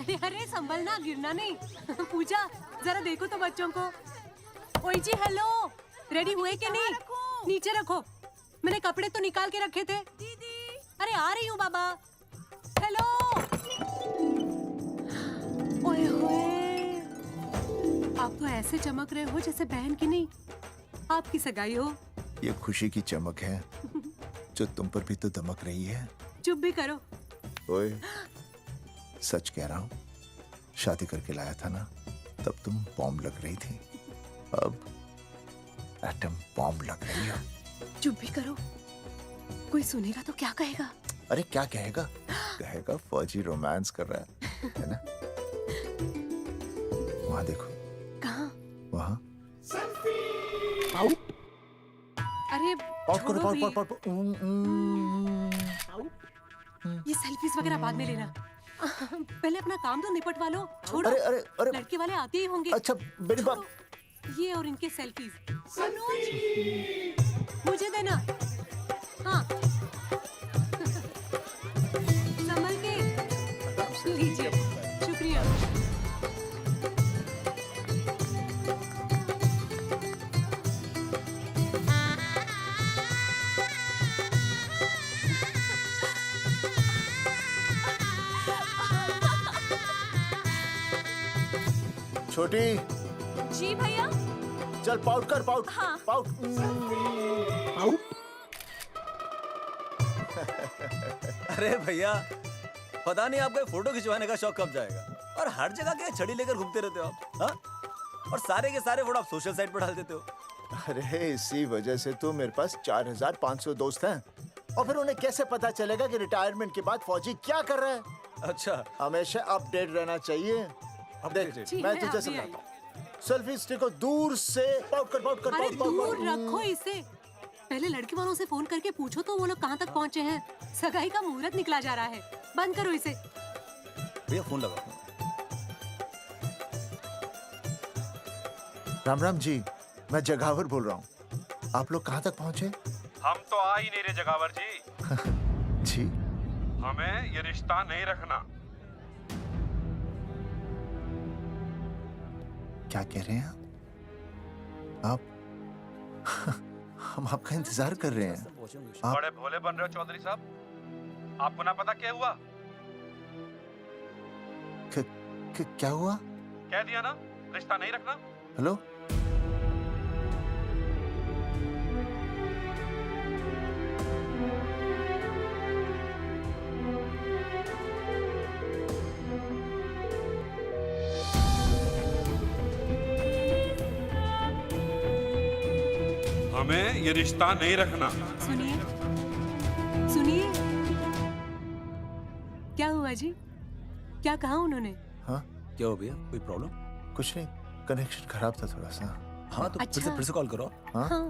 अरे अरे संभलना, गिरना नहीं। पूजा जरा देखो तो बच्चों को। ओए जी हेलो, रेडी हुए कि नहीं? नीचे रखो, मैंने कपड़े तो निकाल के रखे थे। दीदी अरे आ रही हूँ बाबा। हेलो। ओए होए, आप तो ऐसे चमक रहे हो जैसे बहन की नहीं आपकी सगाई हो। ये खुशी की चमक है जो तुम पर भी तो दमक रही है। चुप भी करो। ओए, सच कह रहा हूँ, शादी करके लाया था ना, तब तुम बॉम्ब लग रही थी, अब एटम बॉम्ब लग रही हो। चुप भी करो, कोई सुनेगा तो क्या कहेगा? अरे क्या कहेगा? कहेगा फौजी रोमांस कर रहा है ना? वहाँ देखो। कहाँ? वहाँ। अरे छोड़ो भी। पाउट। ये सेल्फीज वगैरह बाद में लेना, पहले अपना काम तो निपटवा लो। छोड़ो, अरे अरे अरे, लड़के वाले आते ही होंगे। अच्छा मेरी बात। ये और इनके सेल्फीज मुझे देना। हाँ संभल के लीजिए, शुक्रिया। छोटी, जी भैया। चल पाउट कर, पाउट। हाँ। पाउट। अरे भैया, पता नहीं आपको फोटो खिंचवाने का शौक कब जाएगा, और हर जगह के छड़ी लेकर घूमते रहते हो आप, हाँ? और सारे के सारे फोटो आप सोशल साइट पर डाल देते हो। अरे इसी वजह से तो मेरे पास 4500 दोस्त हैं, और फिर उन्हें कैसे पता चलेगा कि रिटायरमेंट के बाद फौजी क्या कर रहा है? अच्छा, हमेशा अपडेट रहना चाहिए। देख, मैं तुझे समझाता हूँ। सेल्फी स्टिक को दूर से पाउट कर, पाउट कर, अरे पाउट, पाउट, दूर पाउट। रखो इसे। पहले लड़की वालों से फोन करके पूछो तो वो लोग कहाँ तक पहुँचे हैं। सगाई का मुहूर्त निकला जा रहा है, बंद करो इसे। भैया फोन लगा। राम राम जी, मैं जगावर बोल रहा हूँ। आप लोग कहाँ तक पहुँचे? हम तो आ ही नहीं रहे जगावर जी। जी, हमें ये रिश्ता नहीं रखना। क्या कह रहे हैं आप? हम आपका इंतजार कर रहे हैं। आप बड़े भोले बन रहे हो चौधरी साहब। आपको ना पता क्या हुआ? क्या हुआ? कह दिया ना, रिश्ता नहीं रखना। हेलो, हमें ये रिश्ता नहीं रखना। सुनिए सुनिए, क्या हुआ जी? क्या कहा उन्होंने? हाँ क्या हो भैया, कोई प्रॉब्लम? कुछ नहीं, कनेक्शन खराब था थोड़ा सा। हाँ तो अच्छा। फिर से कॉल करो। हाँ,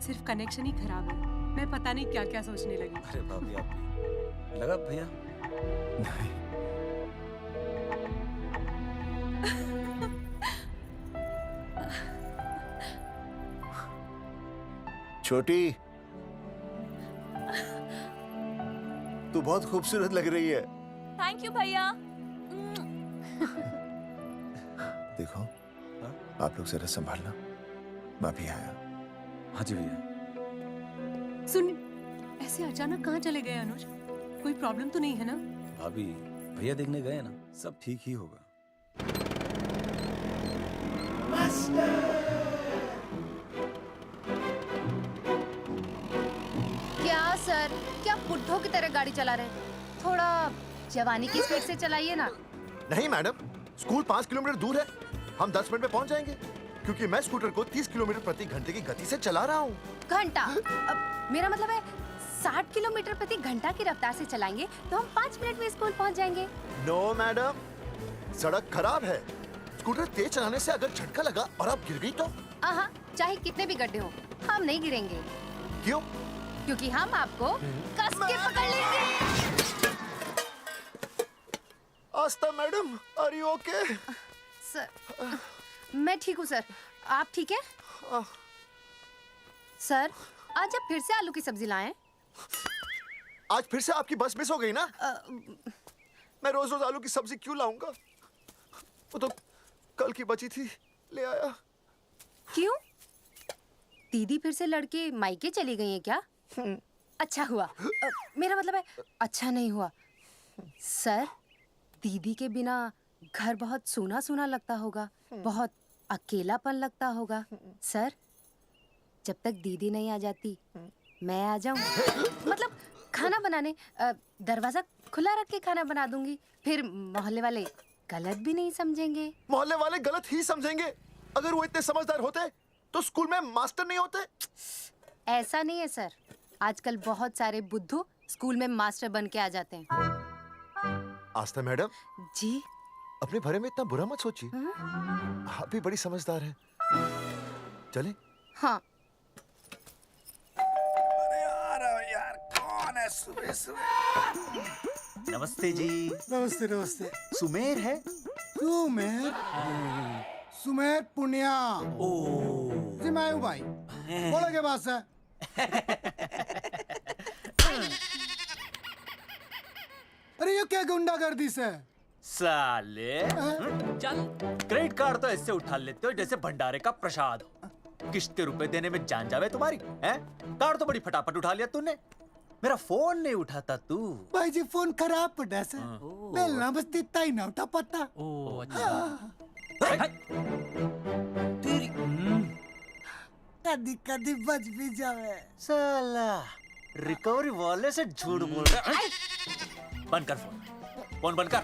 सिर्फ कनेक्शन ही खराब है, मैं पता नहीं क्या क्या सोचने लगी। अरे भाभी आप भी। लगा भैया? नहीं, छोटी, तू बहुत खूबसूरत लग रही है। थैंक यू भैया। देखो, आप लोग जरा संभालना, मैं भी आया। हाँ जी भैया। सुन, ऐसे अचानक कहाँ चले गए अनुज? कोई प्रॉब्लम तो नहीं है ना? भाभी, भैया देखने गए ना, सब ठीक ही होगा। क्या सर, क्या बुड्ढों की तरह गाड़ी चला रहे हैं? थोड़ा जवानी की स्पीड से चलाइए ना। नहीं मैडम, स्कूल 5 किलोमीटर दूर है, हम 10 मिनट में पहुंच जाएंगे, क्योंकि मैं स्कूटर को 30 किलोमीटर प्रति घंटे की गति से चला रहा हूँ। घंटा? अब मेरा मतलब है 60 किलोमीटर प्रति घंटा की रफ्तार से चलाएंगे तो हम 5 मिनट में स्कूल पहुंच जाएंगे। नो मैडम, सड़क खराब है, स्कूटर तेज चलाने से अगर झटका लगा और आप गिर गई तो? आहा, चाहे कितने भी गड्ढे हो, हम नहीं गिरेंगे। क्यों? क्योंकि हम आपको कस के पकड़ लेंगे। Astha madam, are you okay? Sir, मैं ठीक हूँ सर, आप ठीक है? सर, आज आप फिर से आलू की सब्जी लाएं? आज फिर से आपकी बस मिस हो गई ना? मैं रोज रोज आलू की सब्जी क्यों लाऊंगा? वो तो कल की बची थी, ले आया। क्यों? दीदी फिर से लड़के मायके चली गई हैं क्या? अच्छा हुआ। मेरा मतलब है अच्छा नहीं हुआ। सर, दीदी के बिना घर बहुत सूना सूना लगता होगा, बहुत अकेलापन लगता होगा। सर, जब तक दीदी नहीं आ जाती मैं आ जाऊं। मतलब खाना बनाने दरवाजा खुला रख के खाना बना दूंगी, फिर मोहल्ले वाले गलत भी नहीं समझेंगे। मोहल्ले वाले गलत ही समझेंगे। अगर वो इतने समझदार होते तो स्कूल में मास्टर नहीं होते। ऐसा नहीं है सर, आजकल बहुत सारे बुद्धू स्कूल में मास्टर बन के आ जाते हैं। आस्था मैडम जी? अपने बारे में इतना बुरा मत सोचिए। आप भी बड़ी समझदार हैं। चले? हाँ। यार कौन है सुबह सुबह? नमस्ते जी। नमस्ते नमस्ते। सुमेर है? सुमेर? सुमेर पुनिया। ओ जी मैं हूँ भाई। बोलो के पास है। अरे ये क्या गुंडागर्दी से? साले चल, क्रेडिट कार्ड तो ऐसे उठा लेते हो जैसे भंडारे का प्रसाद हो। किश्ते रुपए देने में जान जावे तुम्हारी हैं? कार्ड तो बड़ी फटाफट उठा लिया तूने, मेरा फोन नहीं उठाता तू। भाई जी फोन खराब पड़ा से। बेलना बस इतना ही ना उठा पाता। ओ अच्छा। तेरी कदी कदी बच भी जावे। साला रिकवरी वाले से झूठ बोल रहा है। बंद कर फोन बंद कर।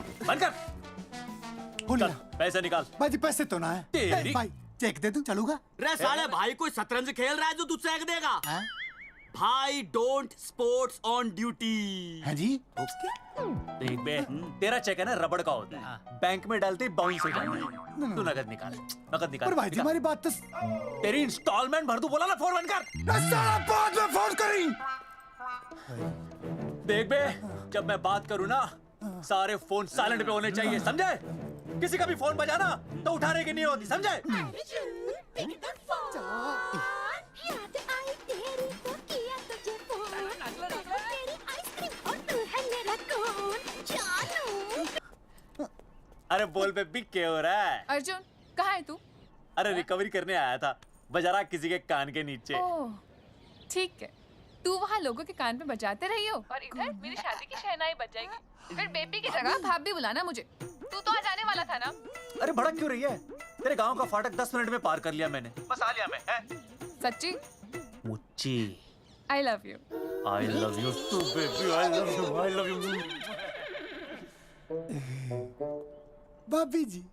बोलिए। चल पैसे निकाल। भाई जी पैसे तो ना है। तेरी- भाई चेक दे दूं, चलूगा? रे साले भाई कोई शतरंज खेल रहा है जो तुझसे चेक देगा? भाई डोंट स्पोर्ट्स ऑन ड्यूटी। है जी? देख बे, तेरा चेक है ना रबड़ का होता है, बैंक में डालते ही बाउंस हो जाता है। तू नकद निकाल। पर भाई जी हमारी बात तो तेरी इंस्टॉलमेंट भर दूं, बोला ना फोन बंद कर। साला बाद में फोन करी। देख बे, जब मैं बात करूं ना सारे फोन साइलेंट पे होने चाहिए, समझे? किसी का भी फोन बजाना तो उठाने की नहीं होती, समझे? अरे बोल बेबी क्या हो रहा है? अर्जुन कहाँ है तू? अरे रिकवरी करने आया था, बजा रहा किसी के कान के नीचे। ओह ठीक है, तू वहाँ लोगों के कान पे बजाते रही हो और इधर मेरी शादी की शहनाई बज जाएगी। फिर बेबी की जगह भाभी बुलाना मुझे। तू तो आ जाने वाला था ना? अरे भड़क क्यों रही है? तेरे गांव का फाटक 10 मिनट में पार कर लिया मैंने, बस आ लिया मैं। सच्ची? मुच्ची I love you. I love you too baby, I love you. भाभी जी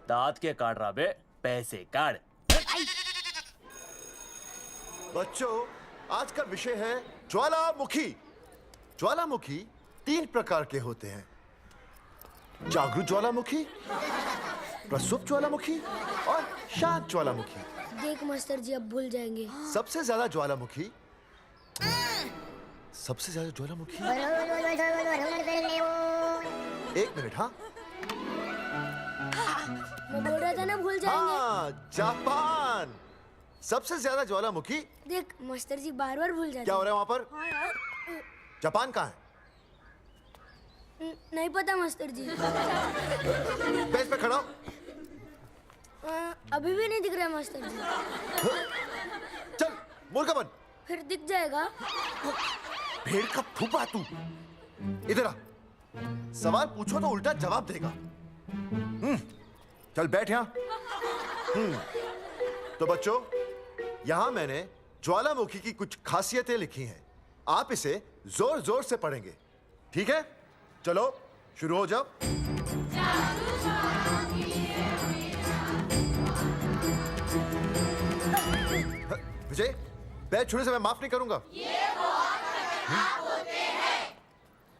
दांत के काट रहा बे, पैसे काट। बच्चों, आज का विषय है ज्वालामुखी। ज्वालामुखी 3 प्रकार के होते हैं: जागरूक ज्वालामुखी, प्रसुप्त ज्वालामुखी और शांत ज्वालामुखी। देख मास्टर जी अब भूल जाएंगे। सबसे ज्यादा ज्वालामुखी एक मिनट। हाँ मैं बोल रहा था ना भूल जाएंगे। हाँ, जापान। सबसे ज्यादा ज्वालामुखी। देख मास्टर जी बार बार भूल जाते क्या हो रहा है वहाँ पर? हाँ यार। जापान कहाँ है? नहीं पता मास्टर जी। बेंच पे खड़ा हो। अभी भी नहीं दिख रहा मास्टर जी। चल मुर्गा बन। फिर दिख जाएगा। भेड़ का फूफा तू। इधर आ। सवाल पूछो तो उल्टा जवाब देगा। चल बैठ यहाँ। तो बच्चों, यहाँ मैंने ज्वालामुखी की कुछ खासियतें लिखी हैं। आप इसे जोर जोर से पढ़ेंगे, ठीक है? चलो शुरू हो जाओ। विजय, बैच छूने से मैं माफ नहीं करूंगा।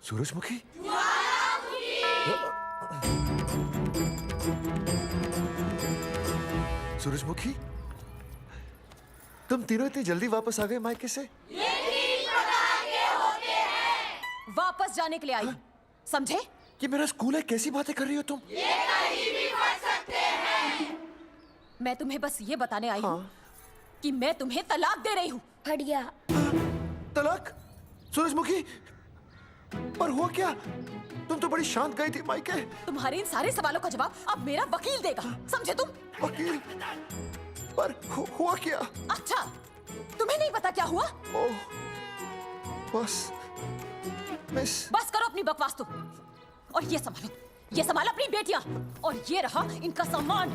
सूरजमुखी? सूरजमुखी, तुम तीनों इतनी जल्दी वापस आ गए मायके से? वापस जाने के लिए आई, समझे? ये मेरा स्कूल है, कैसी बातें कर रही हो तुम? मैं तुम्हें बस ये बताने आई हूँ कि मैं तुम्हें तलाक दे रही हूँ। फट गया। तलाक? सूरजमुखी, पर हुआ क्या? तुम तो बड़ी शांत गई थी मायके। तुम्हारे इन सारे सवालों का जवाब अब मेरा वकील देगा, समझे तुम? वकील? पर हुआ क्या? अच्छा, तुम्हें नहीं पता क्या हुआ? ओह, बस मिस। बस करो अपनी बकवास तुम, और ये संभालो अपनी बेटियां, और ये रहा इनका सामान।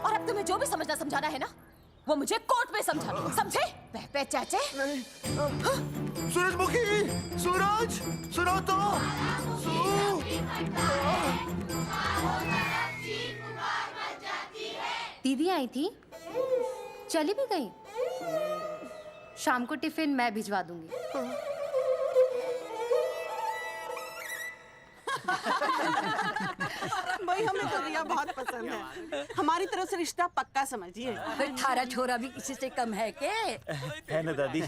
और अब तुम्हें जो भी समझना समझाना है ना, वो मुझे कोर्ट में समझाना, समझे? पे चाचे। सूरजमुखी, सूरज, सुनो तो। दीदी आई थी, चली भी गई। शाम को टिफिन मैं भिजवा दूंगी। भाई हमें तो रिया बहुत पसंद है, हमारी तरफ से रिश्ता पक्का समझिए। फिर थारा छोरा भी किसी से कम है के? है ना दादी?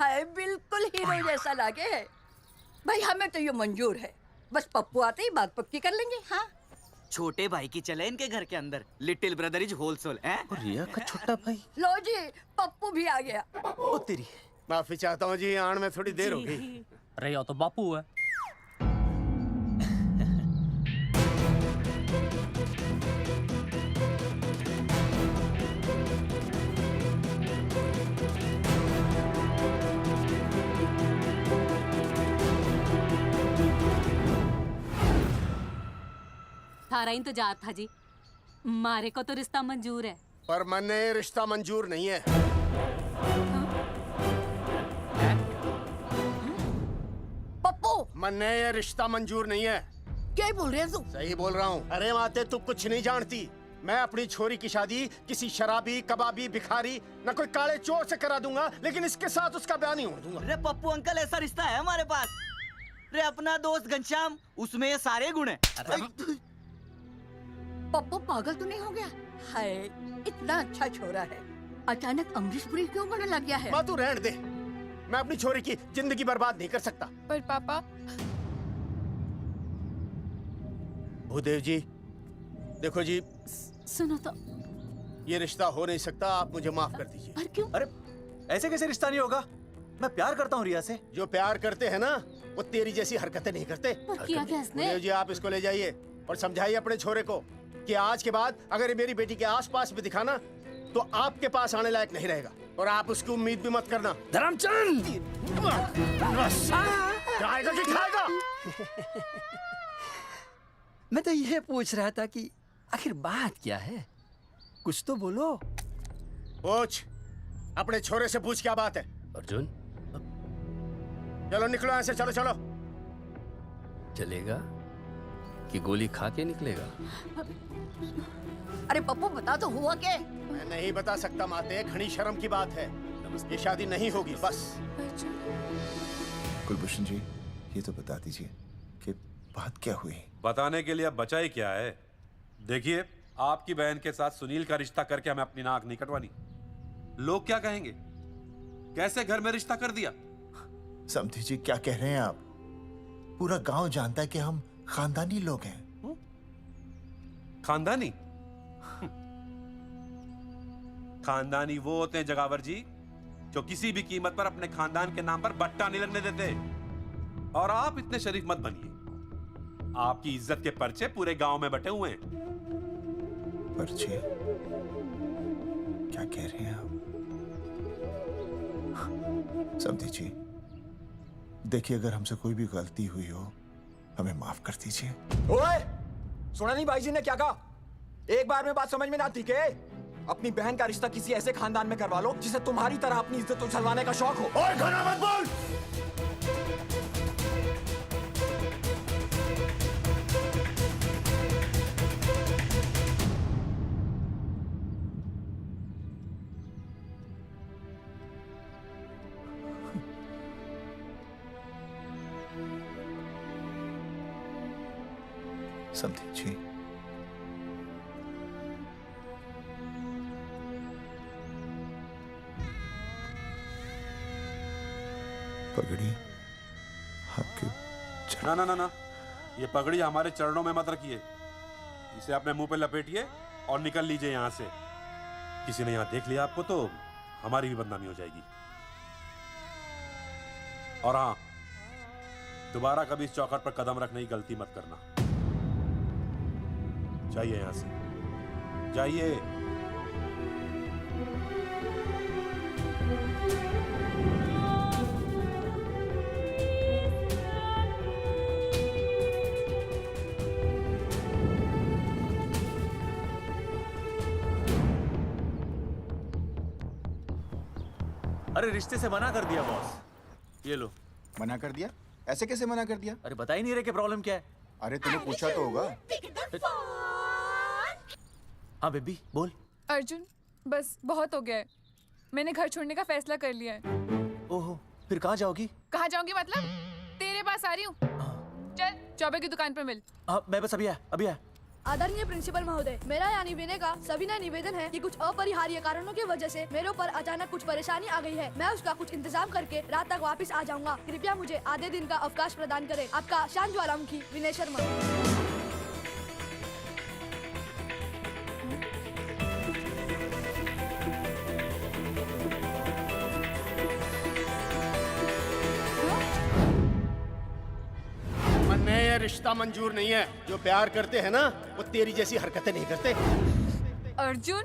है, बिल्कुल हीरो जैसा लागे। भाई हमें तो ये मंजूर है, बस पप्पू आते ही बात पक्की कर लेंगे। हाँ, छोटे भाई की चले इनके घर के अंदर, लिटिल ब्रदर इज होलसेल है। रिया का छोटा भाई। लो जी, पप्पू भी आ गया। ओ तेरी। माफी चाहता हूँ जी, आने में थोड़ी देर हो गई। अरे यो तो बापू है। थारा इंतजार था जी, मारे को तो रिश्ता मंजूर है। पर मैंने ये रिश्ता मंजूर नहीं है। पप्पू, मैंने ये रिश्ता मंजूर नहीं है। क्या बोल रहे हैं तू? सही बोल रहा हूँ। अरे माते, तू कुछ नहीं जानती। मैं अपनी छोरी की शादी किसी शराबी, कबाबी, भिखारी, न कोई काले चोर से करा दूंगा, लेकिन इसके साथ उसका ब्याह नहीं होने दूंगा। अरे पप्पू अंकल, ऐसा रिश्ता है हमारे पास। अरे अपना दोस्त घनश्याम, उसमें ये सारे गुण हैं। पप्पू पागल तो नहीं हो गया? हाय, इतना अच्छा छोरा है, अचानक अमरीशपुरी क्यों बनने लग गया है? माँ तू रहने दे, मैं अपनी छोरी की जिंदगी बर्बाद नहीं कर सकता। पर पापा। भूदेव जी, देखो जी, सुनो तो। ये रिश्ता हो नहीं सकता, आप मुझे माफ कर दीजिए। पर क्यों? अरे ऐसे कैसे रिश्ता नहीं होगा? मैं प्यार करता हूँ रिया से। जो प्यार करते हैं ना, वो तेरी जैसी हरकतें नहीं करते। पर किया क्या इसने? भूदेव जी, आप इसको ले जाइए और समझाइए अपने छोरे को कि आज के बाद अगर ये मेरी बेटी के आसपास भी दिखाना, तो आपके पास आने लायक नहीं रहेगा, और आप उसकी उम्मीद भी मत करना। धर्मचंद, खाएगा कि खाएगा? मैं तो ये पूछ रहा था कि आखिर बात क्या है, कुछ तो बोलो। पूछ, अपने छोरे से पूछ क्या बात है। अर्जुन, चलो निकलो यहाँ से, चलो चलो। चलेगा कि गोली खा के निकलेगा? अरे पप्पू, बता तो हुआ क्या? मैं नहीं बता सकता माते, घनी शर्म की बात है। ये शादी नहीं होगी, बस। कुलभूषण जी, ये तो बता दीजिए कि बात क्या हुई। बताने के लिए अब बचा ही क्या है? देखिए, आपकी बहन के साथ सुनील का रिश्ता करके हमें अपनी नाक नहीं कटवानी। लोग क्या कहेंगे? कैसे घर में रिश्ता कर दिया? समधी जी, क्या कह रहे हैं आप? पूरा गांव जानता है कि हम खानदानी लोग हैं। खानदानी? खानदानी वो होते हैं जगावर जी, जो किसी भी कीमत पर अपने खानदान के नाम पर बट्टा नहीं लगने देते। और आप इतने शरीफ मत बनिए, आपकी इज्जत के पर्चे पूरे गांव में बटे हुए हैं। पर्चे? क्या कह रहे हैं आप? समधी जी, देखिए, अगर हमसे कोई भी गलती हुई हो, हमें माफ कर दीजिए। ओए, सुना नहीं भाई जी ने क्या कहा? एक बार में बात समझ में ना आती के? अपनी बहन का रिश्ता किसी ऐसे खानदान में करवा लो जिसे तुम्हारी तरह अपनी इज्जत उछलवाने का शौक हो। और घना मत बोल। समधी जी, पगड़ी आपके ना ना ना ना, ये पगड़ी हमारे चरणों में मत रखिए। इसे अपने मुंह पे लपेटिए और निकल लीजिए यहाँ से। किसी ने यहाँ देख लिया आपको तो हमारी भी बदनामी हो जाएगी। और हाँ, दोबारा कभी इस चौखट पर कदम रखने की गलती मत करना। जाइए यहां से, जाइए। अरे रिश्ते से मना कर दिया बॉस। ये लो। मना कर दिया? ऐसे कैसे मना कर दिया? अरे बता ही नहीं रहे कि प्रॉब्लम क्या है। अरे तूने पूछा तो होगा। हाँ बेबी बोल। अर्जुन बस बहुत हो गया है, मैंने घर छोड़ने का फैसला कर लिया है। ओहो, फिर कहाँ जाओगी? कहाँ जाऊंगी मतलब? तेरे पास आ रही हूँ। चल चौबे की दुकान पे मिल। हाँ मैं बस अभी आया। आदरणीय प्रिंसिपल महोदय, मेरा यानी विनय का सविनय निवेदन है कि कुछ अपरिहार्य कारणों की वजह से मेरे ऊपर अचानक कुछ परेशानी आ गई है। मैं उसका कुछ इंतजाम करके रात तक वापस आ जाऊंगा। कृपया मुझे आधे दिन का अवकाश प्रदान करें। आपका शांत ज्वालामुखी विनय शर्मा। मन्ने ये रिश्ता मंजूर नहीं है। जो प्यार करते हैं ना वो तेरी जैसी हरकतें नहीं करते। अर्जुन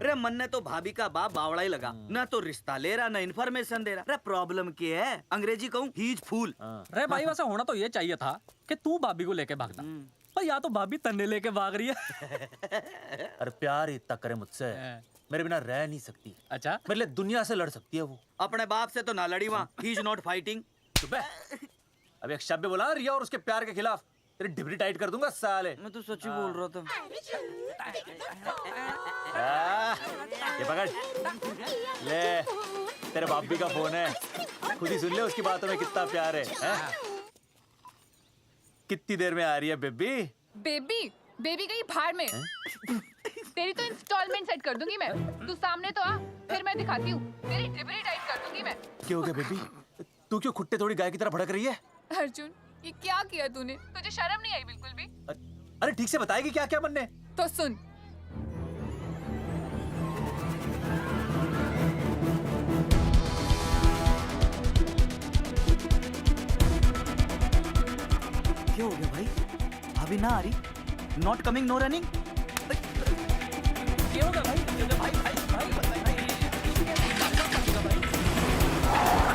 अरे मन्ने तो भाभी का बाप बावड़ा ही लगा, ना तो रिश्ता ले रहा ना इन्फॉर्मेशन दे रहा। अरे प्रॉब्लम क्या है? अंग्रेजी कहूँ ही इज फूल। अरे भाई वैसा होना तो ये चाहिए था कि तू भाभी को लेके भागना, पर या तो भाभी तन्ने लेके भाग रही है। अरे प्यार इतना करे मुझसे, मेरे बिना रह नहीं सकती। अच्छा मेरे लिए दुनिया से लड़ सकती है वो। अपने बाप से तो ना लड़ी वहाँ, ही इज नॉट फाइटिंग। अब एक शब्द बोला रिया और उसके प्यार के खिलाफ, तेरी डिबरी टाइट कर दूंगा साले। मैं तो सच ही बोल रहा था। ये पकड़ ले, तेरे बापी का फोन है, खुद ही सुन ले उसकी बातों में कितना प्यार है? कितनी देर में आ रही है बेबी? बेबी गई भाड़ में। तेरी तो इंस्टॉलमेंट सेट कर दूंगी मैं। तू सामने तो आ, फिर मैं दिखाती हूँ। तेरी डिबरी टाइट कर दूंगी मैं। क्या हो गया बेबी? तू क्यों खुट्टे थोड़ी गाय की तरह भड़क रही है? अर्जुन ये क्या किया तूने? तुझे शर्म नहीं आई बिल्कुल भी? अरे ठीक से बताएगी क्या क्या बनने? तो सुन, क्या हो गया भाई? भाभी ना आ रही? Not coming no running? क्या होगा भाई?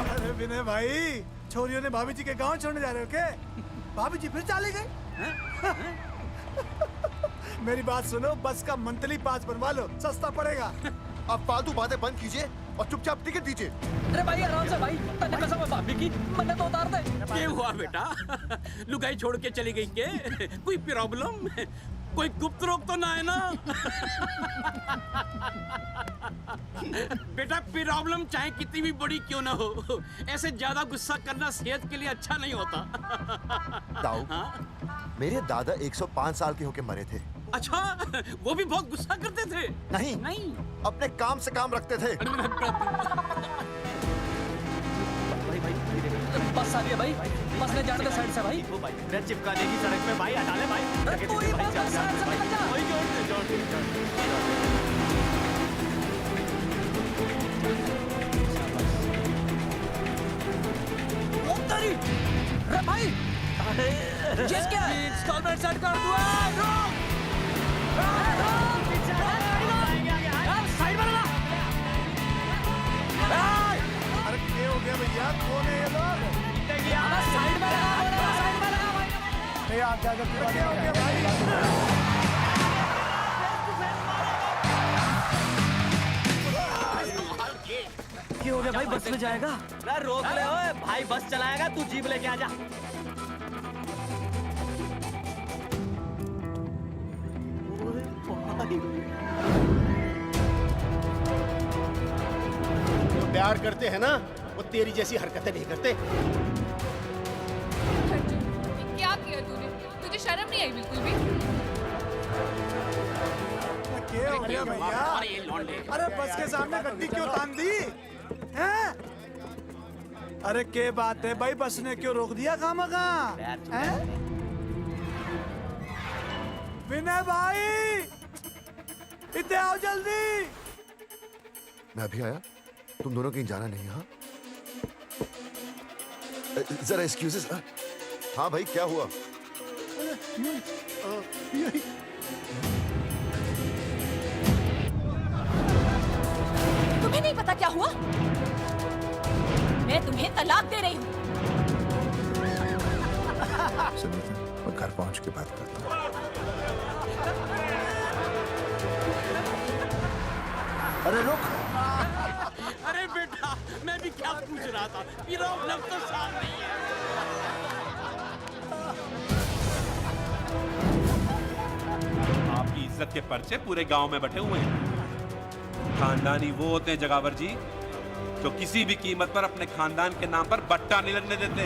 अरे विनय भाई, छोरियों ने भाभी जी के गांव छोड़ने जा रहे हो क्या? भाभी जी फिर चले गए? मेरी बात सुनो, बस का मंथली पास बनवा लो, सस्ता पड़ेगा। अब फालतू बातें बंद कीजिए और चुपचाप टिकट दीजिए। अरे भाई आराम से भाई, तन्ने कसम है भाभी की, मन्ने तो उतार दे। क्या हुआ बेटा? लुगाई छोड़ के चली गई के? कोई प्रॉब्लम? कोई गुप्त रोग तो ना है ना? बेटा प्रॉब्लम चाहे कितनी भी बड़ी क्यों ना हो, ऐसे ज्यादा गुस्सा करना सेहत के लिए अच्छा नहीं होता। ताऊ, मेरे दादा 105 साल के होके मरे थे। अच्छा, वो भी बहुत गुस्सा करते थे? नहीं, अपने काम से काम रखते थे। बस आ रही है भाई, बस ने जाने दे साइड से भाई। मैं चिपका देगी सड़क पे भाई, हटा ले भाई। तू ही बस साइड से निकल जा। वही जोड़ दे। अरे भाई चीज क्या है? इंस्टॉलमेंट सेट कर दो। साइड में लगा। अरे क्या हो गया भैया? कौन है ये लोग? साइड में लगा, साइड में लगा भाई। नहीं आप क्या हो गया भाई? क्या हो गया भाई? बस में जाएगा? अरे रोक ले ओए भाई, बस चलाएगा, तू जीप लेके आ जा। जो प्यार करते हैं ना वो तेरी जैसी हरकतें नहीं करते। क्या किया तूने? तुझे शर्म नहीं आई बिल्कुल भी? क्या हो गया भैया? अरे बस के सामने गड्डी क्यों तान दी? हैं? अरे क्या बात है भाई, बस ने क्यों रोक दिया खामखा? विनय भाई इतने आओ जल्दी। मैं अभी आया, तुम दोनों कहीं जाना नहीं। हाँ जरा एक्सक्यूजेस। हाँ भाई, क्या हुआ? तुम्हें नहीं पता क्या हुआ? मैं तुम्हें तलाक दे रही हूँ। सुनिए तो, मैं घर पहुंच के बात करता हूँ। अरे रुक। अरे बेटा, मैं भी क्या पूछ रहा था, प्रॉब्लम तो सॉल्व नहीं है। आपकी इज्जत के पर्चे पूरे गांव में बटे हुए हैं। खानदानी वो होते हैं जगावर जी जो किसी भी कीमत पर अपने खानदान के नाम पर बट्टा नहीं लगने देते।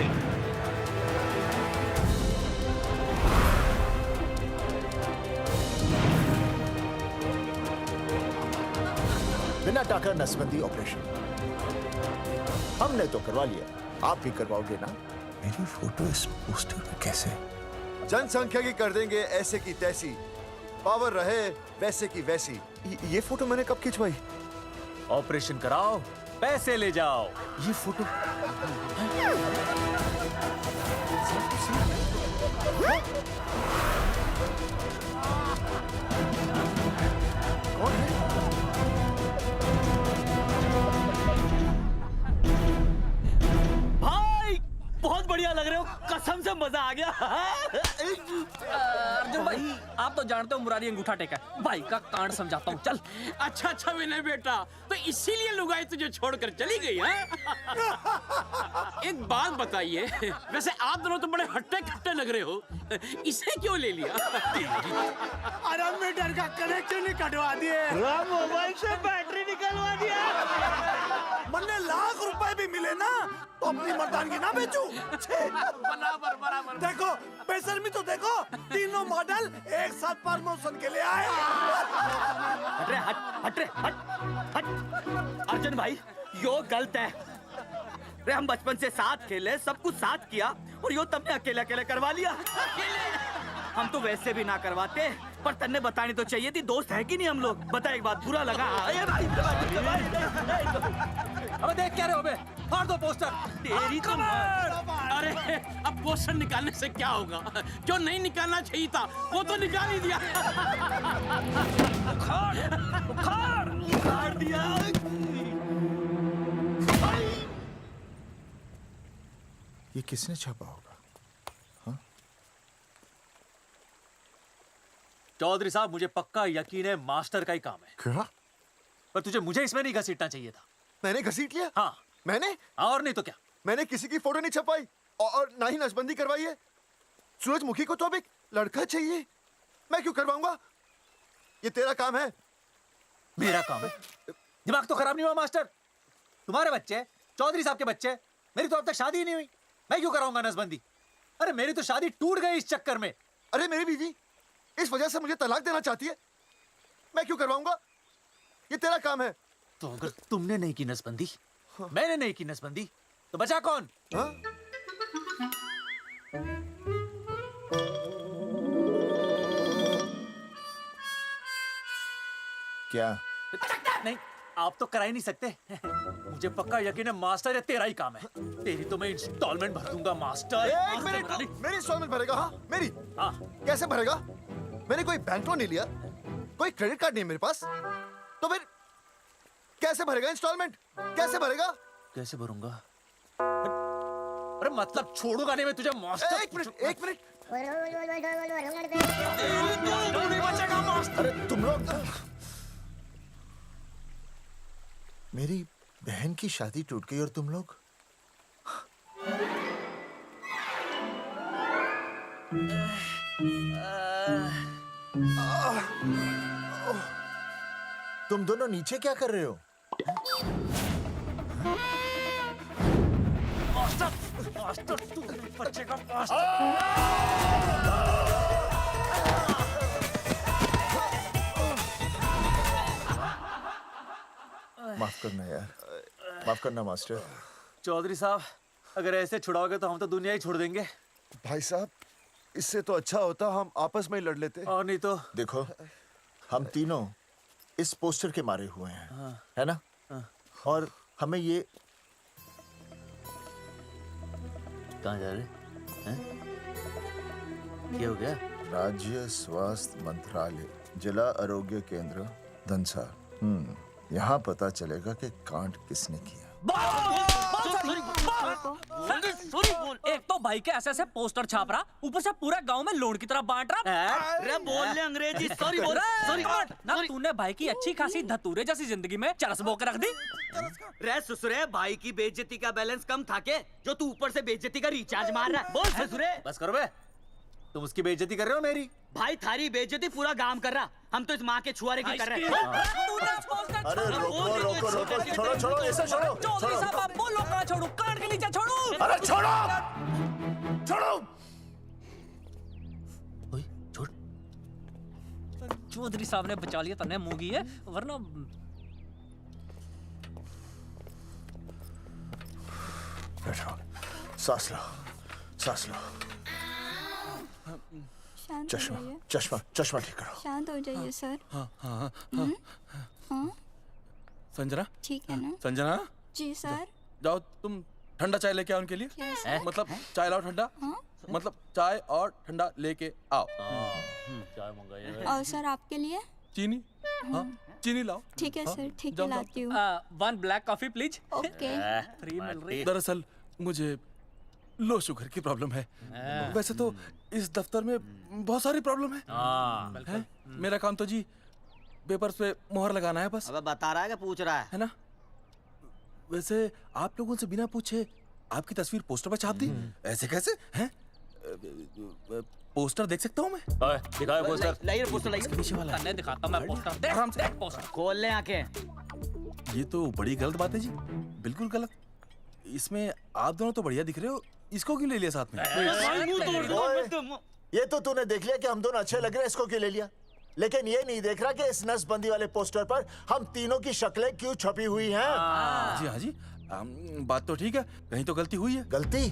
बिना टाका नसबंदी ऑपरेशन हमने तो करवा लिया, आप भी करवाओगे ना? मेरी फोटो इस पोस्टर में कैसे? जनसंख्या की कर देंगे ऐसे की तैसी, पावर रहे वैसे की वैसी। ये फोटो मैंने कब खिंचवाई? ऑपरेशन कराओ, पैसे ले जाओ। ये फोटो कौन है? भाई बहुत बढ़िया लग रहे हो, कसम से मजा आ गया। अर्जुन भाई, आप तो जानते हो मुरारी अंगूठा टेका है। भाई का कांड समझाता हूँ, चल। अच्छा अच्छा विनय बेटा, तो इसीलिए लुगाई तुझे छोड़कर चली गई है? एक बात बताइए, वैसे आप दोनों तो बड़े हट्टे कट्टे लग रहे हो, इसे क्यों ले लिया? अरे मीटर का कनेक्शन ही कटवा दिए, मोबाइल से बैटरी निकलवा दिया। मन्ने लाख रुपए भी मिले ना तो अपनी मर्दानगी ना बेचू। बराबर बराबर। देखो बेशर्मी तो देखो, तीनों मॉडल एक साथ प्रमोशन के लिए आए। हट रे, हट रे, हट। अर्जुन भाई, यो गलत है। रे हम बचपन से साथ खेले, सब कुछ साथ किया, और यो तुमने अकेले अकेले करवा लिया। हम तो वैसे भी ना करवाते, पर तन्ने बतानी तो चाहिए थी, दोस्त है कि नहीं हम लोग? बता एक बात, बुरा लगा? अबे देख क्या रहे हो बे? फाड़ दो पोस्टर। तेरी तो अरे अब पोस्टर निकालने से क्या होगा? जो नहीं निकालना चाहिए था वो तो निकाल ही दिया। उखाड़ दिया। ये किसने छापा होगा? चौधरी साहब, मुझे पक्का यकीन है मास्टर का ही काम है। क्या? पर तुझे मुझे इसमें नहीं घसीटना चाहिए था। मैंने घसीट लिया? हाँ। मैंने? और नहीं तो क्या? मैंने किसी की फोटो नहीं छपाई और ना ही नसबंदी करवाई है। सूरजमुखी को तो अब एक लड़का चाहिए, मैं क्यों करवाऊंगा? ये तेरा काम है। मेरा काम है? दिमाग तो खराब नहीं हुआ मास्टर? तुम्हारे बच्चे, चौधरी साहब के बच्चे, मेरी तो अब तक शादी ही नहीं हुई, मैं क्यों कराऊंगा नसबंदी? अरे मेरी तो शादी टूट गई इस चक्कर में। अरे मेरी बीवी इस वजह से मुझे तलाक देना चाहती है, मैं क्यों करवाऊंगा? ये तेरा काम है। तो अगर तुमने नहीं की नसबंदी, मैंने नहीं की नसबंदी, तो बचा कौन? हाँ? क्या? नहीं, आप तो करा ही नहीं सकते। मुझे पक्का यकीन है मास्टर, ये तेरा ही काम है। तेरी तो मैं इंस्टॉलमेंट भर दूंगा मास्टर। एक मिनट, मेरी इंस्टॉलमेंट भरेगा? हाँ मेरी? हाँ। कैसे भरेगा? मैंने कोई बैंक लोन नहीं लिया, कोई क्रेडिट कार्ड नहीं मेरे पास, तो फिर कैसे भरेगा इंस्टॉलमेंट? कैसे भरेगा? कैसे भरूंगा? अरे मतलब छोड़ूंगा नहीं मैं तुझे मास्टर। एक मिनट, एक मिनट। नहीं बचेगा मास्टर। अरे तुम लोग, मेरी बहन की शादी टूट गई और तुम लोग? तुम दोनों नीचे क्या कर रहे हो? मास्टर, मास्टर तू नहीं बचेगा मास्टर। माफ करना यार, माफ करना मास्टर। चौधरी साहब, अगर ऐसे छुड़ाओगे तो हम तो दुनिया ही छोड़ देंगे। भाई साहब, इससे तो अच्छा होता हम आपस में ही लड़ लेते। और नहीं तो। देखो, हम तीनों इस पोस्टर के मारे हुए हैं, है ना? और हमें ये कहाँ जा रहे हैं? क्या हो गया? राज्य स्वास्थ्य मंत्रालय, जिला आरोग्य केंद्र धनसा। यहाँ पता चलेगा कि कांड किसने किया। सॉरी बोल। एक तो भाई के ऐसे ऐसे पोस्टर छाप रहा, ऊपर से पूरा गांव में लोन की तरह बांट रहा। अरे बोल ले अंग्रेजी। सॉरी बोल। सॉरी ना, तूने भाई की अच्छी खासी धतूरे जैसी जिंदगी में चरस बो के रख दी। रे ससुरे, भाई की बेइज्जती का बैलेंस कम था के जो तू ऊपर से बेइज्जती का रिचार्ज मार रहा है? बोल ससुरे। बस करो बे, तुम उसकी बेइज्जती कर रहे हो मेरी। भाई थारी बेइज्जती पूरा गांव कर रहा, हम तो इस माँ के छुआरे की कर रहे हैं। अरे रोको रोको रोको, छोड़ो छोड़ो, ऐसे छोड़ो चौधरी साहब आप बोलो, कहाँ छोड़ू? कान के नीचे छोड़ू। अरे छोड़ो छोड़ो। छोड़। चौधरी साहब ने बचा लिया, तने मूंगी है, वरना बैठो, सांस लो, सांस लो। शांत चश्मा हो जाइए। चश्मा चश्मा ठीक करो। शांत हो जाइए सर। हाँ हाँ हाँ संजना, ठीक है ना? संजना जी सर। जाओ तुम ठंडा चाय लेके आओ उनके लिए। Yes, sir. मतलब चाय लाओ ठंडा। मतलब चाय और ठंडा लेके आओ। चाय मंगाइए। और सर आपके लिए? चीनी, हाँ चीनी लाओ। ठीक है हाँ, सर, ठीक है जाओ, लाती हूँ। 1 black coffee please. Okay. Free मिल रही है। दरअसल मुझे लो शुगर की प्रॉब्लम है। वैसे तो इस दफ्तर में बहुत सारी प्रॉब्लम है। मेरा काम तो जी पेपर्स पे मोहर लगाना है बस। अब बता रहा है कि पूछ रहा है ना? वैसे आप लोगों से बिना पूछे आपकी तस्वीर पोस्टर पर छाप दी, ऐसे कैसे हैं? पोस्टर देख सकता हूँ मैं? दिखाओ पोस्टर। लाइए पोस्टर लाइए। पीछे वाला तन्ने दिखाता मैं पोस्टर। देख आराम से। देख पोस्टर। खोल ले आंखें। ये तो बड़ी गलत बात है जी, बिल्कुल गलत। इसमें आप दोनों तो बढ़िया दिख रहे हो, इसको क्यों ले लिया साथ में? ये तो तूने देख लिया कि हम दोनों अच्छे लग रहे हैं, इसको क्यों ले लिया? लेकिन ये नहीं देख रहा कि इस नसबंदी वाले पोस्टर पर हम तीनों की शक्लें क्यों छपी हुई हैं। जी हाँ जी, बात तो ठीक है, कहीं तो गलती हुई है। गलती?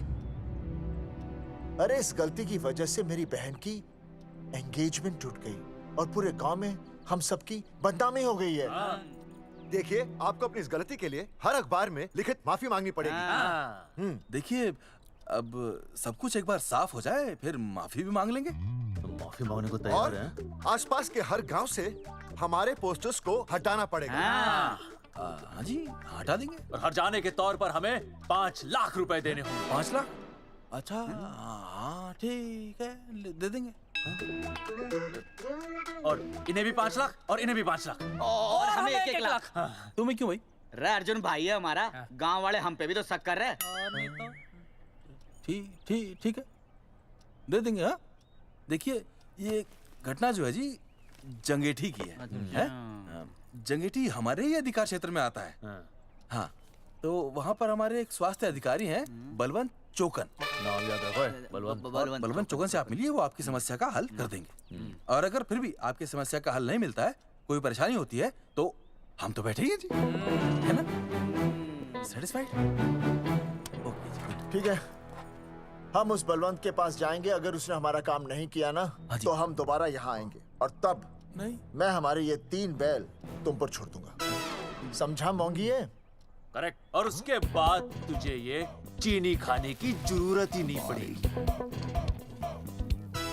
अरे इस गलती की वजह से मेरी बहन की एंगेजमेंट टूट गई और पूरे गांव में हम सबकी बदनामी हो गई है। देखिए, आपको अपनी इस गलती के लिए हर अखबार में लिखित माफी मांगनी पड़ेगी। देखिए, अब सब कुछ एक बार साफ हो जाए फिर माफी भी मांग लेंगे। तो माफी मांगने को और तैयार हैं? आसपास के हर गांव से हमारे पोस्टर्स को हटाना पड़ेगा। हाँ जी, हटा देंगे। और हर जाने के तौर पर हमें 5 लाख रुपए देने होंगे। 5 लाख? अच्छा हाँ ठीक है, दे देंगे। और इन्हें भी 5 लाख और इन्हें भी 5 लाख और हमें 1-1 लाख। तुम्हें क्यों भाई? रे अर्जुन भाई है हमारा, गांव वाले हम पे भी तो शक कर रहे हैं। ठीक है, दे देंगे। हाँ देखिए, ये घटना जो है जी जंगेठी की है? जंगेठी हमारे ही अधिकार क्षेत्र में आता है। हाँ, तो वहाँ पर हमारे एक स्वास्थ्य अधिकारी हैं, बलवंत चौकन। नाम याद रखो, बलवंत चौकन से आप मिलिए, वो आपकी समस्या का हल कर देंगे। और अगर फिर भी आपकी समस्या का हल नहीं मिलता है, कोई परेशानी होती है, तो हम तो बैठे ही हैं जी, है ना? सेटिस्फाइड? ठीक है, हम उस बलवंत के पास जाएंगे। अगर उसने हमारा काम नहीं किया ना, तो हम दोबारा यहाँ आएंगे और तब नहीं, मैं हमारे ये 3 बैल तुम पर छोड़ दूंगा। समझा मोंगी? है करेक्ट। और उसके बाद तुझे ये चीनी खाने की जरूरत ही नहीं पड़ेगी।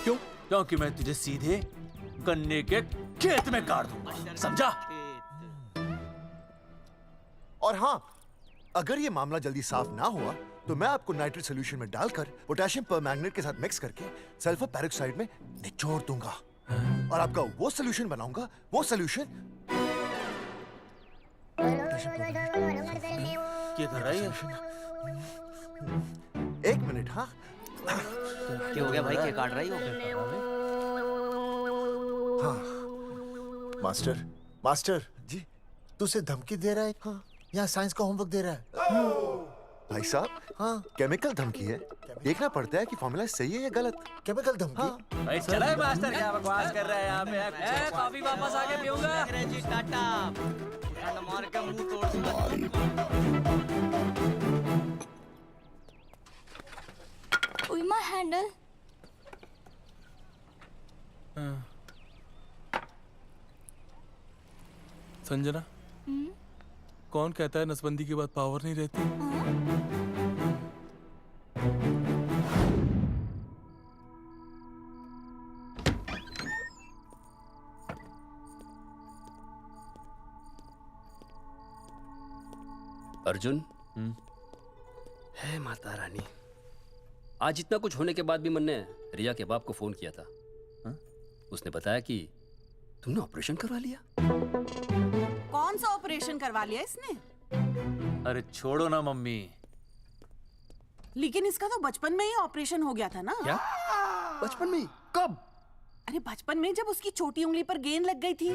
क्यों? क्योंकि मैं तुझे सीधे गन्ने के खेत में काट दूंगा, समझा? और हाँ, अगर ये मामला जल्दी साफ ना हुआ तो मैं आपको नाइट्रेट सोल्यूशन में डालकर पोटेशियम परमैंगनेट के साथ मिक्स करके सल्फर पेरोक्साइड में निचोड़ दूंगा और आपका वो सोल्यूशन बनाऊंगा, वो सोल्यूशन। क्या कर रहा है? 1 मिनट। हाँ क्या हो गया भाई, क्या काट रही हो? हाँ मास्टर जी, तू उसे धमकी दे रहा है? हाँ, यहाँ साइंस का होमवर्क दे रहा है। भाई साहब, हाँ केमिकल धमकी है, देखना पड़ता है कि फॉर्मूला सही है या गलत। केमिकल धमकी? हाँ। भाई चला है मास्टर, क्या बकवास कर रहा है यहाँ पे? कॉफी वापस आके पीऊंगा। अंग्रेजी टाटा, ठंड मार के मुंह तोड़ दूंगा। उई माय हैंडल। संजना, कौन कहता है नसबंदी के बाद पावर नहीं रहती? अर्जुन, है माता रानी, आज इतना कुछ होने के बाद भी मैंने रिया के बाप को फोन किया था। हा? उसने बताया कि तुमने ऑपरेशन करवा लिया। कौन सा ऑपरेशन करवा लिया इसने? अरे छोड़ो ना मम्मी। लेकिन इसका तो बचपन में ही ऑपरेशन हो गया था ना। क्या? बचपन में? कब? अरे बचपन में, जब उसकी छोटी उंगली पर गेंद लग गई थी।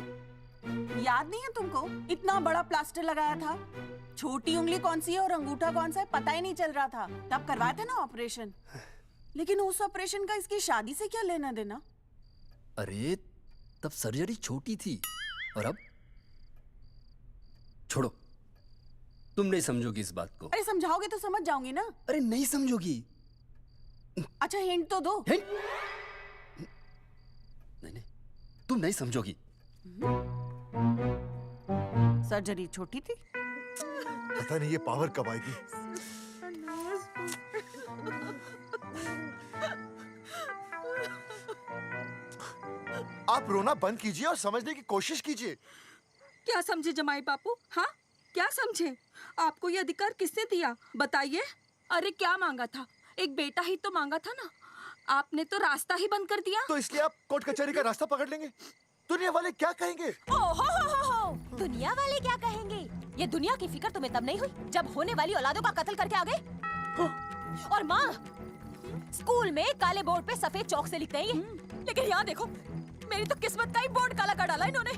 याद नहीं है तुमको? इतना बड़ा प्लास्टर लगाया था। छोटी उंगली कौन सी है और अंगूठा कौन सा है पता ही नहीं चल रहा था। तब करवाए थे ना ऑपरेशन। लेकिन उस ऑपरेशन का इसकी शादी से क्या लेना देना? अरे तब सर्जरी छोटी थी और अब? छोड़ो, तुम नहीं समझोगी इस बात को। अरे समझाओगे तो समझ जाऊंगी ना। अरे नहीं समझोगी। अच्छा हिंट तो दो। हिंट? नहीं, तुम नहीं समझोगी। सर्जरी छोटी थी। पता नहीं ये पावर कब आएगी। आप रोना बंद कीजिए और समझने की कोशिश कीजिए। क्या समझे जमाई बापू? हाँ, क्या समझे? आपको ये अधिकार किसने दिया बताइए? अरे क्या मांगा था? एक बेटा ही तो मांगा था ना। आपने तो रास्ता ही बंद कर दिया। तो इसलिए आप कोर्ट कचहरी का रास्ता पकड़ लेंगे। दुनिया वाले क्या कहेंगे? हो। दुनिया वाले क्या कहेंगे? ये दुनिया की फिक्र तुम्हें तब नहीं हुई जब होने वाली औलादों का कत्ल करके आ गए। और माँ, स्कूल में काले बोर्ड पे सफेद चौक से लिखते हैं ये, लेकिन यहाँ देखो, मेरी तो किस्मत का ही बोर्ड काला कर डाला इन्होंने।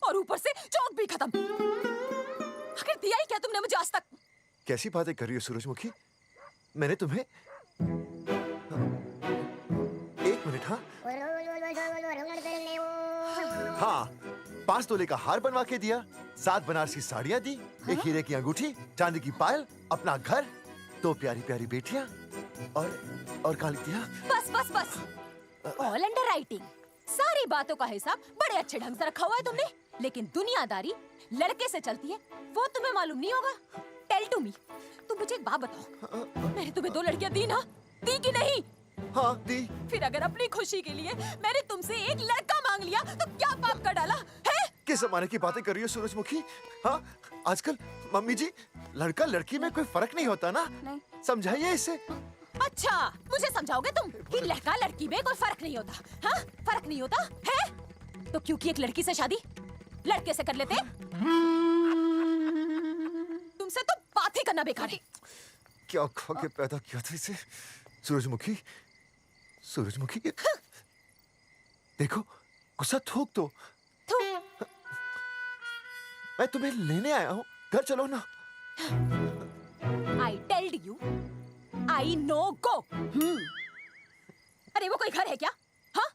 और ऊपर से चौक भी खत्म। आखिर दिया ही क्या तुमने मुझे आज तक? कैसी बातें कर रही हो सूरजमुखी? मैंने तुम्हें एक मिनट। हाँ, 5 तोले का हार बनवा के दिया, 7 बनारसी साड़ियाँ दी, एक हीरे की अंगूठी, चांदी की पायल, अपना घर, 2 प्यारी प्यारी बेटियाँ और काली दिया। बस। All under writing. सारी बातों का हिसाब बड़े अच्छे ढंग से रखा हुआ है तुमने, लेकिन दुनियादारी लड़के से चलती है वो तुम्हें मालूम नहीं होगा। टेल टू मी, तुम मुझे एक बात बताओ, मैंने तुम्हें 2 लड़कियां दी ना? दी कि नहीं? हाँ दी। फिर अगर अपनी खुशी के लिए मैंने तुमसे एक लड़का मांग लिया तो क्या पाप कर डाला है? किस जमाने की बातें कर रही हो सूरजमुखी? हाँ, आजकल मम्मी जी, लड़का लड़की में कोई फर्क नहीं होता ना। नहीं। समझाइए इसे। अच्छा, मुझे समझाओगे तुम कि लड़का लड़की में कोई फर्क नहीं होता? हाँ, फर्क नहीं होता है? तो क्योंकि एक लड़की से शादी लड़के से कर लेते? तुमसे तो बात ही करना बेकार है। क्या खा के पैदा किया था इसे? सूरजमुखी, देखो, गुस्सा थूक दो। मैं तुम्हें लेने आया हूँ, घर चलो ना। I told you, I know go। अरे वो कोई घर है क्या? हाँ,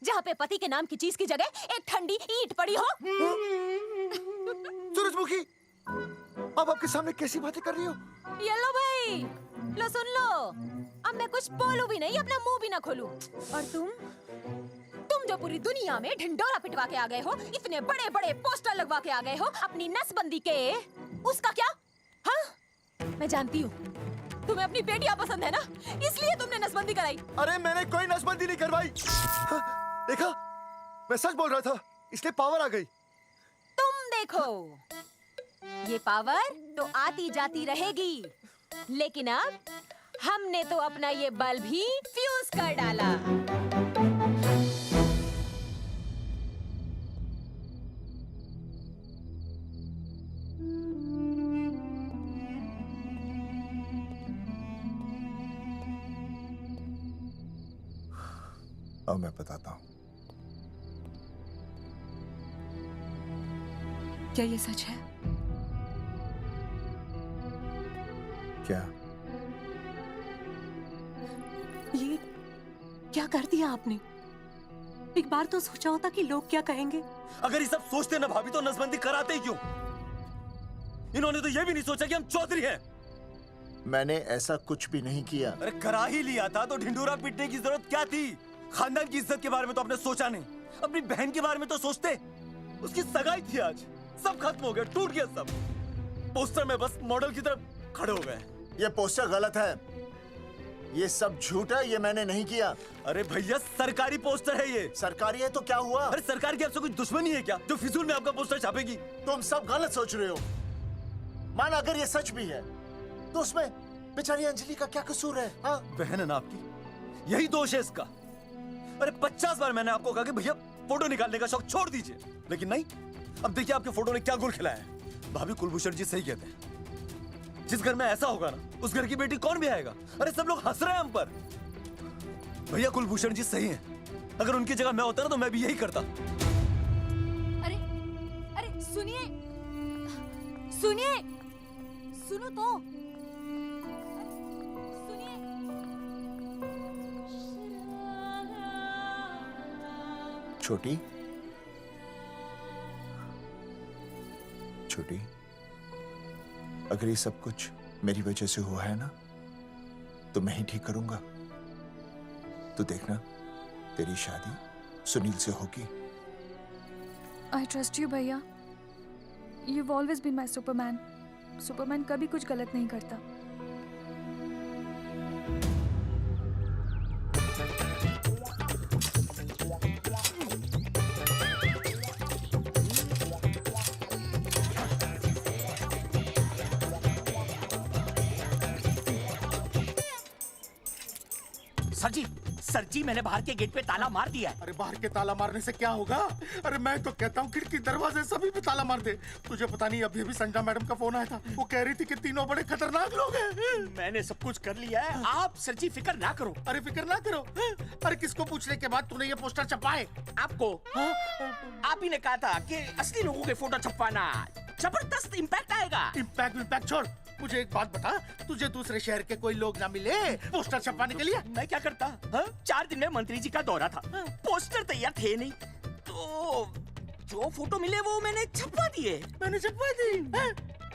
जहाँ पे पति के नाम की चीज की जगह एक ठंडी ईंट पड़ी हो। सूरजमुखी, अब आपके सामने कैसी बातें कर रही हो? ये लो भाई, लो सुन लो, अब मैं कुछ बोलूं भी नहीं, अपना मुंह भी ना खोलूं। और तुम जो पूरी दुनिया में ढिंडोरा पिटवा के आ गए हो, इतने बड़े बड़े पोस्टर लगवा के आ गए हो अपनी नसबंदी के, उसका क्या? हाँ, मैं जानती हूँ तुम्हें अपनी बेटियां पसंद है ना, इसलिए तुमने नसबंदी कराई। अरे मैंने कोई नसबंदी नहीं करवाई। देखा, मैं सच बोल रहा था, इसलिए पावर आ गई। तुम देखो, ये पावर तो आती जाती रहेगी, लेकिन अब हमने तो अपना ये बल्ब ही फ्यूज कर डाला। अब मैं बताता हूँ। क्या ये सच है? क्या? ये क्या कर दिया आपने? एक बार तो सोचा होता कि लोग क्या कहेंगे। अगर ये सब सोचते ना भाभी तो नसबंदी कराते ही क्यों? इन्होंने तो ये भी नहीं सोचा कि हम चौधरी हैं। मैंने ऐसा कुछ भी नहीं किया। अरे करा ही लिया था तो ढिंडोरा पीटने की जरूरत क्या थी? खानदान की इज्जत के बारे में तो आपने सोचा नहीं, अपनी बहन के बारे में तो सोचते। उसकी सगाई थी आज, सब खत्म हो गया, टूट गया सब। पोस्टर में बस मॉडल की तरफ खड़े हो गए। ये पोस्टर गलत है, ये सब झूठ है, ये मैंने नहीं किया। अरे भैया सरकारी पोस्टर है ये। सरकारी है तो क्या हुआ? अरे सरकार की आपसे कोई दुश्मनी है क्या जो फिजूल में आपका पोस्टर छापेगी? तुम सब गलत सोच रहे हो। माना अगर ये सच भी है तो उसमें बेचारी अंजलि का क्या कसूर है? हाँ? बहन है ना आपकी, यही दोष है इसका। अरे 50 बार मैंने आपको कहा कि भैया फोटो निकालने का शौक छोड़ दीजिए, लेकिन नहीं। अब देखिए आपके फोटो ने क्या गुल खिलाया है। भाभी कुलभूषण जी सही कहते हैं, जिस घर में ऐसा होगा ना उस घर की बेटी कौन भी आएगा। अरे सब लोग हंस रहे हैं हम पर। भैया कुलभूषण जी सही हैं, अगर उनकी जगह मैं होता ना तो मैं भी यही करता। अरे अरे सुनिए सुनिए, सुनो तो सुनिए। छोटी छोटी, अगर ये सब कुछ मेरी वजह से हुआ है ना तो मैं ही ठीक करूंगा। तो देखना तेरी शादी सुनील से होगी। I trust you, भैया। You've always been my Superman. Superman कभी कुछ गलत नहीं करता। सर जी मैंने बाहर के गेट पे ताला मार दिया है। अरे बाहर के ताला मारने से क्या होगा? अरे मैं तो कहता हूँ खिड़की दरवाजे सभी पे ताला मार दे। तुझे पता नहीं अभी अभी संजना मैडम का फोन आया था, वो कह रही थी कि तीनों बड़े खतरनाक लोग हैं। मैंने सब कुछ कर लिया है, आप सर जी फिक्र ना करो। अरे फिक्र ना करो। अरे किसको पूछने के बाद तूने ये पोस्टर छपाए? आपको आप ही ने कहा था कि असली लोगों के फोटो छपवाना जबरदस्त इम्पैक्ट आएगा। इम्पैक्ट छोड़, मुझे एक बात बता, तुझे दूसरे शहर के कोई लोग ना मिले पोस्टर छपवाने के लिए? मैं क्या करता? 4 दिन में मंत्री जी का दौरा था, पोस्टर तैयार थे नहीं, तो जो फोटो मिले वो मैंने छपवा दिए। मैंने छपवा दी?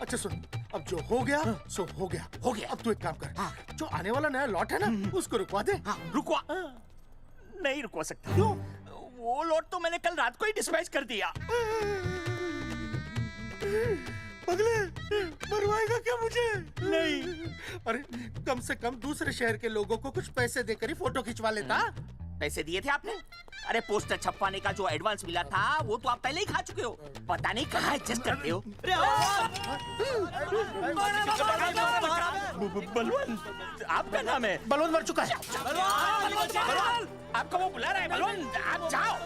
अच्छा सुन, अब जो हो गया सो हो गया। हो गया। अब तू एक काम कर, जो आने वाला नया लॉट है ना उसको रुकवा दे। रुकवा? नहीं रुकवा सकता। क्यों? वो लॉट तो मैंने कल रात को ही डिस्पैच कर दिया। पगले, मरवाएगा क्या मुझे? नहीं। अरे कम से कम दूसरे शहर के लोगों को कुछ पैसे देकर ही फोटो खिंचवा लेता। पैसे दिए थे आपने? अरे पोस्टर छपवाने का जो एडवांस मिला था वो तो आप पहले ही खा चुके हो, पता नहीं कहाँ एडजस्ट करते हो। बलवंत, आपका नाम है? बलवंत मर चुका है। आपको वो बुला रहा है बलवंत, आप जाओ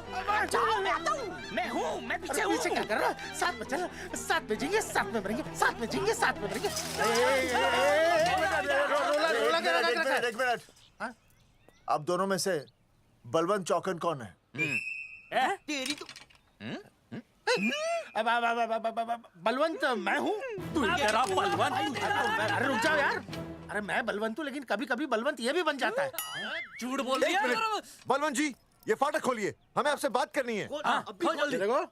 जाओ, मैं आता हूँ। मैं हूँ, मैं पीछे हूँ। पीछे क्या कर रहा है? साथ में चल, साथ में जिएंगे, साथ में मरेंगे, साथ में जिएंगे, साथ में मरेंगे। एक मिनट, अब दोनों में से बलवंत चौकन कौन है? तेरी तो बलवंत मैं हूँ। तू तेरा बलवंत? अरे रुक जाओ यार। अरे मैं बलवंत हूँ, लेकिन कभी कभी बलवंत ये भी बन जाता है। झूठ बोल रही है। बलवंत जी, ये फाटक खोलिए, हमें आपसे बात करनी है। देखो,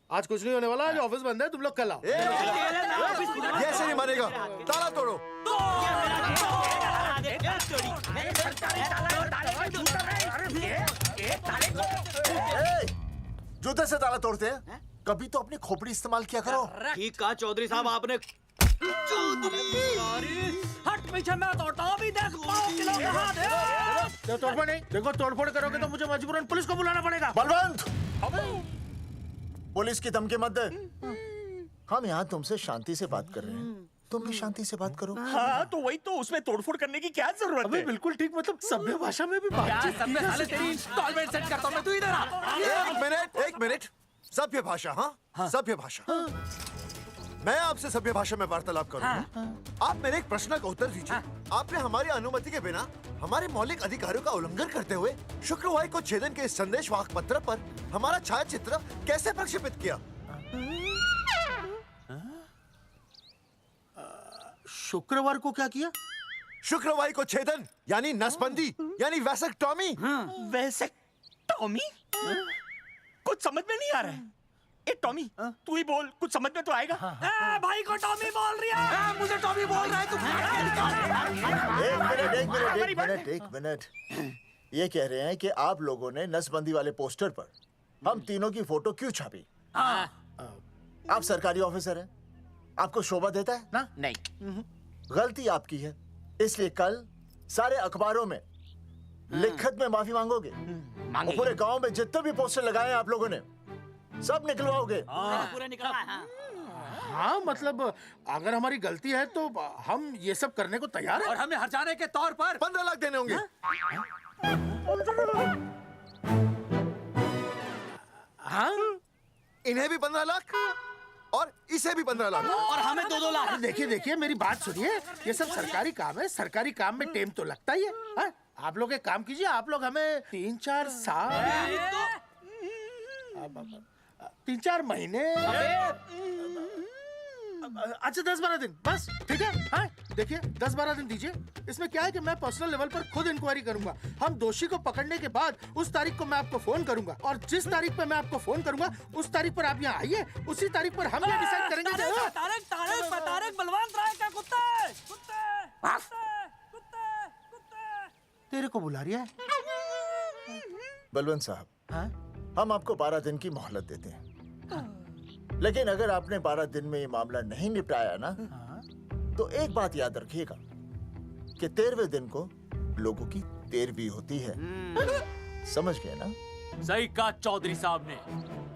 आज कुछ नहीं होने वाला, आज ऑफिस बंद है, तुम लोग कल आओ। ये ऐसे नहीं मानेगा, ताला तोड़ो। जूते से ताला तोड़ते हैं? कभी तो अपनी खोपड़ी इस्तेमाल किया करो। ठीक कहा चौधरी साहब आपने। हट पीछे, मैं तोड़ता हूँ अभी। देख पाँव किलो का हाथ है। तोड़फोड़ नहीं, देखो तोड़फोड़ करोगे तो मुझे मजबूरन पुलिस को बुलाना पड़ेगा। बलवंत, पुलिस की धमकी मत दे। हम यहाँ तुमसे शांति से बात कर रहे हैं, तुम भी शांति से बात करो। हाँ तो वही तो, उसमें तोड़फोड़ करने की क्या जरूरत है? बिल्कुल ठीक, मतलब सभ्य भाषा में भी बातचीत। साले तेरी इंस्टॉलमेंट सेट करता हूँ मैं, तू इधर आ। एक मिनट, सभ्य भाषा? हाँ, सभ्य भाषा। मैं आपसे सभ्य भाषा में वार्तालाप करूंगा। आप मेरे एक प्रश्न का उत्तर दीजिए। आपने हमारी अनुमति के बिना हमारे मौलिक अधिकारों का उल्लंघन करते हुए शुक्रवार को छेदन के संदेश वाहक पत्र पर हमारा छायाचित्र कैसे प्रक्षेपित किया? शुक्रवार को क्या किया? शुक्रवार को छेदन यानी नसबंदी यानी वैसेक्टॉमी। वैसेक्टॉमी? कुछ समझ में नहीं आ रहा है। ए टॉमी, तू ही बोल, कुछ समझ में तो आएगा। भाई को टॉमी बोल रही है। मुझे टॉमी बोल रहा है तू। एक मिनट। ये कह रहे हैं कि आप लोगों ने नसबंदी वाले पोस्टर पर हम तीनों की फोटो क्यों छापी? आप सरकारी ऑफिसर हैं, आपको शोभा देता है ना? नहीं। गलती आपकी है, इसलिए कल सारे अखबारों में लिखत में माफी मांगोगे। और पूरे गांव में जितने भी पोस्टर लगाए हैं आप लोगों ने सब निकलवाओगे। पूरा निकला। हाँ मतलब अगर हमारी गलती है तो हम ये सब करने को तैयार हैं। और हमें हर्जाने के तौर पर 15 लाख देने होंगे। हाँ इन्हें भी 15 लाख और इसे भी 15 लाख और हमें 2-2 लाख। देखिए देखिए मेरी बात सुनिए, ये सब सरकारी काम है, सरकारी काम में टेम तो लगता ही है। हाँ? आप लोग एक काम कीजिए, आप लोग हमें 3-4 साल 3-4 महीने अच्छा 10-12 दिन बस, ठीक है। हाँ देखिए 10-12 दिन दीजिए। इसमें क्या है कि मैं पर्सनल लेवल पर खुद इंक्वायरी करूंगा। हम दोषी को पकड़ने के बाद उस तारीख को मैं आपको फोन करूंगा, और जिस तारीख पर मैं आपको फोन करूंगा उस तारीख पर आप यहाँ आइए। उसी तारीख पर हम ये डिसाइड करेंगे कि तारक बलवंत राय का कुत्ता है। तेरे को बुला रही है। बलवंत साहब, हम आपको 12 दिन की मोहलत देते हैं, लेकिन अगर आपने 12 दिन में ये मामला नहीं निपटाया ना, तो एक बात याद रखिएगा कि 13वें दिन को लोगों की 13वीं होती है। समझ गए ना? सही कहा चौधरी साहब ने।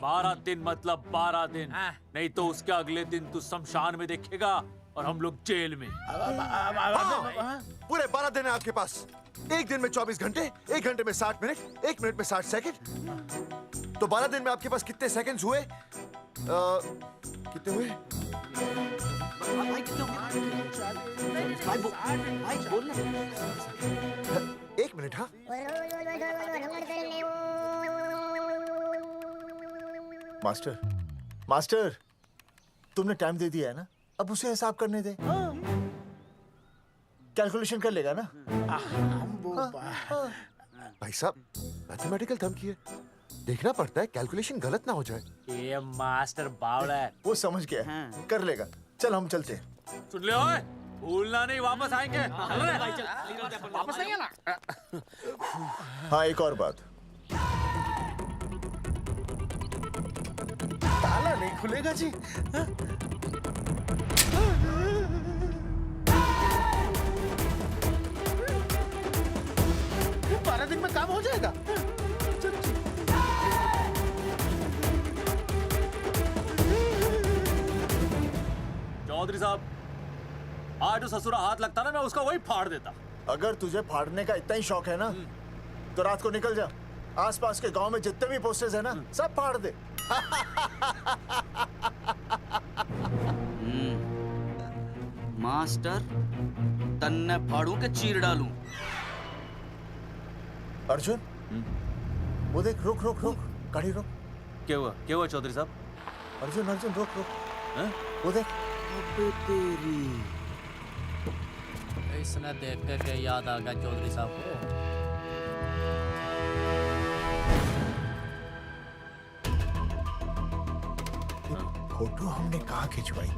12 दिन मतलब 12 दिन, नहीं तो उसके अगले दिन तू शमशान में देखेगा और हम लोग जेल में। पूरे 12 दिन है आपके पास। एक दिन में 24 घंटे, 1 घंटे में 60 मिनट, 1 मिनट में 60 सेकंड। तो 12 दिन में आपके पास कितने सेकंड्स हुए? कितने हुए? एक मिनट। हाँ मास्टर तुमने टाइम दे दिया है ना, अब उसे हिसाब करने दे। कैलकुलेशन कर लेगा ना। भाई साहब मैथमेटिकल थम की है, देखना पड़ता है कैलकुलेशन गलत ना हो जाए। ये मास्टर बावड़ा है। वो समझ गया है, कर लेगा। चल हम चलते हैं। सुन ले ओए, भूलना नहीं, वापस आएंगे। वापस आइए ना। हाँ एक और बात, ताला नहीं खुलेगा जी। हाँ? 12 दिन में काम हो जाएगा। चौधरी साहब, आज जो ससुरा हाथ लगता ना, मैं उसका वही फाड़ देता। अगर तुझे फाड़ने का इतना ही शौक है ना, तो रात को निकल जा, आसपास के गांव में जितने भी पोस्टर्स है ना, सब फाड़ दे। मास्टर, तन्ने फाड़ू के चीर डालूं। अर्जुन, वो देख, रुक रुक रुक, गाड़ी रोक। क्या हुआ चौधरी साहब? अर्जुन अर्जुन रुक रुक, वो देख। तेरी इसने देख के याद आ गया चौधरी साहब को। फोटो हमने कहाँ खिंचवाई थी?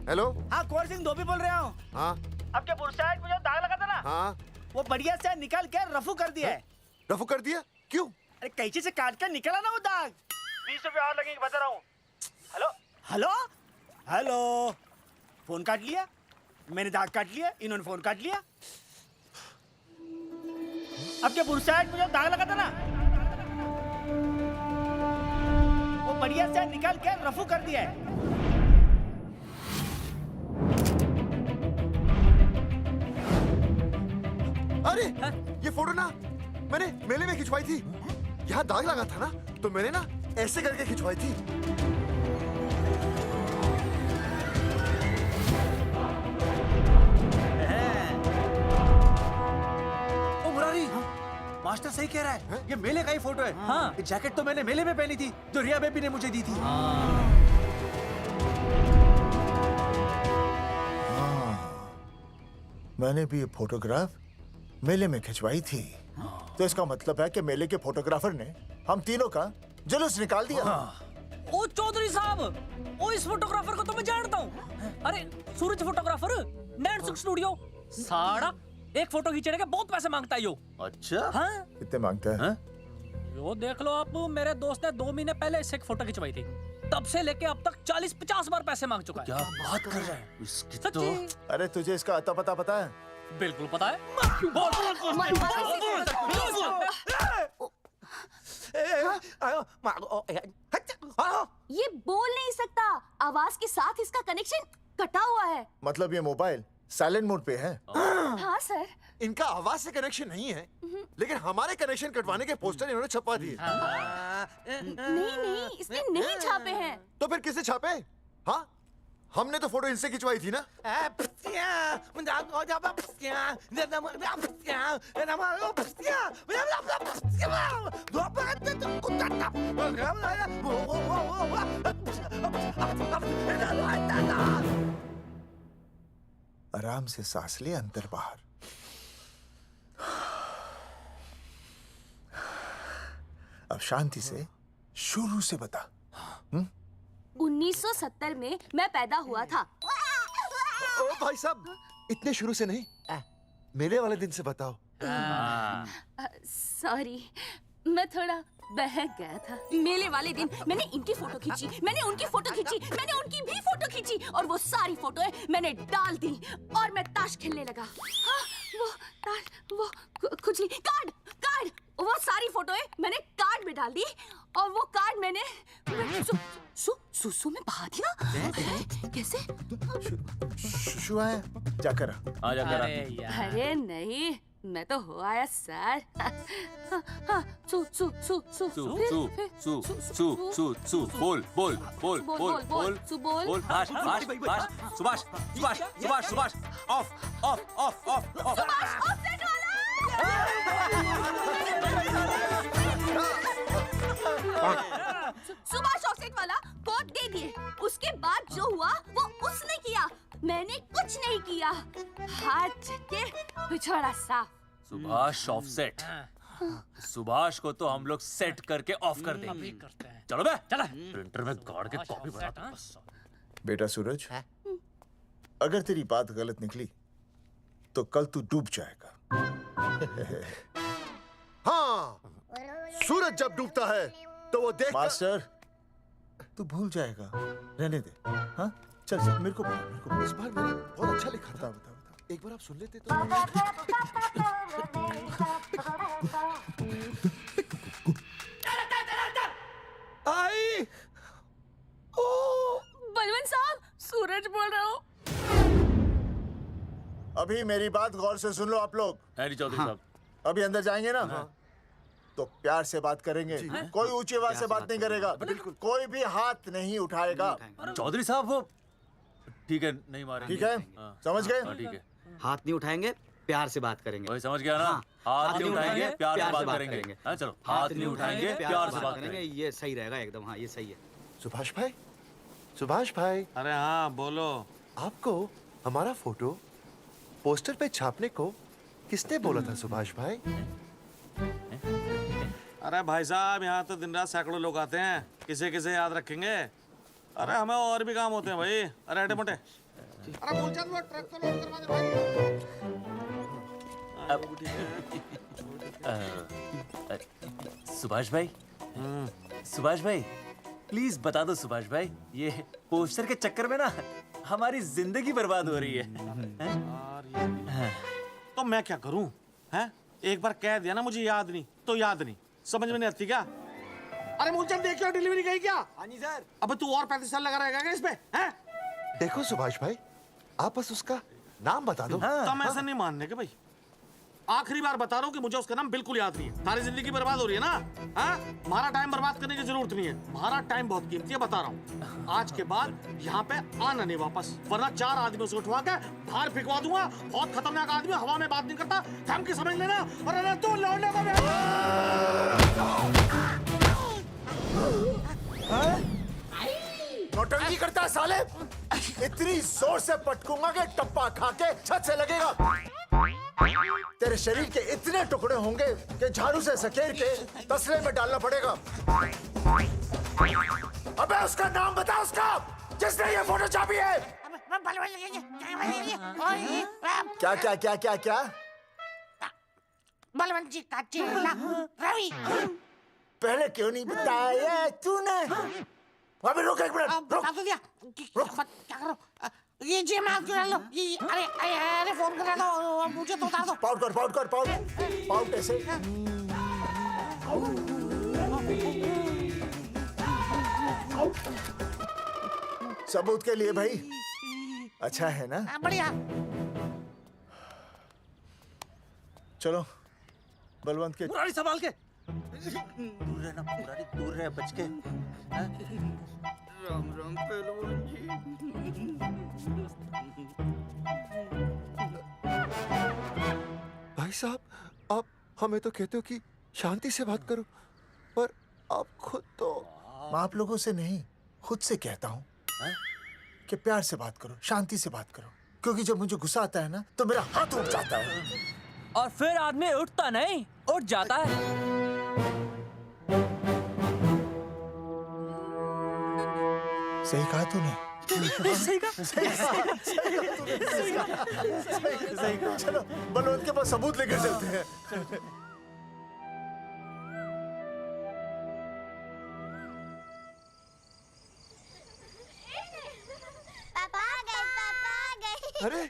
हेलो। हाँ कुंवर सिंह धोबी बोल रहा हूँ। हाँ आपके बुरसाइड में जो दाग लगा था ना, हाँ वो बढ़िया से निकाल के रफू कर दिया है। रफू कर दिया? क्यों? अरे कैंची से काट कर निकला ना वो दाग। 20 रुपए और लगेंगे, बता रहा हूँ। हेलो हेलो हेलो, फोन काट लिया, मैंने दाग काट लिया, इन्होंने फोन काट लिया। आपके बुरसाइड में जो दाग लगा था ना, वो बढ़िया से निकाल के रफू कर दिया है। अरे ये फोटो ना मैंने मेले में खिंचवाई थी। यहाँ दाग लगा था ना, तो मैंने ना ऐसे करके खिंचवाई थी। ओ मुरारी, मास्टर सही कह रहा है, ये मेले का ही फोटो है। हाँ, ये जैकेट तो मैंने मेले में पहनी थी, जो रिया बेबी ने मुझे दी थी। मैंने भी ये फोटोग्राफ मेले में खिंचवाई थी। तो इसका मतलब है कि मेले के फोटोग्राफर ने हम तीनों का जुलूस निकाल दिया। ओ चौधरी साहब, ओ इस फोटोग्राफर को तो मैं जानता हूँ। अरे सूरज फोटोग्राफर, नैनसुख स्टूडियो। साड़ा एक फोटो खींचने के बहुत पैसे मांगता है यो। अच्छा? हाँ? कितने मांगता है? यो देख लो आप, मेरे दोस्त ने 2 महीने पहले इससे एक फोटो खिंचवाई थी, तब से लेके अब तक 40-50 बार पैसे मांग चुका है। क्या बात कर रहा है? इसकी तो... अरे तुझे इसका अता पता पता है? बिल्कुल पता है। ये बोल नहीं सकता, आवाज के साथ इसका कनेक्शन कटा हुआ है। मतलब ये मोबाइल साइलेंट मोड पे है? हाँ सर। इनका आवाज से कनेक्शन नहीं है, लेकिन हमारे कनेक्शन कटवाने के पोस्टर इन्होंने छपवा दिए। नहीं, इसने नहीं छापे हैं। तो फिर किसने छापे? हाँ, हमने तो फोटो इनसे खिंचवाई थी ना। आराम से सांस ले, अंदर बाहर। अब शांति से शुरू से बता। 1970 में मैं पैदा हुआ था। ओ भाई साहब, इतने शुरू से नहीं, मेरे वाले दिन से बताओ। सॉरी, मैं थोड़ा बहक गया था। मेले वाले दिन मैंने इनकी फोटो खींची, मैंने उनकी फोटो खींची, मैंने उनकी भी फोटो खींची, और वो सारी फोटोएं मैंने डाल दी और मैं ताश खेलने लगा। हाँ, वो खुजली, कार्ड, वो सारी फोटोएं मैंने कार्ड में डाल दी, और वो कार्ड मैंने सुसु में बहा दिया। कैसे? शुशु है, जाकर आ जाकर। अरे नहीं, मैं तो हो आया सर। सु बोल सुभाष ऑफ सुभाष ऑफसेट वाला कोड दे दिए। उसके बाद जो हुआ वो उसने किया, मैंने कुछ नहीं किया। हाथ के पिछड़ा साफ। सुभाष ऑफसेट। सुभाष को तो हम लोग सेट करके ऑफ कर देंगे। चलो बे, चला प्रिंटर में गाड़ के कॉपी बनाता हूं। बेटा सूरज, अगर तेरी बात गलत निकली तो कल तू डूब जाएगा। हाँ, सूरज जब डूबता है तो वो देख। मास्टर, तू भूल जाएगा, रहने दे। हाँ, चल मेरे को बता। इस बार मैंने बहुत अच्छा लिखा था। बता। एक बार आप सुन लेते तो। आई, बलवंत साहब, सूरज बोल रहा हूँ। अभी मेरी बात गौर से सुन लो आप लोग। चौधरी साहब, अभी अंदर जाएंगे ना, तो प्यार से बात करेंगे। कोई ऊंची आवाज से बात नहीं करेगा, कोई भी हाथ नहीं उठाएगा। चौधरी साहब वो ठीक है, नहीं मारेंगे। ठीक है, समझ गए? ठीक है, हाथ नहीं उठाएंगे, प्यार से बात करेंगे। वही समझ गया ना? हाथ नहीं उठाएंगे, प्यार से बात करेंगे। हाँ, चलो, हाथ नहीं उठाएंगे, प्यार से बात करेंगे। ये सही रहेगा एकदम। हाँ, ये सही है। सुभाष भाई। अरे हाँ, बोलो। आपको हमारा फोटो पोस्टर पे छापने को किसने बोला था सुभाष भाई? अरे भाई साहब, यहाँ तो दिन रात सैकड़ों लोग आते हैं, किसे किसे याद रखेंगे। अरे हमें और भी काम होते हैं भाई। अरे हटे मोटे। अरे मूलचंद, वो ट्रक को लोड करवा दे भाई। सुभाष भाई प्लीज बता दो सुभाष भाई, ये पोस्टर के चक्कर में ना हमारी जिंदगी बर्बाद हो रही है। तो मैं क्या करूं? हैं? एक बार कह दिया ना मुझे याद नहीं तो याद नहीं, समझ में नहीं आती क्या? अरे मूलचंद, देखियो डिलीवरी गई क्या? हाँ जी सर। अब तू और 35 साल लगा रहेगा क्या इस पे? हैं? देखो सुभाष भाई, आप बस उसका नाम बता दो। तो हम ऐसा नहीं मानने के भाई। आखिरी बार बता रहा हूँ कि मुझे उसका नाम बिल्कुल याद नहीं है। सारी जिंदगी बर्बाद हो रही है ना? हाँ? हमारा टाइम बर्बाद करने की जरूरत नहीं है। हमारा टाइम बहुत कीमती है, बता रहा हूँ। आज के बाद यहाँ पे आना नहीं वापस, वरना 4 आदमियों से उठवा के बाहर फेंकवा दूंगा। बहुत खतरनाक आदमी, हवा में बात नहीं करता, धमकी समझ लेना। और अरे तू लौटने को नौटंकी करता है साले। इतनी जोर से पटकूंगा कि टप्पा खा के छत से लगेगा। तेरे शरीर के इतने टुकड़े होंगे कि झाड़ू से सकेर के तसले में डालना पड़ेगा। अबे उसका नाम बता, उसका जिसने ये फोटो छापी है। क्या क्या क्या क्या क्या? बलवंत जी का चेला रवि। पहले क्यों नहीं बताया तूने? अबे रुक एक मिनट, रुक। बता तो दिया। क्या करो? ये जी माफ करा लो। ये अरे फोन करा दो, मुझे तो उतार दो। पाउट कर, पाउट कर, पाउट ऐसे। सबूत के लिए भाई अच्छा है ना? बढ़िया। चलो बलवंत के मुरारी संभाल के। दूर रहना मुरारी, दूर रह बच के। राम राम पहलवान जी। भाई साहब, आप हमें तो कहते हो कि शांति से बात करो, पर आप खुद तो। मैं आप लोगों से नहीं, खुद से कहता हूँ कि प्यार से बात करो, शांति से बात करो, क्योंकि जब मुझे गुस्सा आता है ना तो मेरा हाथ उठ जाता है। और फिर आदमी उठता नहीं, उठ जाता है। सही कहा तूने। सही कहा। सही कहा। चलो बलवंत के पास सबूत लेकर चलते हैं। पापा आ गए, पापा आ गए। अरे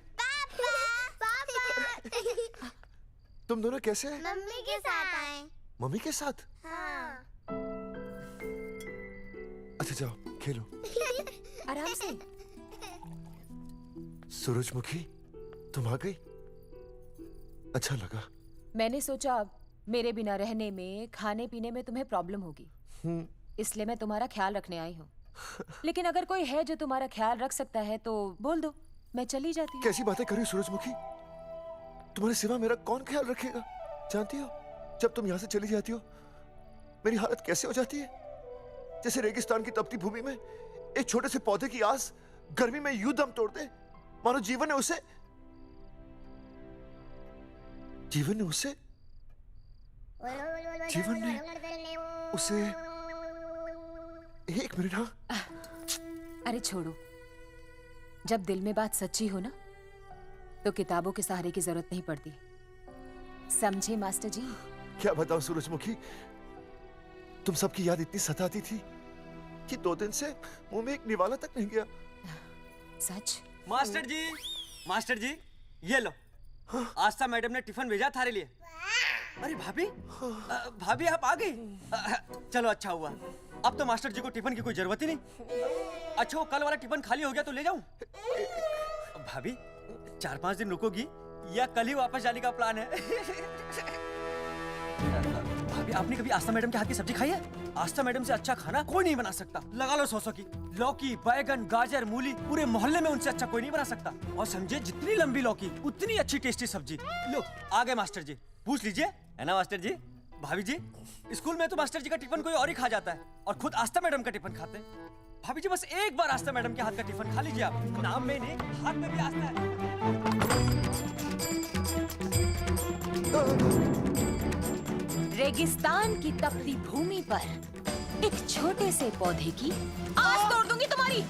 तुम दोनों कैसे हैं? मम्मी के साथ आए। मम्मी के साथ? हाँ। अच्छा जाओ खेलो। आराम से। सूरजमुखी, तुम आ गई? अच्छा लगा। मैंने सोचा मेरे बिना रहने में, खाने पीने में तुम्हें प्रॉब्लम होगी, इसलिए मैं तुम्हारा ख्याल रखने आई हूँ। लेकिन अगर कोई है जो तुम्हारा ख्याल रख सकता है तो बोल दो, मैं चली जाती हूँ। कैसी बातें कर रही हो सूरजमुखी? तुम्हारे सिवा मेरा कौन ख्याल रखेगा? जानती हो, जब तुम यहाँ से चली जाती हो मेरी हालत कैसे हो जाती है? जैसे रेगिस्तान की तपती भूमि में एक छोटे से पौधे की आस गर्मी में यूं दम तोड़ दे, मानो जीवन ने उसे एक मिनट। हाँ, अरे छोड़ो, जब दिल में बात सच्ची हो ना तो किताबों के सहारे की जरूरत नहीं पड़ती, समझे मास्टर जी? क्या बताऊं सूरजमुखी, तुम सबकी याद इतनी सताती थी कि 2 दिन से मुंह में एक निवाला तक नहीं गया। सच? मास्टर जी ये लो। आस्था मैडम ने टिफिन भेजा थारे लिए। अरे भाभी, भाभी आप आ गई? चलो अच्छा हुआ, अब तो मास्टर जी को टिफिन की कोई जरूरत ही नहीं। अच्छा वो कल वाला टिफिन खाली हो गया तो ले जाऊं? भाभी 4-5 दिन रुकोगी या कल ही वापस जाने का प्लान है? भाभी आपने कभी आस्था मैडम के हाथ की सब्जी खाई है? आस्था मैडम से अच्छा खाना कोई नहीं बना सकता। लगा लो 100 की। लौकी, बैगन, गाजर, मूली, पूरे मोहल्ले में उनसे अच्छा कोई नहीं बना सकता। और समझे, जितनी लंबी लौकी उतनी अच्छी टेस्टी सब्जी। लो आ गए मास्टर जी, पूछ लीजिए, है ना मास्टर जी? भाभी जी, स्कूल में तो मास्टर जी का टिफिन कोई और ही खा जाता है और खुद आस्था मैडम का टिफिन खाते हैं। भाभी जी बस एक बार आस्था मैडम के हाथ का टिफिन खा लीजिए आप। नाम में नहीं, हाथ में भी आस्था है। रेगिस्तान की तपती भूमि पर एक छोटे से पौधे की आस तोड़ दूंगी तुम्हारी।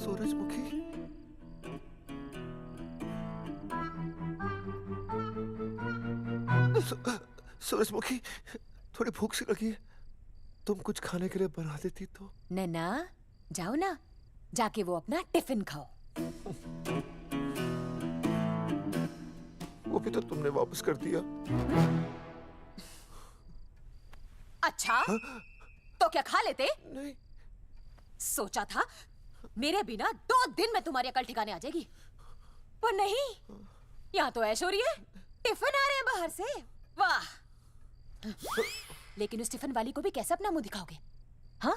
सूरजमुखी, सूरजमुखी, थोड़ी भूख सी लगी है, तुम कुछ खाने के लिए बना देती तो। नैना जाओ ना, जाके वो अपना टिफिन खाओ। वो भी तो तुमने वापस कर दिया। अच्छा तो क्या खा लेते? नहीं। सोचा था मेरे बिना 2 दिन में तुम्हारी अकल ठिकाने आ जाएगी, पर नहीं, यहाँ तो ऐश हो रही है, टिफिन आ रहे हैं बाहर से। वाह! लेकिन उस टिफिन वाली को भी कैसे अपना मुंह दिखाओगे? हाँ,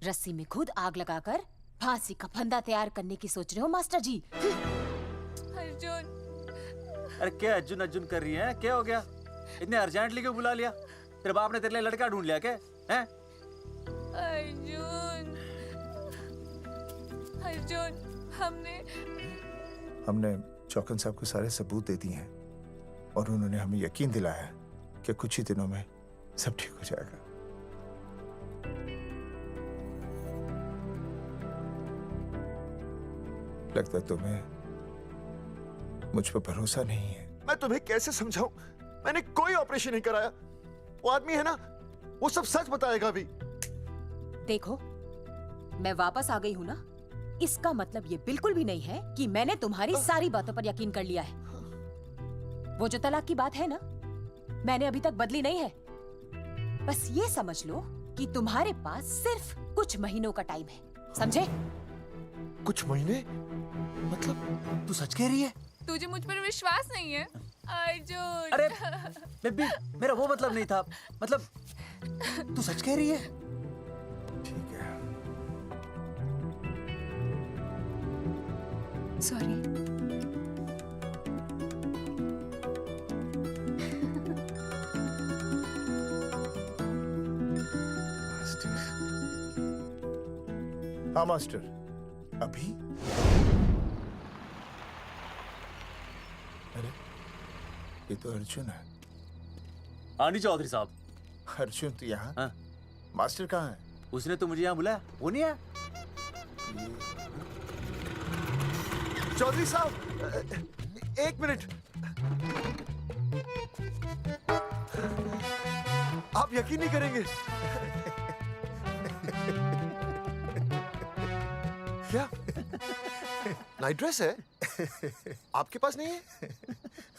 रस्सी में खुद आग लगाकर फांसी का फंदा तैयार करने की सोच रहे हो मास्टर जी? अर्जुन, अरे क्या अर्जुन अर्जुन कर रही है? क्या हो गया? इतने अर्जेंटली क्यों बुला लिया? तेरे बाप ने तेरे लिए लड़का ढूंढ लिया क्या? हैं? अर्जुन, हमने चौकन साहब को सारे सबूत दे दिए हैं और उन्होंने हमें यकीन दिलाया कि कुछ ही दिनों में सब ठीक हो जाएगा। लगता है तुम्हें मुझ पर भरोसा नहीं है। मैं तुम्हें कैसे समझाऊं? मैंने कोई ऑपरेशन नहीं कराया। वो आदमी है ना, वो सब सच बताएगा भी। देखो, मैं वापस आ गई हूँ ना, इसका मतलब ये बिल्कुल भी नहीं है कि मैंने तुम्हारी सारी बातों पर यकीन कर लिया है। वो जो तलाक की बात है ना, मैंने अभी तक बदली नहीं है। बस ये समझ लो कि तुम्हारे पास सिर्फ कुछ महीनों का टाइम है, समझे? कुछ महीने? मतलब तू सच कह रही है? तुझे मुझ पर विश्वास नहीं है अर्जुन? अरे बेबी, मेरा वो मतलब नहीं था। मतलब तू सच कह रही है? ठीक है। सॉरी। हाँ मास्टर, अभी? अरे ये तो अर्जुन है। हाँ जी चौधरी साहब। अर्जुन तो यहाँ? हाँ। मास्टर कहाँ है? उसने तो मुझे यहाँ बुलाया, वो नहीं आया। चौधरी साहब, एक मिनट। आप यकीन नहीं करेंगे। क्या नाइट ड्रेस है? आपके पास नहीं है?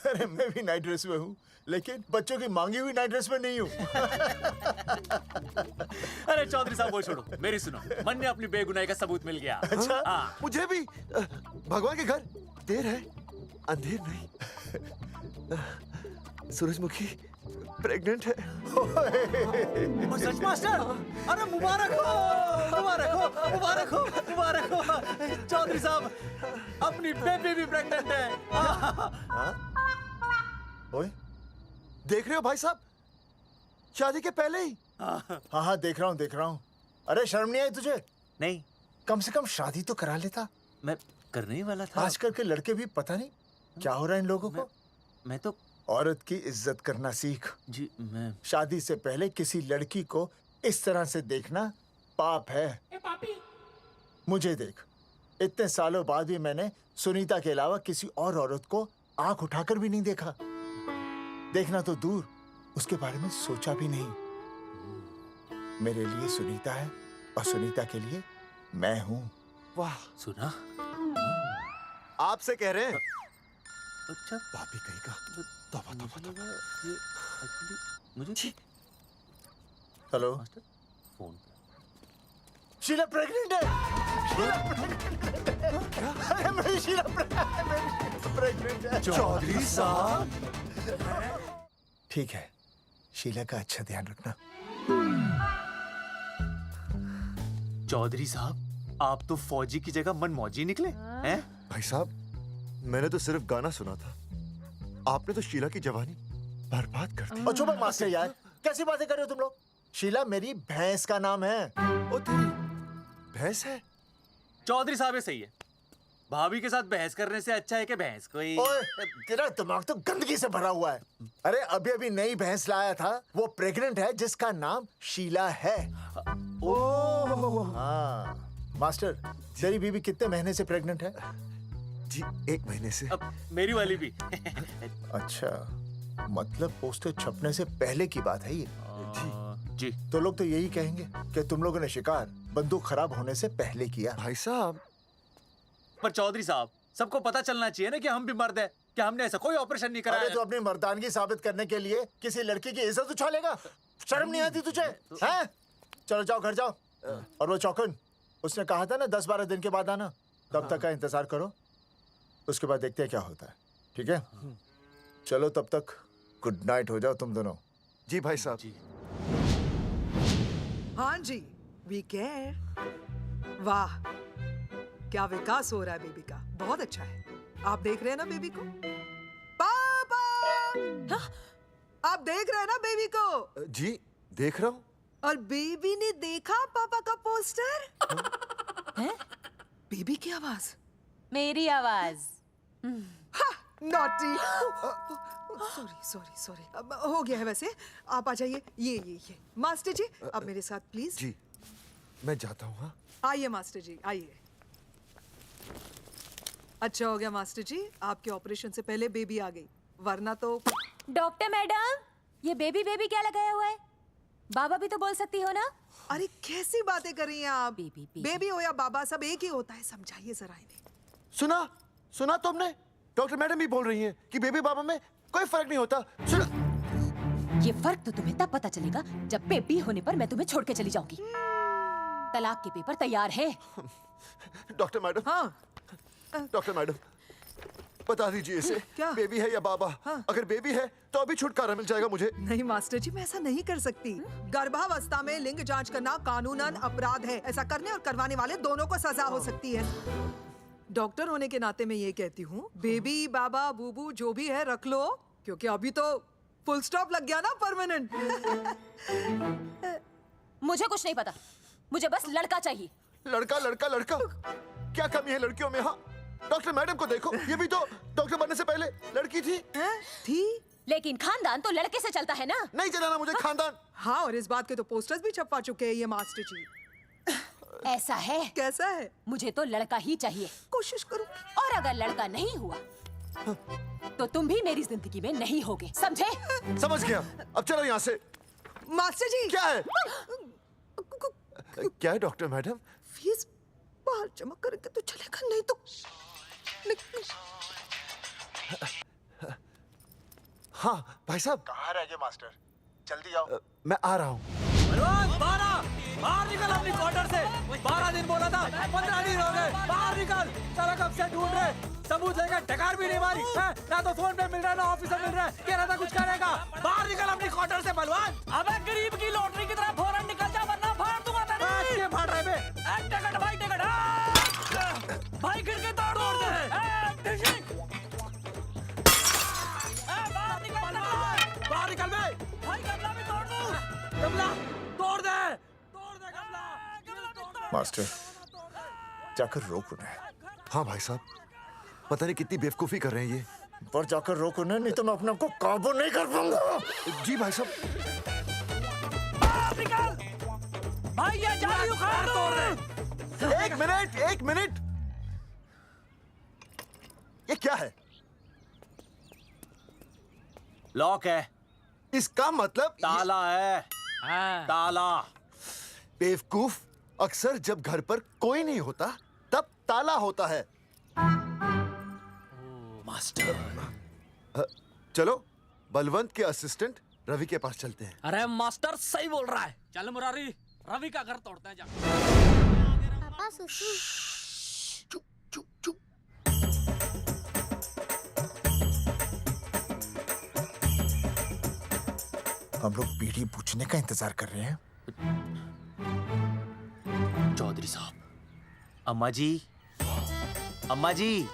अरे मैं भी नाइट ड्रेस में हूँ, लेकिन बच्चों की मांगी हुई नाइट ड्रेस में नहीं हूँ। अरे चौधरी साहब वो छोड़ो, मेरी सुनो। मन ने अपनी बेगुनाही का सबूत मिल गया। अच्छा? हाँ। मुझे भी। भगवान के घर देर है, अंधेर नहीं। सूरजमुखी प्रेग्नेंट है। सच मास्टर? अरे मुबारक हो, मुबारक हो, मुबारक हो, मुबारक हो। चौधरी साहब, अपनी बेबी भी प्रेग्नेंट है। ओए, देख रहे हो भाई साहब, शादी के पहले ही। हाँ हाँ देख रहा हूँ, देख रहा हूँ। अरे शर्म नहीं आई तुझे? नहीं। कम से कम शादी तो करा लेता। मैं करने ही वाला था। आजकल के लड़के भी पता नहीं क्या हो रहा है इन लोगों को। मैं तो औरत की इज्जत करना सीख। जी मैं शादी से पहले किसी लड़की को इस तरह से देखना पाप है। मुझे देख, इतने सालों बाद भी मैंने सुनीता के अलावा किसी और औरत को आंख उठाकर भी नहीं देखा। देखना तो दूर, उसके बारे में सोचा भी नहीं। मेरे लिए सुनीता है और सुनीता के लिए मैं हूँ। वाह, सुना? आपसे कह रहे हैं। अच्छा, पापी कहीं का। तौबा तौबा तौबा। ये एक्चुअली मुझे हेलो, फोन शीला प्रेग्नेंट है। अरे मेरी शीला प्रेग्नेंट है। चौधरी साहब। ठीक है, शीला का अच्छा ध्यान रखना। चौधरी साहब, आप तो फौजी की जगह मनमौजी निकले हैं? भाई साहब, मैंने तो सिर्फ गाना सुना था, आपने तो शीला की जवानी बर्बाद कर दी। और चुप मास्टर यार, कैसी बातें कर रहे हो तुम लोग? शीला मेरी भैंस का नाम है। ओ तेरी भैंस है? चौधरी साहब ये सही है। भाभी के साथ बहस करने से अच्छा है कि भैंस कोई। ओए, तेरा दिमाग तो गंदगी से भरा हुआ है। अरे अभी अभी नई भैंस लाया था, वो प्रेग्नेंट है, जिसका नाम शीला है। ओह हाँ मास्टर, तेरी बीवी कितने महीने से प्रेग्नेंट है? जी 1 महीने से। अब मेरी वाली भी। अच्छा, मतलब पोस्टर छपने से पहले की बात है ये। जी। तो लोग तो यही कहेंगे कि तुम लोगों ने शिकार बंदूक खराब होने से पहले किया। भाई साहब, पर चौधरी साहब, सबको पता चलना चाहिए ना कि हम भी मर्द हैं, कि हमने ऐसा कोई ऑपरेशन नहीं कराया। अरे तो अपनी मर्दानगी साबित करने के लिए किसी लड़की की इज्जत उछालेगा? शर्म नहीं आती तुझे? हैं? चलो जाओ, घर जाओ। और वो चौकन, उसने कहा था ना 10-12 दिन के बाद आना, तब तक का इंतजार करो, उसके बाद देखते हैं क्या होता है। ठीक है? चलो तब तक गुड नाइट हो जाओ तुम दोनों। जी भाई साहब। जी। हाँ जी, वी केयर। वाह, क्या विकास हो रहा है बेबी का, बहुत अच्छा है। आप देख रहे हैं ना बेबी को? पापा! आप देख रहे हैं ना बेबी को? जी देख रहा हूँ। और बेबी ने देखा पापा का पोस्टर? हैं? बेबी की आवाज? मेरी आवाज। नॉटी। सॉरी सॉरी सॉरी, हो गया है वैसे। आप आ जाइए। ये मास्टर जी, आप मेरे साथ प्लीज। जी मैं जाता हूँ। हाँ आइए मास्टर जी, आइए। अच्छा हो गया मास्टर जी, आपके ऑपरेशन से पहले बेबी आ गई, वरना तो। डॉक्टर मैडम, ये बेबी बेबी क्या लगाया हुआ है? बाबा भी तो बोल सकती हो ना? अरे कैसी बातें कर रही हैं आप? बेबी हो या बाबा, सब एक ही होता है, समझाइए जरा इन्हें। सुना तुमने? डॉक्टर मैडम भी बोल रही हैं कि बेबी बाबा में कोई फर्क नहीं होता। सुना? ये फर्क तो तुम्हें तब पता चलेगा जब बेबी होने पर मैं तुम्हें छोड़ के चली जाऊंगी। तलाक के पेपर तैयार है। Doctor madam. हाँ। डॉक्टर मैडम, बता दीजिए इसे, क्या? बेबी है या बाबा? हाँ। अगर बेबी है तो अभी छुटकारा मिल जाएगा मुझे। नहीं मास्टर जी, मैं ऐसा नहीं कर सकती। गर्भावस्था में लिंग जांच करना कानूनन अपराध है। ऐसा करने और करवाने वाले दोनों को सजा हो सकती है। डॉक्टर होने के नाते मैं ये कहती हूँ, बेबी बाबा बूबू जो भी है रख लो, क्योंकि अभी तो फुल स्टॉप लग गया ना परमानेंट। मुझे कुछ नहीं पता, मुझे बस लड़का चाहिए। लड़का लड़का लड़का, क्या कमी है लड़कियों में? हाँ, डॉक्टर मैडम को देखो, ये भी तो डॉक्टर बनने से पहले लड़की थी। थी? लेकिन खानदान तो लड़के से चलता है ना। नहीं चलाना मुझे खानदान। हाँ, और इस बात के तो पोस्टर्स भी छपवा चुके हैं ये मास्टर जी। ऐसा है? कैसा है? मुझे तो लड़का ही चाहिए। कोशिश करो। और अगर लड़का नहीं हुआ तो तुम भी मेरी जिंदगी में नहीं होगे, समझे? समझ गया। अब चलो यहाँ से। मास्टर जी। क्या है? क्या है डॉक्टर मैडम? फीस बाहर जमा करेंगे तो चलेगा, नहीं तो हाँ भाई साहब। कहाँ रह गए मास्टर? जल्दी आओ। मैं आ रहा हूँ। बाहर निकल अपनी क्वार्टर से। 12 दिन बोला था, 15 दिन हो गए। बाहर निकल। सारा कब से ढूंढ रहे, सबूत लेकर डकार भी नहीं मारी है? ना तो फोन पे मिल रहा है, ना ऑफिस में मिल रहा है। कह रहा था कुछ करेगा। बाहर निकल अपनी क्वार्टर से बलवान। अबे गरीब की लॉटरी की तरह फौरन निकल जा, वरना फाड़ दूंगा तेरी। क्या फाड़ रहे बे? टिकट भाई, टिकट। भाई खिड़की तोड़ दे। बाहर निकल बे। भाई गमला भी तोड़ दूं। गमला तोड़ दे। मास्टर, जाकर रोक उन्हें। हाँ भाई साहब, पता नहीं कितनी बेवकूफी कर रहे हैं ये। पर जाकर रोक उन्हें, नहीं तो मैं अपने आप को काबू नहीं कर पाऊंगा। जी भाई साहब। निकल भाई, ये जाली उखाड़ दो। एक मिनट। ये क्या है? लॉक है। इसका मतलब ताला है। ताला। बेवकूफ, अक्सर जब घर पर कोई नहीं होता तब ताला होता है। मास्टर। चलो बलवंत के असिस्टेंट रवि के पास चलते हैं। अरे मास्टर सही बोल रहा है, चल मुरारी, रवि का घर तोड़ते हैं जा। पापा सुसु। हम लोग बीड़ी पूछने का इंतजार कर रहे हैं। चौधरी साहब। अम्मा जी, अम्मा जी,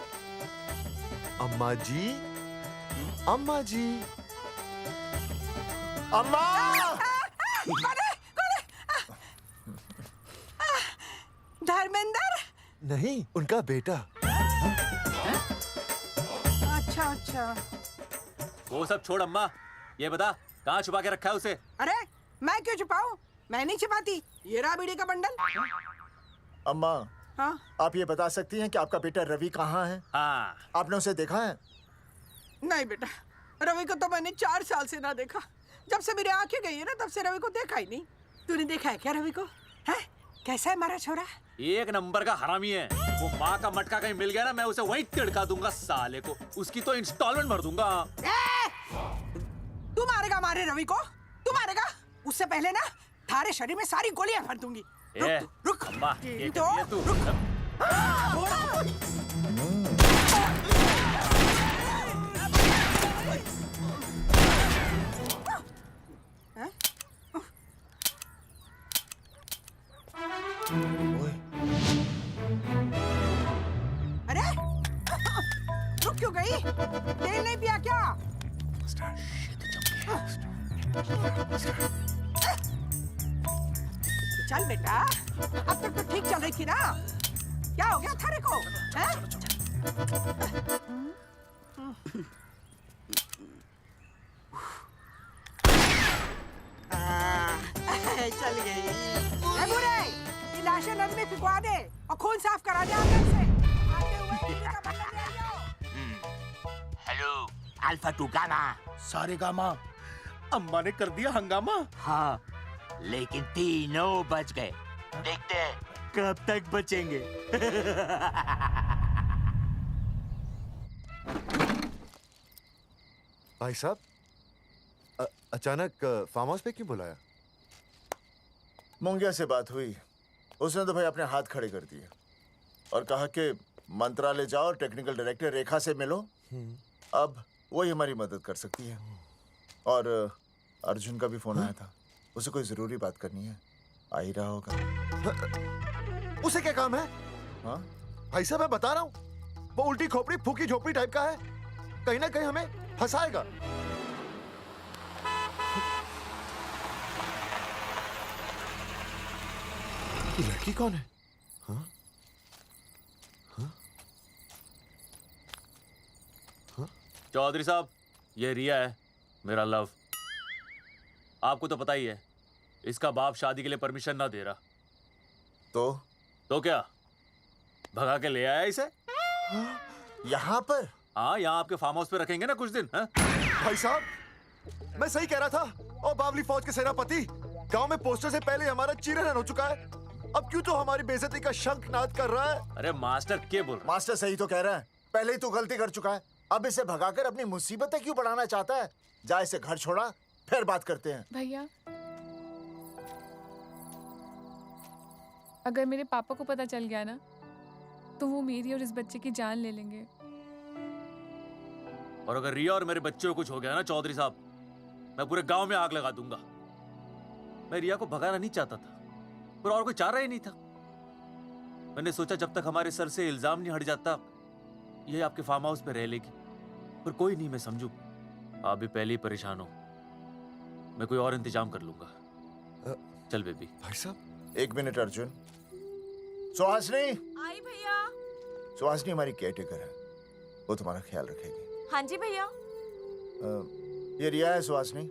अम्मा जी, अम्मा जी, अम्मा। धर्मेंद्र? नहीं, उनका बेटा। अच्छा। वो सब छोड़ अम्मा, ये बता कहाँ छुपा के रखा है उसे? अरे मैं क्यों छुपाऊं? मैं नहीं छिपाती। ये रहा बीड़ी का बंडल। अम्मा, हाँ? आप ये बता सकती हैं कि आपका बेटा रवि कहाँ है? हाँ। आपने उसे देखा है? नहीं बेटा, रवि को तो मैंने 4 साल से ना देखा। जब से मेरी आंखें गई है ना, तब से रवि को देखा ही नहीं। तूने देखा है क्या रवि को? है? कैसा है हमारा छोरा? एक नंबर का हरामी है। वो माँ का मटका कहीं मिल गया ना, मैं उसे वहीं तिड़का दूंगा साले को। उसकी तो इंस्टॉलमेंट भर दूंगा। तू मारेगा हमारे रवि को? तू मारेगा? उससे पहले ना थारे शरीर में सारी गोलियां भर दूंगी। रुक अम्मा, ये तो कर दिया तू। अरे रुक क्यों गई? तेल नहीं पिया क्या? चल बेटा, अब तक तो ठीक चल रही थी ना। क्या हो गया थारे को? चल गई। ए बुरे, ये लाशें नदी में फिकवा दे और खून साफ करा दे अंदर से। आते हुए हेलो अल्फा टू गामा। सारे गामा अम्मा ने कर दिया हंगामा। हाँ लेकिन तीनों बच गए। देखते हैं कब तक बचेंगे। भाई साहब, अचानक फार्म हाउस पे क्यों बुलाया? मुंगिया से बात हुई, उसने तो भाई अपने हाथ खड़े कर दिए और कहा कि मंत्रालय जाओ और टेक्निकल डायरेक्टर रेखा से मिलो, अब वही हमारी मदद कर सकती है। और अर्जुन का भी फोन आया था, उसे कोई जरूरी बात करनी है, आ ही रहा होगा। उसे क्या काम है? हाँ भाई साहब मैं बता रहा हूँ, वो उल्टी खोपड़ी फूकी झोपड़ी टाइप का है, कहीं ना कहीं हमें फंसाएगा। ये लड़की कौन है? हाँ? चौधरी साहब, ये रिया है, मेरा लव। आपको तो पता ही है, इसका बाप शादी के लिए परमिशन ना दे रहा। तो क्या भगा के ले आया इसे? यहाँ पर? हाँ, यहाँ आपके फार्म हाउस पे रखेंगे ना कुछ दिन। हाँ? भाई साहब, मैं सही कह रहा था। और बावली फौज के सेनापति, गांव में पोस्टर से पहले हमारा चीरहरण हो चुका है, अब क्यों तो हमारी बेइज्जती का शंखनाद कर रहा है? अरे मास्टर क्या बोल रहा? मास्टर सही तो कह रहा है, पहले ही तो गलती कर चुका है, अब इसे भगाकर अपनी मुसीबतें क्यों बढ़ाना चाहता है? जा इसे घर छोड़ा, फिर बात करते हैं। भैया, अगर मेरे पापा को पता चल गया ना, तो वो मेरी और इस बच्चे की जान ले लेंगे। और अगर रिया और मेरे बच्चे को कुछ हो गया ना चौधरी साहब, मैं पूरे गांव में आग लगा दूंगा। मैं रिया को भगाना नहीं चाहता था, पर और कोई चारा ही नहीं था। मैंने सोचा जब तक हमारे सर से इल्जाम नहीं हट जाता, ये आपके फार्म हाउस पे रह लेगी। पर कोई नहीं, मैं समझू आप भी पहले ही परेशान हो, मैं कोई और इंतजाम कर लूंगा। चल बेबी। भाई साहब 1 मिनट अर्जुन। सुहासनी। आई भैया। सुहासनी हमारी केयरटेकर है, वो तुम्हारा ख्याल रखेगी। हाँ जी भैया। ये रिया है सुहासनी,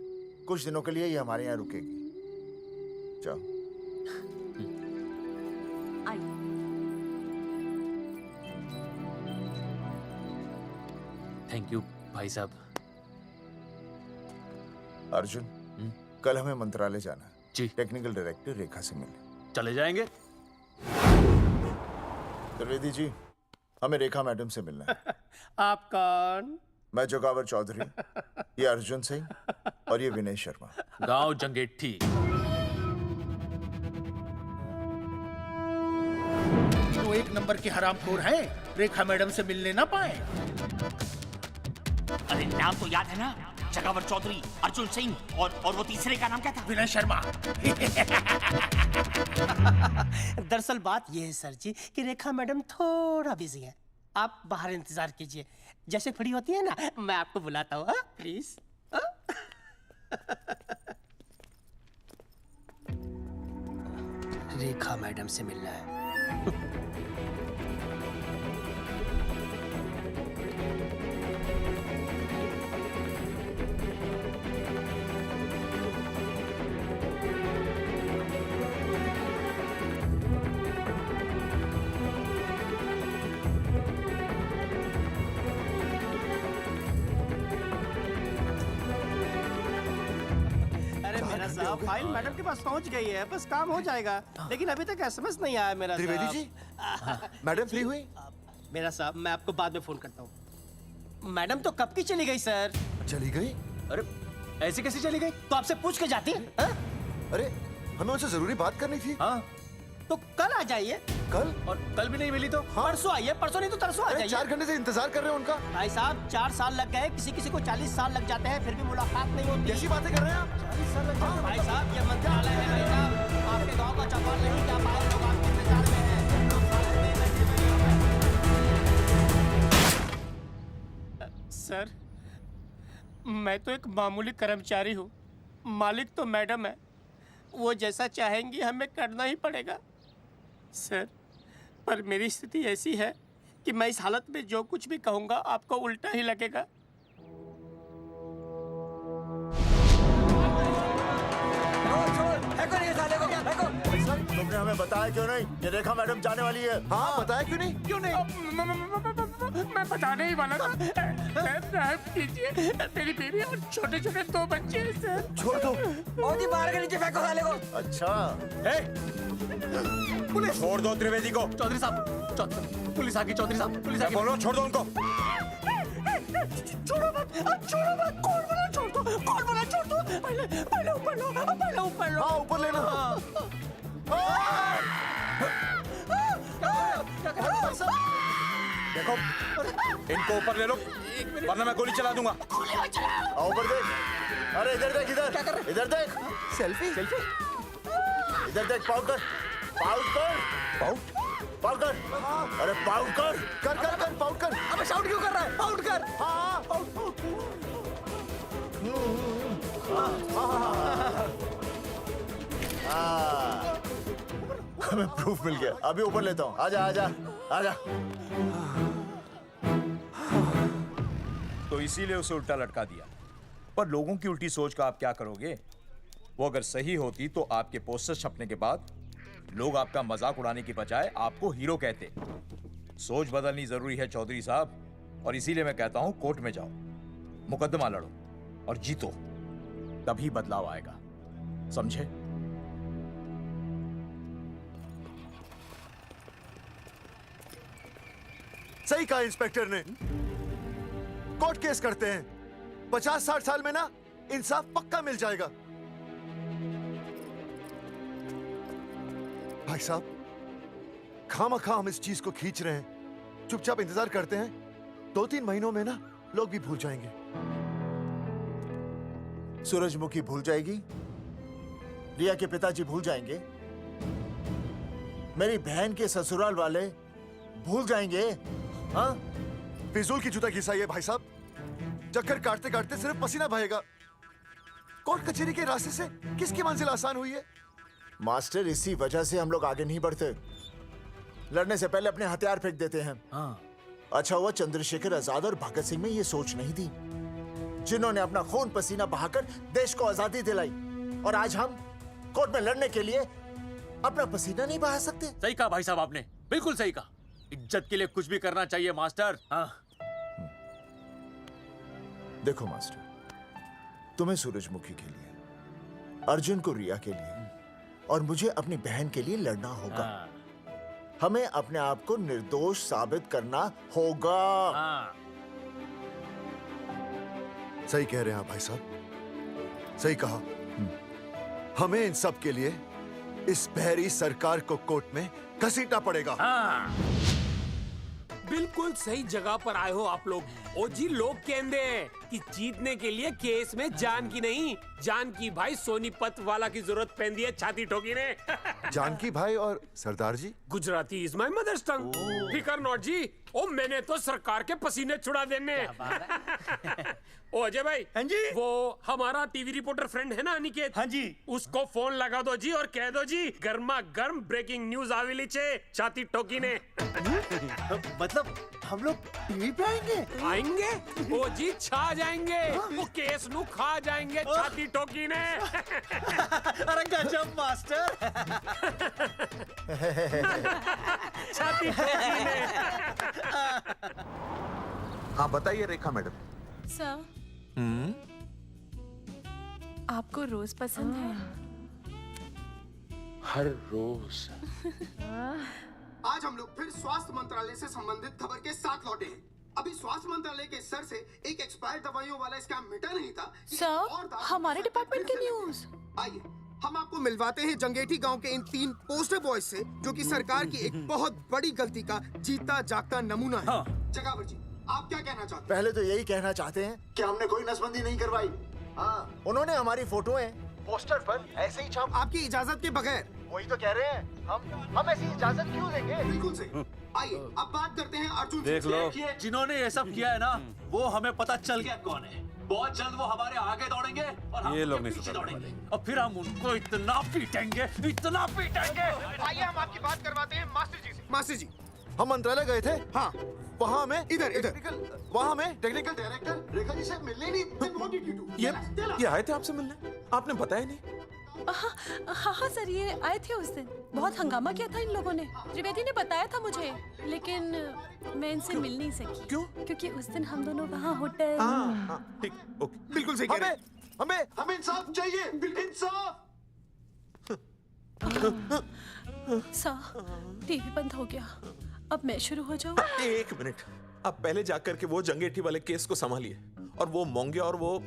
कुछ दिनों के लिए ये हमारे यहाँ रुकेगी। जाओ। थैंक यू भाई साहब। अर्जुन, कल हमें मंत्रालय जाना है जी। टेक्निकल डायरेक्टर रेखा से मिलने चले जाएंगे। त्रिवेदी जी, हमें रेखा मैडम से मिलना है। आप कौन? मैं जोगावर चौधरी, ये अर्जुन सिंह और ये विनय शर्मा। गांव जंगेठी। वो 1 नंबर के हरामखोर हैं, रेखा मैडम से मिलने ना पाए। अरे नाम तो याद है ना, जगावर चौधरी, अर्जुन सिंह और वो तीसरे का नाम क्या था? विनय शर्मा। दरअसल बात यह है सर जी कि रेखा मैडम थोड़ा बिजी है, आप बाहर इंतजार कीजिए, जैसे फ्री होती है ना मैं आपको बुलाता हूँ, प्लीज। रेखा मैडम से मिलना है। फाइल मैडम के पास पहुंच गई है, बस काम हो जाएगा, लेकिन अभी तक एसएमएस नहीं आया मेरा त्रिवेदी जी, मैडम फ्री हुई? मेरा साहब मैं आपको बाद में फोन करता हूँ। मैडम तो कब की चली गई सर। चली गई? अरे ऐसे कैसे चली गई? तो आपसे पूछ के जाती। अरे हमें उनसे जरूरी बात करनी थी। हाँ तो कल आ जाइए। कल? और कल भी नहीं मिली तो? हाँ? परसों आइए, परसों नहीं तो तरसों आ जाइए। 4 घंटे से इंतजार कर रहे हैं उनका। भाई साहब 4 साल लग गए, किसी को 40 साल लग जाते हैं, फिर भी मुलाकात नहीं होती। कैसी बातें कर रहे हैं आप? 40 साल लग जाते हैं। भाई साहब ये मंत्रालय है भाई साहब, आपके गाँव का चौपाल नहीं जा पाए, लोग आपके इंतजार में हैं। सर मैं तो एक मामूली कर्मचारी हूँ, मालिक तो मैडम है, वो जैसा चाहेंगी हमें करना ही पड़ेगा। सर पर मेरी स्थिति ऐसी है कि मैं इस हालत में जो कुछ भी कहूँगा आपको उल्टा ही लगेगा। तुमने हमें बताया क्यों नहीं? ये रेखा मैडम जाने वाली है। हाँ बताया क्यों नहीं? क्यों नहीं? मैं बताने ही वाला था। माफ कीजिए, मेरी बीवी और छोटे छोटे 2 बच्चे हैं सर। छोड़ दो। ओ जी बाहर के नीचे फेंको साले को। अच्छा पुलिस छोड़ दो त्रिवेदी को। चौधरी साहब, पुलिस आ गई। चौधरी साहब, पुलिस आ गई। बोलो छोड़ दो उनको। छोड़ो मत, कौन बना छोड़ दो। पहले ऊपर लो। हाँ ऊपर लेना। देखो इनको ऊपर ले लो वरना मैं गोली चला दूंगा। आओ ऊपर देख। अरे इधर देख, इधर देख। सेल्फी। इधर देख, पाउट कर। अरे पाउट कर। पाउट कर। अबे शाउट क्यों कर रहा है? पाउट कर। हाँ हमें प्रूफ मिल गया। अभी ऊपर लेता हूँ। आजा। तो इसीलिए उसे उल्टा लटका दिया। पर लोगों की उल्टी सोच का आप क्या करोगे? वो अगर सही होती तो आपके पोस्टर छपने के बाद लोग आपका मजाक उड़ाने की बजाय आपको हीरो कहते। सोच बदलनी जरूरी है चौधरी साहब, और इसीलिए मैं कहता हूं कोर्ट में जाओ, मुकदमा लड़ो और जीतो, तभी बदलाव आएगा। समझे? सही कहा इंस्पेक्टर ने। कोर्ट केस करते हैं, 50-60 साल में ना इंसाफ पक्का मिल जाएगा। भाई साहब, खामखा हम इस चीज को खींच रहे हैं। चुपचाप इंतजार करते हैं, 2-3 महीनों में ना लोग भी भूल जाएंगे। सूरजमुखी भूल जाएगी, रिया के पिताजी भूल जाएंगे, मेरी बहन के ससुराल वाले भूल जाएंगे। हाँ, फिजूल की जूता घिसाई है भाई साहब। चक्कर काटते काटते सिर्फ पसीना बहेगा। कोर्ट कचहरी के रास्ते से किसकी मंजिल आसान हुई है? मास्टर, इसी वजह से हम लोग आगे नहीं बढ़ते। लड़ने से पहले अपने हथियार फेंक देते हैं। हाँ। अच्छा हुआ चंद्रशेखर आजाद और भगत सिंह में ये सोच नहीं थी, जिन्होंने अपना खून पसीना बहाकर देश को आजादी दिलाई। और आज हम कोर्ट में लड़ने के लिए अपना पसीना नहीं बहा सकते। सही कहा भाई साहब आपने, बिल्कुल सही कहा। इज्जत के लिए कुछ भी करना चाहिए मास्टर। हाँ। देखो मास्टर, तुम्हें सूरजमुखी के लिए, अर्जुन को रिया के लिए और मुझे अपनी बहन के लिए लड़ना होगा। हमें अपने आप को निर्दोष साबित करना होगा। सही कह रहे हैं आप भाई साहब, सही कहा। हमें इन सब के लिए इस बहरी सरकार को कोर्ट में घसीटना पड़ेगा। बिल्कुल सही जगह पर आए हो आप लोग। ओ जी, लोग कहते हैं कि जीतने के लिए केस में जान की नहीं, जान की भाई सोनीपत वाला की जरूरत पैंदी है छाती ठोकी ने। जानकी भाई और सरदार जी? गुजराती इज माय मदर्स टंग। फिकर नॉट जी। ओ मैंने तो सरकार के पसीने छुड़ा देने। ओ अजय भाई। हाँ जी। वो हमारा टीवी रिपोर्टर फ्रेंड है ना अनिकेत? हाँ जी। उसको फोन लगा दो जी और कह दो जी गर्मा गर्म ब्रेकिंग न्यूज आवेली छे छाती ठोकी ने। मतलब हम लोग टीवी पे आएंगे? ओ जी छा जाएंगे। वो केस नु खा जाएंगे छाती ठोकी ने। अरे गजब मास्टर। छाती ठोकी ने। हाँ बताइए रेखा मैडम। सर, आपको रोज पसंद है? हर रोज। आज हम लोग फिर स्वास्थ्य मंत्रालय से संबंधित खबर के साथ लौटे हैं। अभी स्वास्थ्य मंत्रालय के सर से एक एक्सपायर्ड दवाइयों वाला स्कैम मिटा नहीं था। सर, हमारे डिपार्टमेंट की न्यूज। आइए हम आपको मिलवाते हैं जंगेठी गांव के इन 3 पोस्टर बॉयज से, जो कि सरकार की एक बहुत बड़ी गलती का जीता जागता नमूना है। जगावर जी, आप क्या कहना चाहते हैं? पहले तो यही कहना चाहते हैं कि हमने कोई नसबंदी नहीं करवाई। हाँ, उन्होंने हमारी फोटोएं पोस्टर पर ऐसे ही छाप, आपकी इजाजत के बगैर। वही तो कह रहे हैं, हम ऐसी इजाजत क्यों देंगे? बिल्कुल सही। आइए अब बात करते हैं अर्जुन से। देख लो, जिन्होंने ये सब किया है ना, वो हमें पता चल गया कौन है। बहुत जल्द वो हमारे आगे दौड़ेंगे और हम ये लोग नहीं पीछे दौड़ेंगे और फिर हम उनको इतना पीटेंगे, इतना पीटेंगे। आइए हम आपकी बात करवाते हैं मास्टर जी से। मास्टर जी, हम मंत्रालय गए थे। हाँ, वहाँ हमें इधर वहाँ हमें टेक्निकल डायरेक्टर रेखा जी से मिलने नहीं। ये आए थे आपसे मिलने, आपने बताया नहीं। हाँ सर, ये आए थे उस दिन। बहुत हंगामा किया था इन लोगों ने। त्रिवेदी ने बताया था मुझे, लेकिन मैं इनसे मिल नहीं सकी। क्यों? क्योंकि उस दिन हम दोनों वहाँ होटल। ठीक, ओके, बिल्कुल सही कह रहे हैं। हमें इंसाफ चाहिए, इंसाफ। सर, टीवी बंद हो गया। अब मैं शुरू हो जाऊँ? एक मिनट, आप पहले जाकर के वो जंगेठी वाले केस को संभालिए, और वो मोंगिया और वो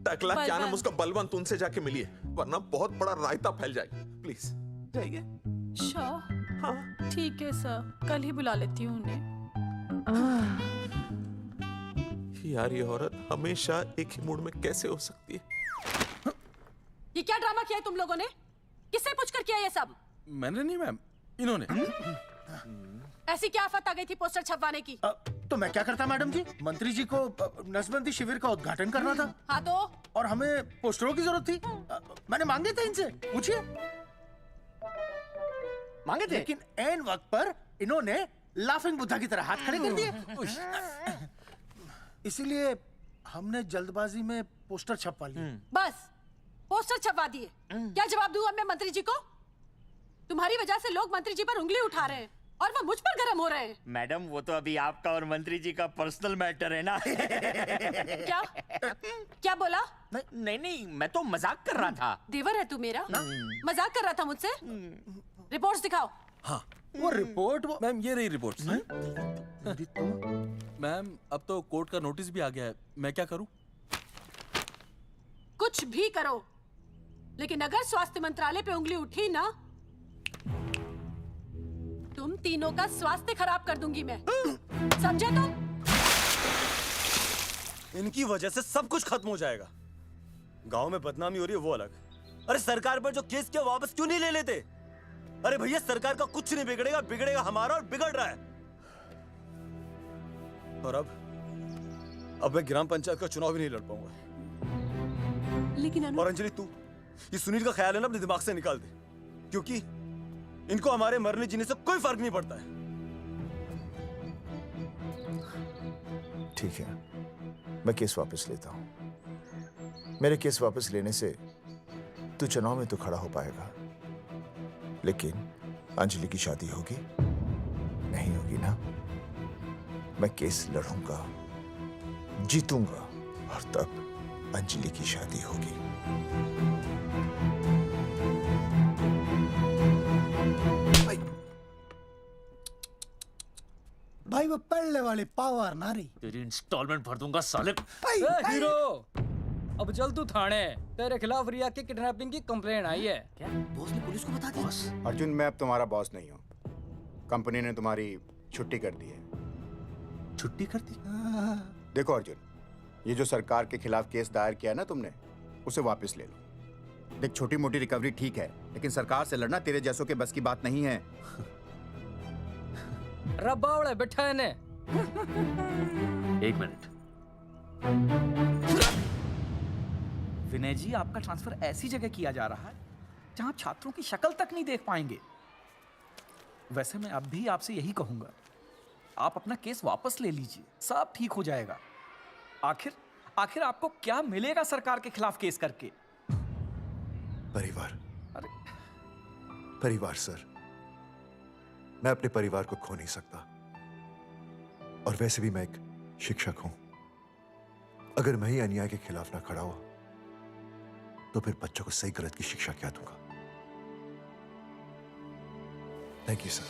टकला क्या नाम उसका, बलवंत, उनसे जाके मिलिए, वरना बहुत बड़ा रायता फैल जाएगा। प्लीज जाइए। हाँ ठीक है सर, कल ही बुला लेती हूँ उन्हें। यार ये औरत हमेशा एक ही मूड में कैसे हो सकती है? ये क्या ड्रामा किया है तुम लोगों ने? किससे पूछकर किया ये सब? मैंने नहीं मैम, इन्होंने। ऐसी क्या आफत आ गई थी पोस्टर छपवाने की? तो मैं क्या करता मैडम जी? मंत्री जी को नसबंदी शिविर का उद्घाटन करना था। हाँ तो? और हमें पोस्टरों की जरूरत थी। मैंने मांगे थे इनसे, पूछिए। मांगे थे, लेकिन ऐन वक्त पर इन्होंने लाफिंग बुद्धा की तरह हाथ खड़े कर दिए। इसीलिए हमने जल्दबाजी में पोस्टर छपवा लिए। बस पोस्टर छपवा दिए। क्या जवाब दूं अब मैं मंत्री जी को? तुम्हारी वजह से लोग मंत्री जी पर उंगली उठा रहे हैं और वो मुझ पर गर्म हो रहे हैं। मैडम, वो तो अभी आपका और मंत्री जी का पर्सनल मैटर है ना। क्या? क्या बोला? नहीं, मैं तो मजाक कर रहा था। देवर है तू मेरा? मजाक कर रहा था मुझसे? रिपोर्ट्स दिखाओ। हाँ, वो रिपोर्ट मैम, ये रही रिपोर्ट्स। मैम, अब तो कोर्ट का नोटिस भी आ गया है, मैं क्या करूं? कुछ भी करो, लेकिन अगर स्वास्थ्य मंत्रालय पे उंगली उठी ना, तुम तीनों का स्वास्थ्य खराब कर दूंगी मैं। समझे तुम? इनकी वजह से सब कुछ खत्म हो जाएगा। गांव में बदनामी हो रही है वो अलग, अरे सरकार पर जो केस किया वापस क्यों नहीं ले लेते? अरे भैया, सरकार का कुछ नहीं बिगड़ेगा, बिगड़ेगा हमारा, और बिगड़ रहा है। और अब मैं ग्राम पंचायत का चुनाव भी नहीं लड़ पाऊंगा। लेकिन और अंजलि, तू ये सुनील का ख्याल है ना, अपने दिमाग से निकाल दे, क्योंकि इनको हमारे मरने जीने से कोई फर्क नहीं पड़ता है। ठीक है, मैं केस वापस लेता हूं। मेरे केस वापस लेने से तू चुनाव में तो खड़ा हो पाएगा, लेकिन अंजलि की शादी होगी? नहीं होगी ना। मैं केस लड़ूंगा, जीतूंगा, और तब अंजलि की शादी होगी। भाई वो पढ़ने वाली पावर नारी। तेरी इंस्टॉलमेंट भर दूंगा साले। हीरो, अब चल तू थाने। तेरे खिलाफ रिया की किडनैपिंग की कंप्लेंट आई है। क्या बॉस ने पुलिस को बता दिया? अर्जुन, मैं अब तुम्हारा बॉस नहीं हूँ। कंपनी ने तुम्हारी छुट्टी कर दी है। छुट्टी कर दी? देखो अर्जुन, ये जो सरकार के खिलाफ केस दायर किया है ना तुमने, उसे वापस ले लो। देख, छोटी मोटी रिकवरी ठीक है, लेकिन सरकार से लड़ना तेरे जैसों के बस की बात नहीं है। रबावड़े बैठा है ने। एक मिनट। विनय जी, आपका ट्रांसफर ऐसी जगह किया जा रहा है जहां आप छात्रों की शक्ल तक नहीं देख पाएंगे। वैसे मैं अब भी आपसे यही कहूंगा, आप अपना केस वापस ले लीजिए, सब ठीक हो जाएगा। आखिर आपको क्या मिलेगा सरकार के खिलाफ केस करके? परिवार। परिवार सर, मैं अपने परिवार को खो नहीं सकता, और वैसे भी मैं एक शिक्षक हूं। अगर मैं ही अन्याय के खिलाफ ना खड़ा हुआ तो फिर बच्चों को सही गलत की शिक्षा क्या दूंगा? Thank you sir.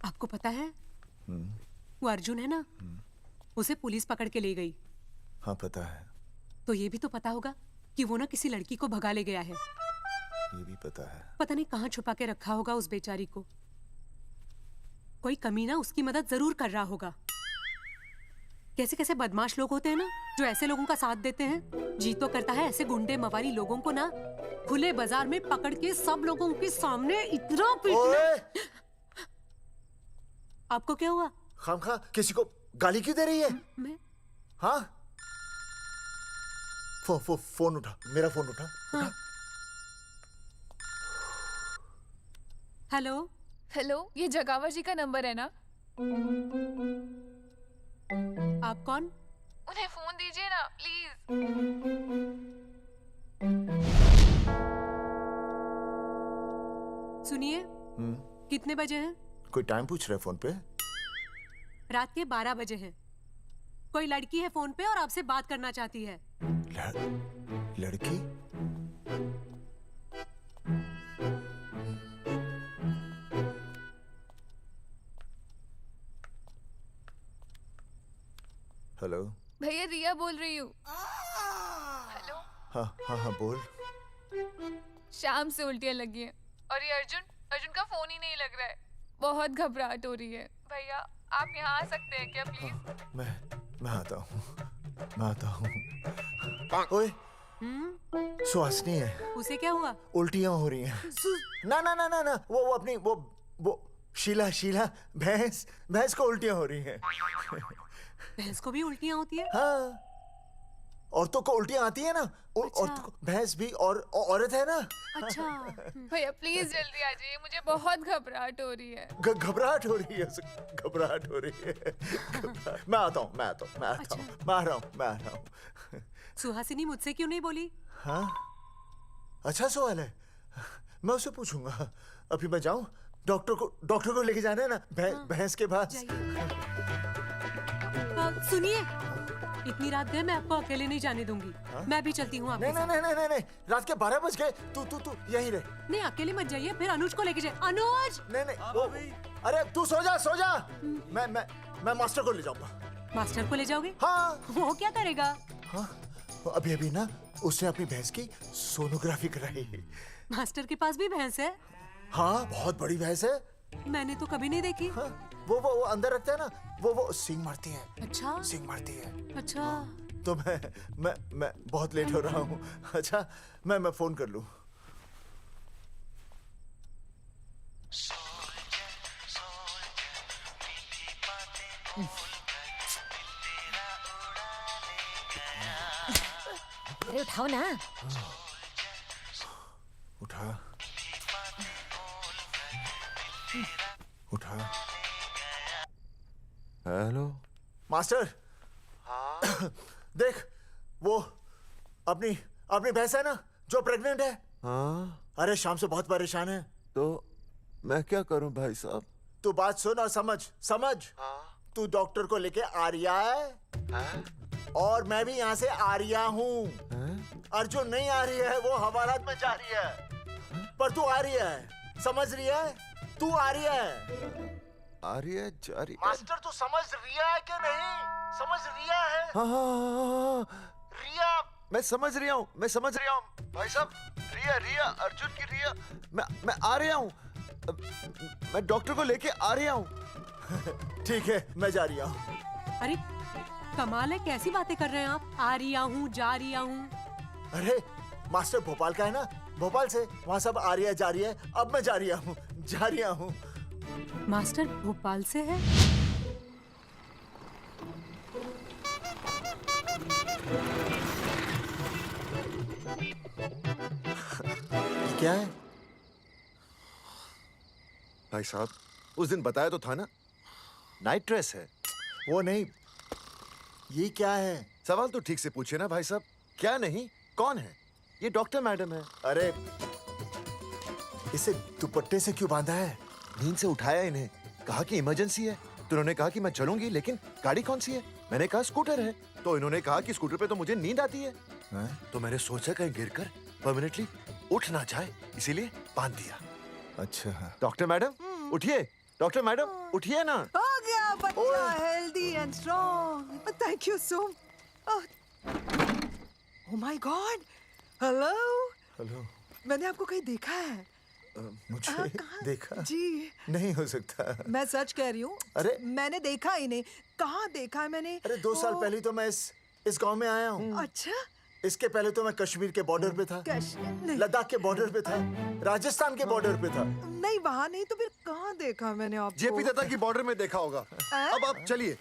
आपको पता है वो अर्जुन है ना, उसे पुलिस पकड़ के ले गई। हाँ पता है। तो ये भी तो पता होगा कि वो ना किसी लड़की को भगा ले गया है। ये भी पता है। पता नहीं कहाँ छुपा के रखा होगा उस बेचारी को। कोई कमीना उसकी मदद जरूर कर रहा होगा। कैसे कैसे बदमाश लोग होते हैं ना, जो ऐसे लोगों का साथ देते हैं। जी तो करता है ऐसे गुंडे मवाली लोगों को ना खुले बाजार में पकड़ के सब लोगों के सामने इतना पीटना। आपको क्या हुआ? खामखा किसी को गाली क्यों दे रही है? मैं? हाँ? फोन उठा, मेरा फोन उठा। हाँ। हेलो हेलो, ये जगावर जी का नंबर है ना? आप कौन? उन्हें फोन दीजिए ना प्लीज। सुनिए, कितने बजे हैं? कोई टाइम पूछ रहे फोन पे? रात के 12 बजे हैं। कोई लड़की है फोन पे और आपसे बात करना चाहती है। लड़की? हेलो भैया रिया बोल रही हूँ। हेलो। हाँ हाँ हाँ बोल। शाम से उल्टियाँ लगी हैं और ये अर्जुन का फोन ही नहीं लग रहा है। बहुत घबराहट हो रही है। भैया आप यहाँ आ सकते हैं क्या प्लीज? मैं आता हूँ, मैं आता हूँ। ओए, सुहासिनी है। उसे क्या हुआ? उल्टियाँ हो रही हैं। ना ना ना ना ना, वो अपनी वो शीला भैंस को उल्टियाँ हो रही हैं। भैंस को भी उल्टियाँ होती है? हाँ, औरतों को उल्टियाँ आती है ना। औरतों को, भैंस भी और औरत है ना। अच्छा। भैया प्लीज जल्दी आ जाइए, मुझे बहुत घबराहट हो रही है। घबराहट हो रही है, घबराहट हो रही है। मैं आता हूँ, मैं आ रहा हूँ। सुहासिनी मुझसे क्यों नहीं बोली? हाँ, अच्छा सवाल है, मैं उसे पूछूंगा। अभी मैं जाऊँ? डॉक्टर को लेके जाना है ना भैंस के पास। सुनिए, इतनी रात गए मैं आपको अकेले नहीं जाने दूंगी। मैं भी चलती हूँ आपके साथ। नहीं, रात के 12 बज गए। तू यहीं रह। नहीं, अकेले मत जाइए, फिर अनुज को लेके जाइए। अनुज! नहीं, अरे तू सो जा। मैं मास्टर को ले जाऊंगा। मास्टर को ले जाओगे? हाँ। वो क्या करेगा? हाँ, अभी ना उसने अपनी भैंस की सोनोग्राफी कराई। मास्टर के पास भी भैंस है? हाँ, बहुत बड़ी भैंस है। मैंने तो कभी नहीं देखी। हाँ, वो अंदर रखते हैं ना, वो सींग मारती है। अच्छा, सींग मारती है। अच्छा। तो मैं बहुत लेट हो रहा हूँ। अच्छा, मैं फोन कर लूँ। अरे उठाओ ना। उठा। Hello master. हाँ? देख, वो अपनी भैंस है ना जो प्रेग्नेंट है। हाँ? अरे शाम से बहुत परेशान है। तो मैं क्या करूं भाई साहब? तू बात सुन और समझ। हाँ? तू डॉक्टर को लेके आ रिया है? हाँ? और मैं भी यहाँ से आ रिया हूँ। अर्जुन नहीं आ रही है, वो हवालात में जा रही है। पर तू आ रही है, समझ रही है? तू आ रही है। आ रही है, जा रही है। मास्टर तू समझ रिया है कि नहीं? समझ रिया है? हाँ। रिया। मैं समझ रहा हूँ भाई साहब। रिया अर्जुन की रिया। मैं आ रहा हूँ। मैं डॉक्टर को लेके आ रहा हूँ। ठीक है, मैं जा रही हूँ। अरे कमाल है, कैसी बातें कर रहे हैं आप? आ रही हूँ, जा रही हूँ। अरे मास्टर भोपाल का है ना, भोपाल से वहाँ सब आ रही है, जा रही है। अब मैं जा रही हूँ। मास्टर भोपाल से है? क्या है भाई साहब? उस दिन बताया तो था ना, नाइट ड्रेस है। वो नहीं, ये क्या है? सवाल तो ठीक से पूछे ना भाई साहब। क्या नहीं, कौन है? ये डॉक्टर मैडम है। अरे इसे दुपट्टे से क्यों बांधा है? नींद से उठाया इन्हें, कहा कि इमरजेंसी है। तो उन्होंने कहा कि मैं चलूंगी, लेकिन गाड़ी कौन सी है? मैंने कहा स्कूटर है। तो इन्होंने कहा कि स्कूटर पे तो मुझे नींद आती है। तो मैंने सोचा कहीं गिरकर परमानेंटली उठ ना जाए, इसीलिए बांध दिया। अच्छा। डॉक्टर मैडम उठिए, डॉक्टर मैडम उठिए ना। हो गया बच्चा healthy and strong. Thank you so. Oh my God, hello. Hello. मैंने आपको कहीं देखा है। मुझे देखा जी नहीं हो सकता। मैं सच कह रही हूँ। अरे मैंने देखा ही नहीं। कहाँ देखा है मैंने? अरे 2 साल पहले तो मैं इस गांव में आया हूँ। अच्छा। इसके पहले तो मैं कश्मीर के बॉर्डर पे था, लद्दाख के बॉर्डर पे था, राजस्थान के बॉर्डर पे था। नहीं वहाँ नहीं तो फिर कहाँ देखा मैंने आपको? जेपी दत्ता की बॉर्डर में देखा होगा। अब आप चलिए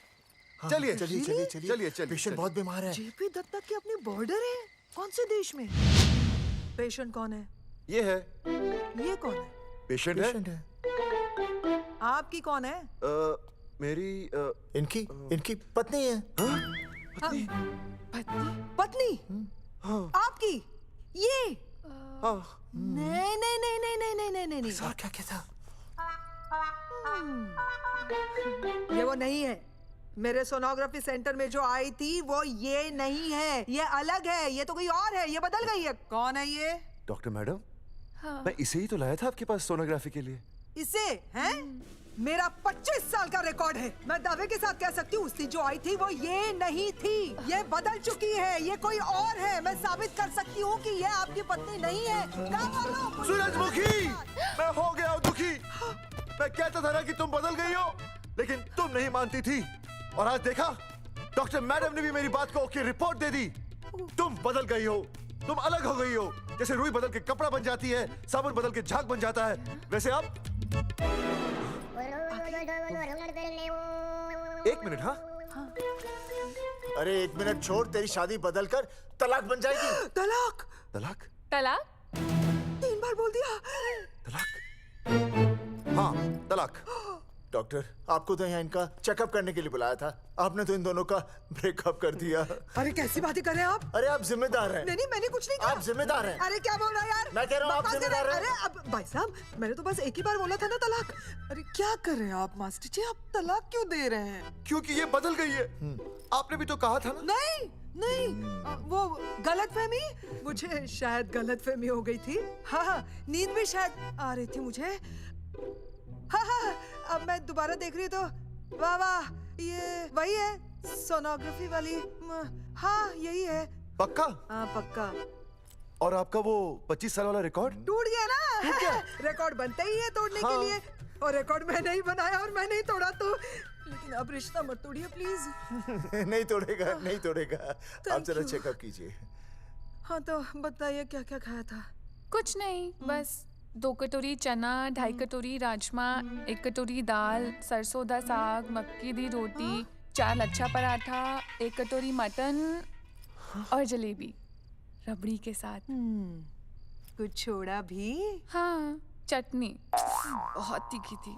चलिए चलिए चलिए चलिए चलिए। पेशेंट बहुत बीमार है। जेपी दत्ता की अपनी बॉर्डर है? कौन से देश में? पेशेंट कौन है? ये है। ये कौन है? पेशेंट है। आपकी कौन है? मेरी इनकी पत्नी है। पत्नी? पत्नी? आपकी? ये? नहीं नहीं नहीं नहीं नहीं नहीं नहीं नहीं। सर क्या था? ये वो नहीं है। मेरे सोनोग्राफी सेंटर में जो आई थी वो ये नहीं है, ये अलग है, ये तो कोई और है, ये बदल गई है। कौन है ये? डॉक्टर मैडम, हाँ। मैं इसे ही तो लाया था आपके पास सोनोग्राफी के लिए। इसे हैं? मेरा 25 साल का रिकॉर्ड है। मैं दावे के साथ कह सकती हूँ उसकी जो आई थी वो ये नहीं थी, ये बदल चुकी है, ये कोई और है। मैं साबित कर सकती हूँ कि ये आपकी पत्नी नहीं है। सूरजमुखी, मैं हो गया हूँ दुखी। मैं कहता था ना कि तुम बदल गई हो, लेकिन तुम नहीं मानती थी। और आज देखा, डॉक्टर मैडम ने भी मेरी बात को ओके रिपोर्ट दे दी। तुम बदल गई हो, तुम अलग हो गई हो। जैसे रुई बदल के कपड़ा बन जाती है, साबुन बदल के झाग बन जाता है, वैसे अब। एक मिनट। हाँ अरे 1 मिनट छोड़, तेरी शादी बदल कर तलाक बन जाएगी। तलाक? तलाक? तलाक? 3 बार बोल दिया। हाँ तलाक। डॉक्टर, आपको तो यहाँ इनका चेकअप करने के लिए बुलाया था, आपने तो इन दोनों का ब्रेकअप कर दिया। अरे कैसी बातें कर रहे हैं आप? अरे आप जिम्मेदार हैं। नहीं मैंने कुछ नहीं कहा। आप जिम्मेदार हैं। अरे क्या बोल रहा है यार? मैं कह रहा हूँ आप जिम्मेदार हैं। अरे अब भाई साहब, मैंने तो बस एक ही बार बोला था ना तलाक। अरे क्या कर रहे हैं आप मास्टर जी? आप तलाक क्यों दे रहे हैं? क्योंकि ये बदल गई है। आपने भी तो कहा था ना। नहीं वो गलतफहमी, मुझे शायद गलतफहमी हो गई थी। हाँ नींद भी शायद आ रही थी मुझे। हाँ अब मैं दोबारा देख रही तो वाह वाह, ये वही है सोनोग्राफी वाली। हाँ यही है। पक्का? हाँ पक्का। और आपका वो 25 साल वाला रिकॉर्ड टूट गया ना? रिकॉर्ड बनता ही है तोड़ने के लिए, और रिकॉर्ड मैंने ही बनाया और मैंने ही तोड़ा। तो लेकिन अब रिश्ता मत तोड़िए प्लीज। नहीं तोड़ेगा, नहीं तोड़ेगा। आप जरा चेकअप कीजिए। हाँ तो बताइए क्या क्या खाया था? कुछ नहीं, बस 2 कटोरी चना, 2.5 कटोरी राजमा, 1 कटोरी दाल, सरसों दा साग, मक्की दी रोटी, 4 लच्छा पराठा, 1 कटोरी मटन और जलेबी रबड़ी के साथ। कुछ छोड़ा भी? हाँ, चटनी बहुत तीखी थी।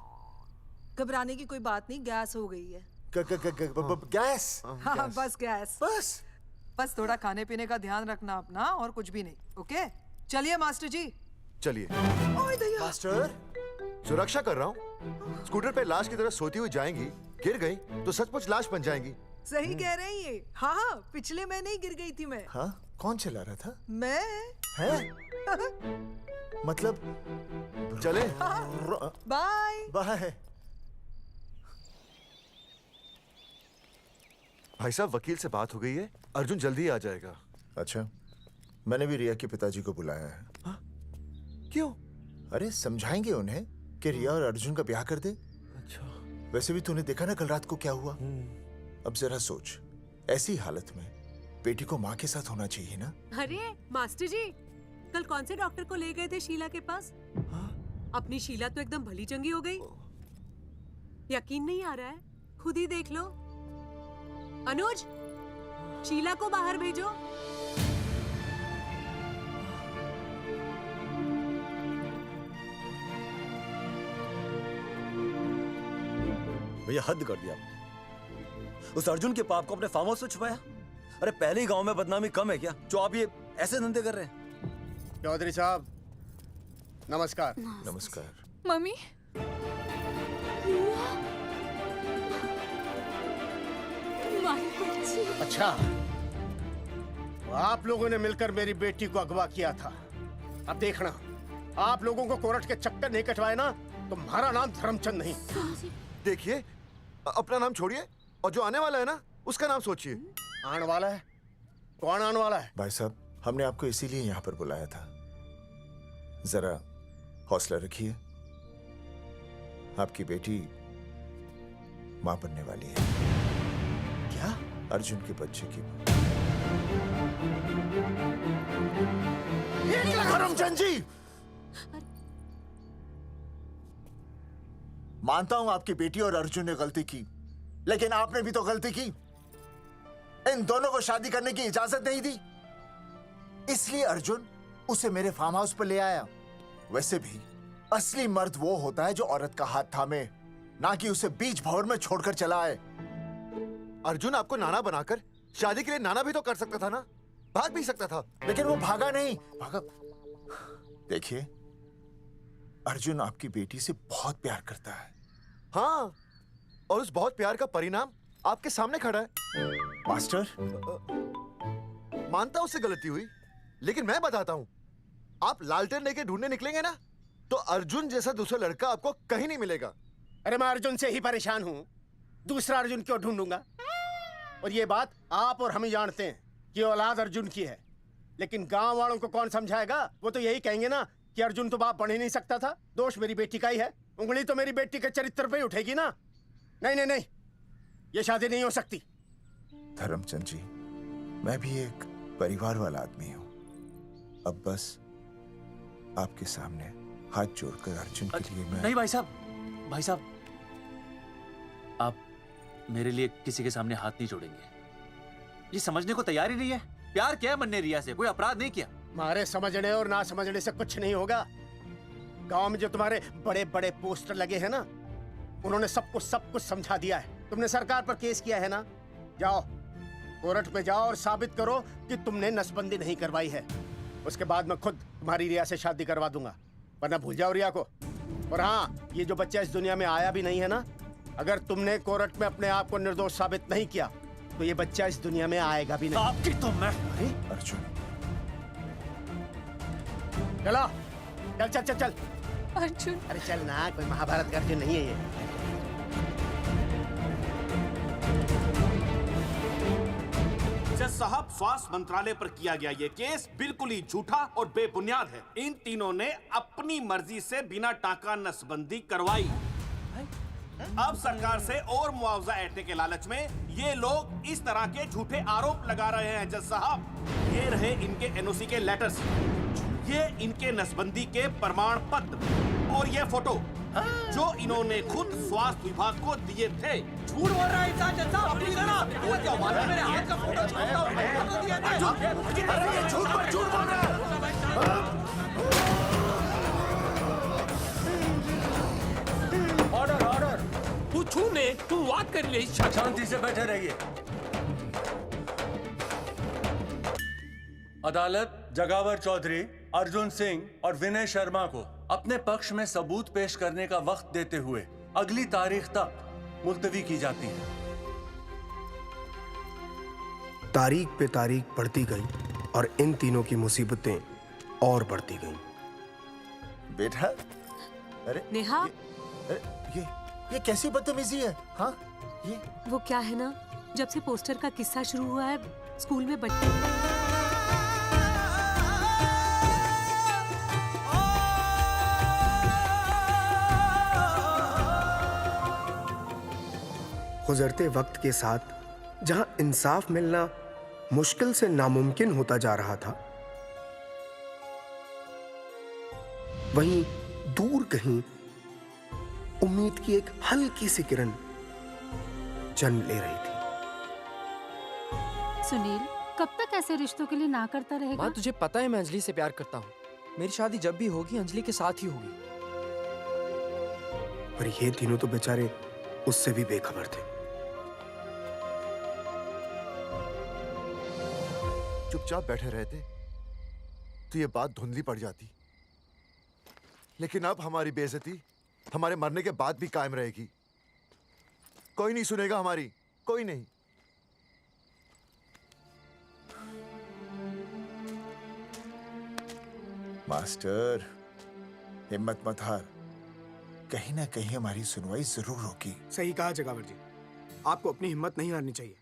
घबराने की कोई बात नहीं, गैस हो गई है। गैस? हाँ बस गैस। बस थोड़ा खाने पीने का ध्यान रखना अपना, और कुछ भी नहीं। ओके चलिए मास्टर जी। चलिए। मास्टर, सुरक्षा कर रहा हूँ। स्कूटर पे लाश की तरह सोती हुई जाएंगी, गिर गई तो सचमुच लाश बन जाएंगी। सही कह रही है। हाँ पिछले महीने ही गिर गई थी मैं। हाँ कौन चला रहा था? मैं। है? मतलब चले? Bye bye. भाई साहब, वकील से बात हो गई है, अर्जुन जल्दी ही आ जाएगा। अच्छा, मैंने भी रिया के पिताजी को बुलाया है। क्यों? अरे समझाएंगे उन्हें कि रिया और अर्जुन का ब्याह कर दे। अच्छा। वैसे भी तूने देखा ना कल रात को क्या हुआ। अब जरा सोच, ऐसी हालत में बेटी को माँ के साथ होना चाहिए ना। अरे मास्टर जी, कल कौन से डॉक्टर को ले गए थे शीला के पास? अपनी शीला तो एकदम भली चंगी हो गई। यकीन नहीं आ रहा है? खुद ही देख लो। अनुज, शीला को बाहर भेजो। भैया हद कर दिया आपने। उस अर्जुन के पाप को अपने फार्म हाउस में छुपाया। अरे पहले ही गांव में बदनामी कम है क्या, जो आप ये ऐसे धंधे कर रहे हैं? चौधरी साहब नमस्कार। नमस्कार। मम्मी। अच्छा, तो आप लोगों ने मिलकर मेरी बेटी को अगवा किया था। अब देखना, आप लोगों को कोर्ट के चक्कर नहीं कटवाए ना, तो हमारा नाम धर्मचंद नहीं। देखिए, अपना नाम छोड़िए और जो आने वाला है ना, उसका नाम सोचिए। आने वाला है? कौन आने वाला है? भाई साहब, हमने आपको इसीलिए यहाँ पर बुलाया था। जरा हौसला रखिए, आपकी बेटी मां बनने वाली है। क्या? अर्जुन के बच्चे की मां। करमचंद जी, मानता हूं आपकी बेटी और अर्जुन ने गलती की, लेकिन आपने भी तो गलती की। इन दोनों को शादी करने की इजाजत नहीं दी, इसलिए अर्जुन उसे मेरे फार्म हाउस पर ले आया। वैसे भी असली मर्द वो होता है जो औरत का हाथ थामे, ना कि उसे बीच भंवर में छोड़कर चला आए। अर्जुन आपको नाना बनाकर शादी के लिए नाना भी तो कर सकता था ना, भाग भी सकता था। लेकिन वो भागा नहीं। भागा। देखिए, अर्जुन आपकी बेटी से बहुत प्यार करता है। हाँ, और उस बहुत प्यार का परिणाम आपके सामने खड़ा है। मास्टर, मानता हूं उससे गलती हुई, लेकिन मैं बताता हूं, आप लालटेन लेके ढूंढने निकलेंगे ना, तो अर्जुन जैसा दूसरा लड़का आपको कहीं नहीं मिलेगा। अरे मैं अर्जुन से ही परेशान हूँ, दूसरा अर्जुन क्यों ढूंढूंगा? और ये बात आप और हम ही जानते हैं कि औलाद अर्जुन की है, लेकिन गांव वालों को कौन समझाएगा? वो तो यही कहेंगे ना कि अर्जुन तो बाप बन ही नहीं सकता था, दोष मेरी बेटी का ही है। उंगली तो मेरी बेटी के चरित्र पे ही उठेगी ना। नहीं नहीं नहीं, ये शादी नहीं हो सकती। धर्मचंद जी, मैं भी एक परिवार वाला आदमी हूँ। अब बस आपके सामने हाथ जोड़कर अर्जुन के लिए मैं... नहीं भाई साहब, भाई साहब, आप मेरे लिए किसी के सामने हाथ नहीं जोड़ेंगे। ये समझने को तैयार ही नहीं है। प्यार किया है मन ने रिया से, कोई अपराध नहीं किया। तुम्हारे समझने और ना समझने से कुछ नहीं होगा। गांव में जो तुम्हारे बड़े बड़े पोस्टर लगे हैं ना, उन्होंने सब कुछ समझा दिया है। तुमने सरकार पर केस किया है ना, जाओ कोर्ट में जाओ और साबित करो कि तुमने नसबंदी नहीं करवाई है। उसके बाद मैं खुद तुम्हारी रिया से शादी करवा दूंगा, वरना भूल जाओ रिया को। और हाँ, ये जो बच्चा इस दुनिया में आया भी नहीं है ना, अगर तुमने कोर्ट में अपने आप को निर्दोष साबित नहीं किया तो ये बच्चा इस दुनिया में आएगा भी नहीं। आपकी तो मैं... अरे अर्जुन, चलो चल चल चल चल। अर्जुन, अरे चल ना, कोई महाभारत का अर्जुन नहीं है ये। जज साहब, स्वास्थ्य मंत्रालय पर किया गया ये केस बिल्कुल ही झूठा और बेबुनियाद है। इन तीनों ने अपनी मर्जी से बिना टाका नसबंदी करवाई। अब सरकार से और मुआवजा ऐंठने के लालच में ये लोग इस तरह के झूठे आरोप लगा रहे हैं। जज साहब, ये रहे इनके एनओसी के लेटर्स, ये इनके नसबंदी के प्रमाण पत्र और ये फोटो जो इन्होंने खुद स्वास्थ्य विभाग को दिए थे। झूठ बोल रहा है इंसान। जज साहब, अपनी जरा वो क्या मालूम है, मेरे हाथ का फोटो छोड़ता हूं, फोटो दिया था। अरे ये झूठ बोल रहा है। ऑर्डर ऑर्डर, तू छूने तू बात कर ले। शांति से बैठे रहिए। अदालत जगावर चौधरी, अर्जुन सिंह और विनय शर्मा को अपने पक्ष में सबूत पेश करने का वक्त देते हुए अगली तारीख तक मुलतवी की जाती है। तारीख पे तारीख बढ़ती गई और इन तीनों की मुसीबतें और बढ़ती गईं। बेटा, अरे नेहा, ये कैसी बदतमीजी है? हाँ, ये वो क्या है ना, जब से पोस्टर का किस्सा शुरू हुआ है स्कूल में बच्चे गुजरते वक्त के साथ जहां इंसाफ मिलना मुश्किल से नामुमकिन होता जा रहा था, वहीं दूर कहीं उम्मीद की एक हल्की सी किरण जन्म ले रही थी। सुनील, कब तक ऐसे रिश्तों के लिए ना करता रहेगा? माँ, तुझे पता है मैं अंजलि से प्यार करता हूँ। मेरी शादी जब भी होगी अंजलि के साथ ही होगी। पर ये तीनों तो बेचारे उससे भी बेखबर थे। चुपचाप बैठे रहते तो ये बात धुंधली पड़ जाती, लेकिन अब हमारी बेइज्जती हमारे मरने के बाद भी कायम रहेगी। कोई नहीं सुनेगा हमारी, कोई नहीं। मास्टर, हिम्मत मत हार, कहीं ना कहीं हमारी सुनवाई जरूर होगी। सही कहा जगावर जी, आपको अपनी हिम्मत नहीं हारनी चाहिए।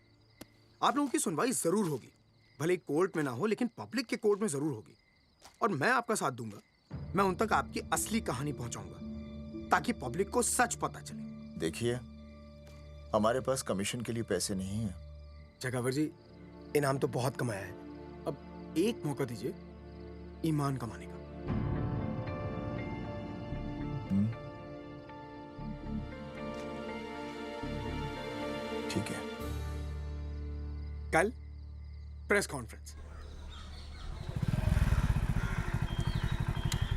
आप लोगों की सुनवाई जरूर होगी, भले कोर्ट में ना हो लेकिन पब्लिक के कोर्ट में जरूर होगी। और मैं आपका साथ दूंगा। मैं उन तक आपकी असली कहानी पहुंचाऊंगा ताकि पब्लिक को सच पता चले। देखिए, हमारे पास कमीशन के लिए पैसे नहीं है। जगावर जी, इनाम तो बहुत कमाया है, अब एक मौका दीजिए ईमान कमाने का। ठीक है, कल प्रेस कॉन्फ्रेंस।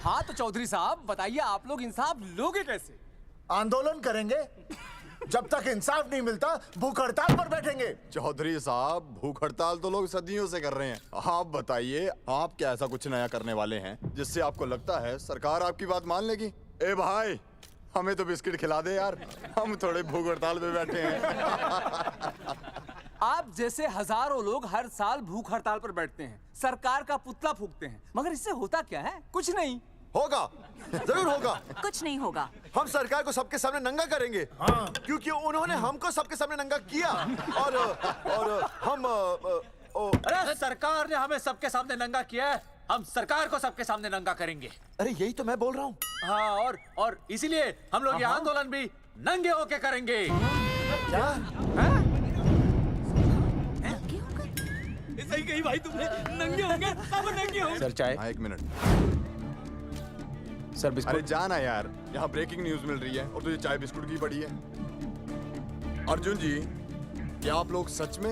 हाँ तो चौधरी साहब बताइए, आप लोग इंसाफ लोगे कैसे? आंदोलन करेंगे। जब तक इंसाफ नहीं मिलता भूख हड़ताल पर बैठेंगे। चौधरी साहब, भूख हड़ताल तो लोग सदियों से कर रहे हैं। आप बताइए, आप क्या ऐसा कुछ नया करने वाले हैं जिससे आपको लगता है सरकार आपकी बात मान लेगी? ए भाई, हमें तो बिस्किट खिला दे यार, हम थोड़े भूख हड़ताल पे बैठे हैं। आप जैसे हजारों लोग हर साल भूख हड़ताल पर बैठते हैं, सरकार का पुतला फूंकते हैं, मगर इससे होता क्या है? कुछ नहीं होगा, जरूर होगा। कुछ नहीं होगा। हम सरकार को सबके सामने नंगा करेंगे। हाँ। क्योंकि उन्होंने हमको सबके सामने नंगा किया और हम अरे सरकार ने हमें सबके सामने नंगा किया है, हम सरकार को सबके सामने नंगा करेंगे। अरे यही तो मैं बोल रहा हूँ। हाँ, और इसीलिए हम लोग ये आंदोलन भी नंगे होके करेंगे। क्या? सही कही भाई तुमने, नंगे होंगे, सब नंगे होंगे। सर चाय? हाँ, 1 मिनट। Sir biscuit. अरे जाना यार, यहाँ ब्रेकिंग न्यूज मिल रही है और तुझे चाय बिस्कुट की पड़ी है। अर्जुन जी, क्या आप लोग सच में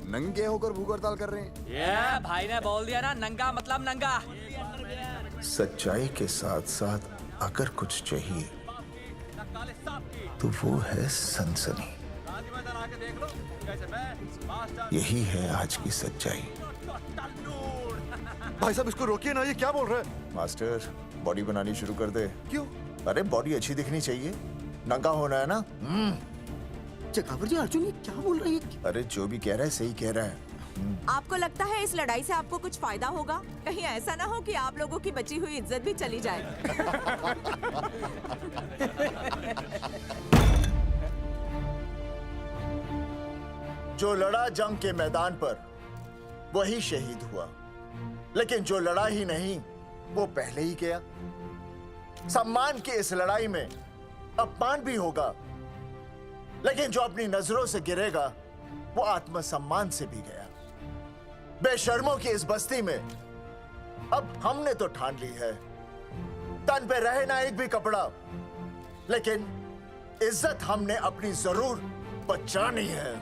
नंगे होकर भूख हड़ताल कर रहे हैं? ये भाई ने बोल दिया ना, नंगा मतलब नंगा। सच्चाई के साथ साथ अगर कुछ चाहिए तो वो है सनसनी। यही है आज की सच्चाई। भाई साहब इसको रोकिए ना, ये क्या बोल रहा है? मास्टर, बॉडी बनानी शुरू कर दे। क्यों? अरे बॉडी अच्छी दिखनी चाहिए, नंगा होना है ना। जगावर जी, अर्जुन ये क्या बोल रही है? अरे जो भी कह रहा है सही कह रहा है। आपको लगता है इस लड़ाई से आपको कुछ फायदा होगा? कहीं ऐसा ना हो कि आप लोगों की बची हुई इज्जत भी चली जाए। जो लड़ा जंग के मैदान पर वही शहीद हुआ, लेकिन जो लड़ा ही नहीं वो पहले ही गया। सम्मान की इस लड़ाई में अपमान भी होगा, लेकिन जो अपनी नजरों से गिरेगा वो आत्मसम्मान से भी गया। बेशर्मों की इस बस्ती में अब हमने तो ठान ली है, तन पे रहे ना एक भी कपड़ा, लेकिन इज्जत हमने अपनी जरूर बचानी है।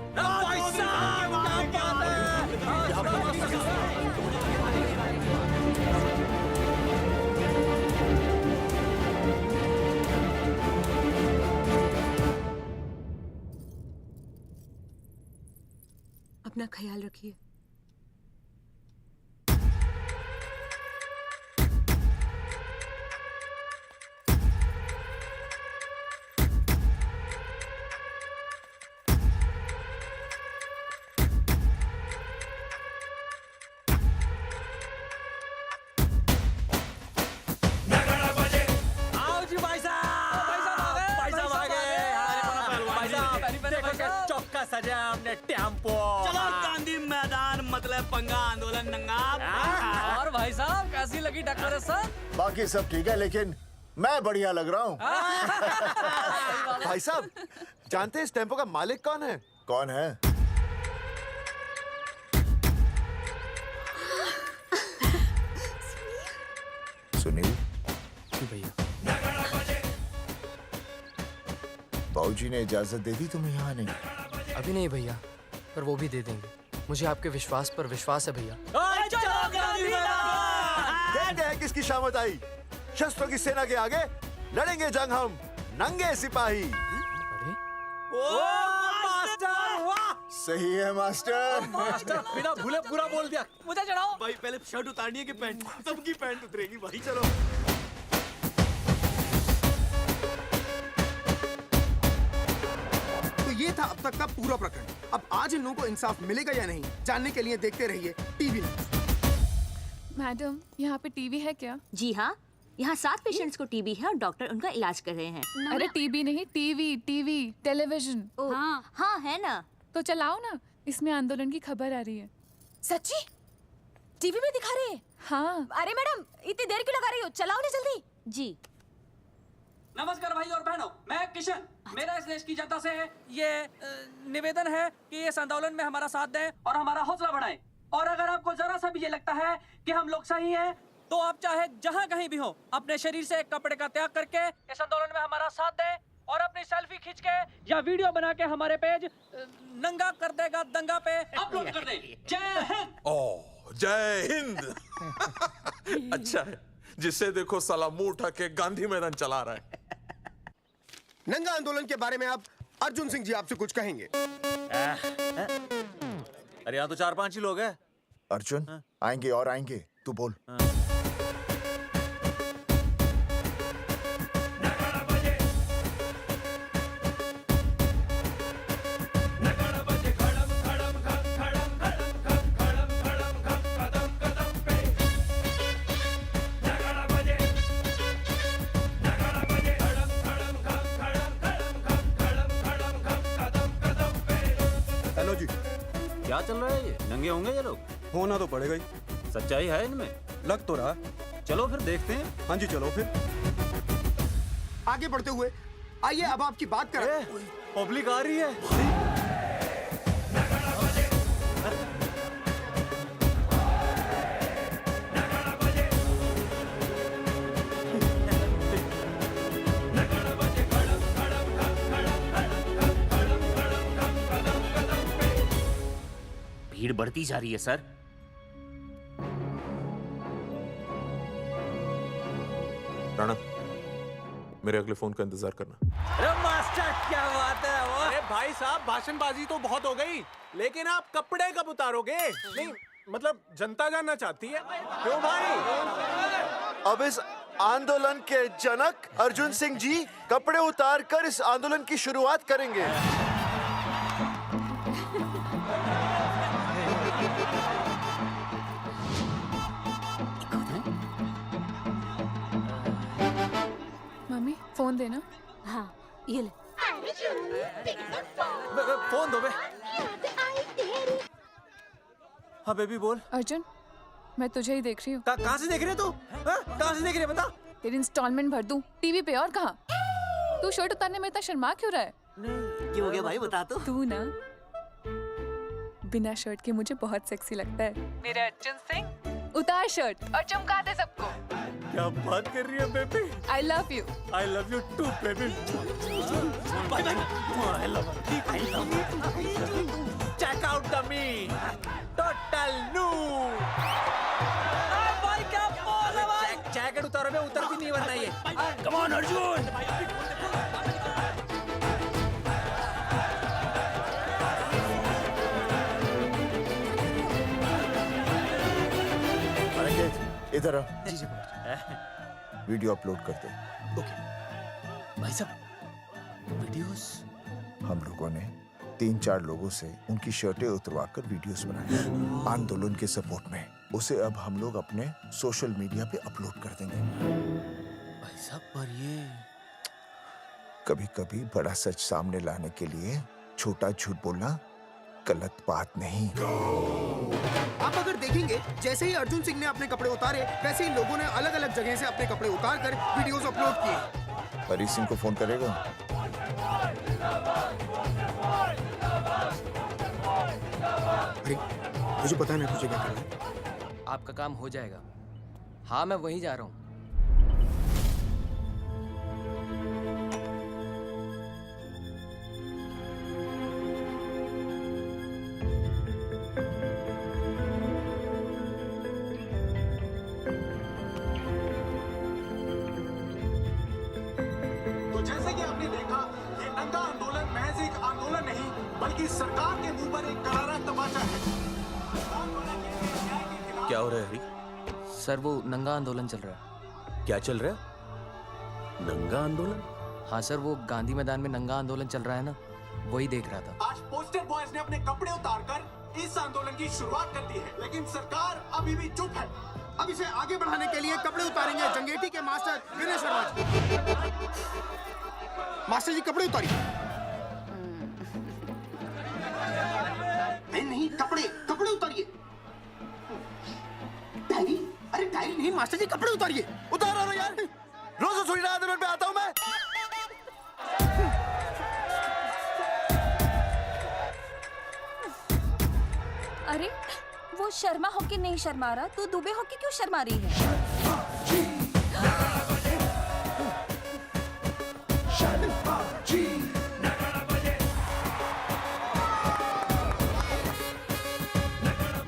अपना ख्याल रखिए। सजा हमने टेम्पो। चलो गांधी मैदान, मतलब पंगा आंदोलन नंगा। और भाई साहब कैसी लगी डेकोरेशन? बाकी सब ठीक है, लेकिन मैं बढ़िया लग रहा हूँ। भाई साहब, जानते हैं इस टेम्पो का मालिक कौन है? कौन है? सुनील। भैया। बाबूजी ने इजाजत दे दी तुम्हें यहाँ आने की? अभी नहीं भैया, पर वो भी दे देंगे। मुझे आपके विश्वास पर विश्वास है भैया। कहते हैं किसकी शामत आई, शस्त्रों की सेना के आगे लड़ेंगे जंग हम नंगे सिपाही। सही है मास्टर। मास्टर बिना भूले पूरा बोल दिया। मुझे चढ़ाओ भाई, पहले शर्ट उतारनी है कि पैंट? सबकी पैंट उतरेगी भाई। चलो ये था अब तक का पूरा प्रकरण। अब आज इन लोगों को इंसाफ मिलेगा या नहीं, जानने के लिए देखते रहिए टीवी न्यूज़। मैडम, यहाँ पे टीवी है क्या? जी हाँ, यहाँ 7 पेशेंट्स को टीबी है और डॉक्टर उनका इलाज कर रहे हैं। अरे टीबी नहीं, टीवी, टेलीविजन। हाँ हाँ है ना। तो चलाओ ना, इसमें आंदोलन की खबर आ रही है। सच्ची? टीवी में दिखा रहे हैं? हाँ। अरे मैडम इतनी देर क्यों लगा रही हो, चलाओ ना जल्दी। जी। नमस्कार भाई और बहनों, मैं किशन। मेरा इस देश की जनता से ये निवेदन है कि इस आंदोलन में हमारा साथ दें और हमारा हौसला बढ़ाएं। और अगर आपको जरा सा भी ये लगता है कि हम लोग सही हैं, तो आप चाहे जहाँ कहीं भी हो अपने शरीर से एक कपड़े का त्याग करके इस आंदोलन में हमारा साथ दें और अपनी सेल्फी खींच के या वीडियो बना के हमारे पेज नंगा कर देगा दंगा पे अपलोड कर दें। जय हिंद। ओह जय हिंद। अच्छा है, जिससे देखो साला मुंह उठा के गांधी मैदान चला रहा है। नंगा आंदोलन के बारे में आप अर्जुन सिंह जी आपसे कुछ कहेंगे। अरे यहाँ तो 4-5 ही लोग हैं। अर्जुन आएंगे और आएंगे, तू बोल। हेलो जी। क्या चल रहा है ये? नंगे होंगे ये लोग? होना तो पड़ेगा ही। सच्चाई है इनमें? लग तो रहा। चलो फिर देखते हैं। हाँ जी चलो फिर। आगे बढ़ते हुए आइए अब आपकी बात करें। पब्लिक आ रही है। भीड़ बढ़ती जा रही है सर। राणा, मेरे अगले फोन का इंतजार करना। अरे मास्टर क्या बात है वो? अरे भाई साहब, भाषणबाजी तो बहुत हो गई, लेकिन आप कपड़े कब उतारोगे? नहीं मतलब जनता जानना चाहती है। क्यों भाई? अब इस आंदोलन के जनक अर्जुन सिंह जी कपड़े उतार कर इस आंदोलन की शुरुआत करेंगे। मम्मी फोन देना। हाँ ये ले। फोन दो बे। हाँ बेबी बोल। अर्जुन मैं तुझे ही देख रही हूँ। कहाँ से देख रहे तू? कहाँ से देख रही है बता? तेरी इंस्टॉलमेंट भर दूं टीवी पे और कहाँ? तू शर्ट उतारने में इतना शर्मा क्यों रहा है? क्यों हो गया भाई, बता तो। तू ना बिना शर्ट के मुझे बहुत सेक्सी लगता है। मेरे अर्जुन सिंह, उतार शर्ट और चमका दे सबको। क्या बात कर रही है baby? I love you. I love you too baby. Bye bye. I love you. Check out the me. Total new. भाई क्या बोल है भाई? जैकेट उतारो बे, उतर भी नहीं वरना ये। Come on Arjun. इधर आ। वीडियो अपलोड करते। भाई साहब वीडियोस? हम लोगों ने 3-4 लोगों से उनकी शर्टें उतरवाकर वीडियोस बनाए आंदोलन के सपोर्ट में। उसे अब हम लोग अपने सोशल मीडिया पे अपलोड कर देंगे। भाई साहब पर ये कभी-कभी बड़ा सच सामने लाने के लिए छोटा झूठ बोलना गलत बात नहीं। आप अगर देखेंगे जैसे ही अर्जुन सिंह ने अपने कपड़े उतारे, वैसे ही लोगों ने अलग अलग जगह से अपने कपड़े उतार कर वीडियोस अपलोड किए। हरी सिंह को फोन करेगा? अरे मुझे पता नहीं तुझे क्या करना है। आपका काम हो जाएगा। हाँ मैं वहीं जा रहा हूँ। तो जैसे कि आपने देखा, ये नंगा आंदोलन महज एक आंदोलन नहीं बल्कि सरकार के मुंह पर एक करारा तमाचा है। क्या हो रहा है हरी? सर वो नंगा आंदोलन चल रहा है। क्या चल रहा है? नंगा आंदोलन? हाँ सर वो गांधी मैदान में नंगा आंदोलन चल रहा है ना, वही देख रहा था। आज पोस्टर बॉयज ने अपने कपड़े उतारकर इस आंदोलन की शुरुआत कर दी है, लेकिन सरकार अभी भी चुप है। अब इसे आगे बढ़ाने के लिए कपड़े उतारेंगे जंगेटी के मास्टर विनय शर्मा जी। मास्टर जी कपड़े उतारिए। नहीं कपड़े उतारिए। नहीं मास्टर जी कपड़े उतारिए। उतारो ना यार, रोज थोड़ी ना आंदोलन पे आता हूँ मैं। अरे वो शर्मा होके नहीं शर्मा रहा, तू दुबे होके क्यों शर्मा रही है?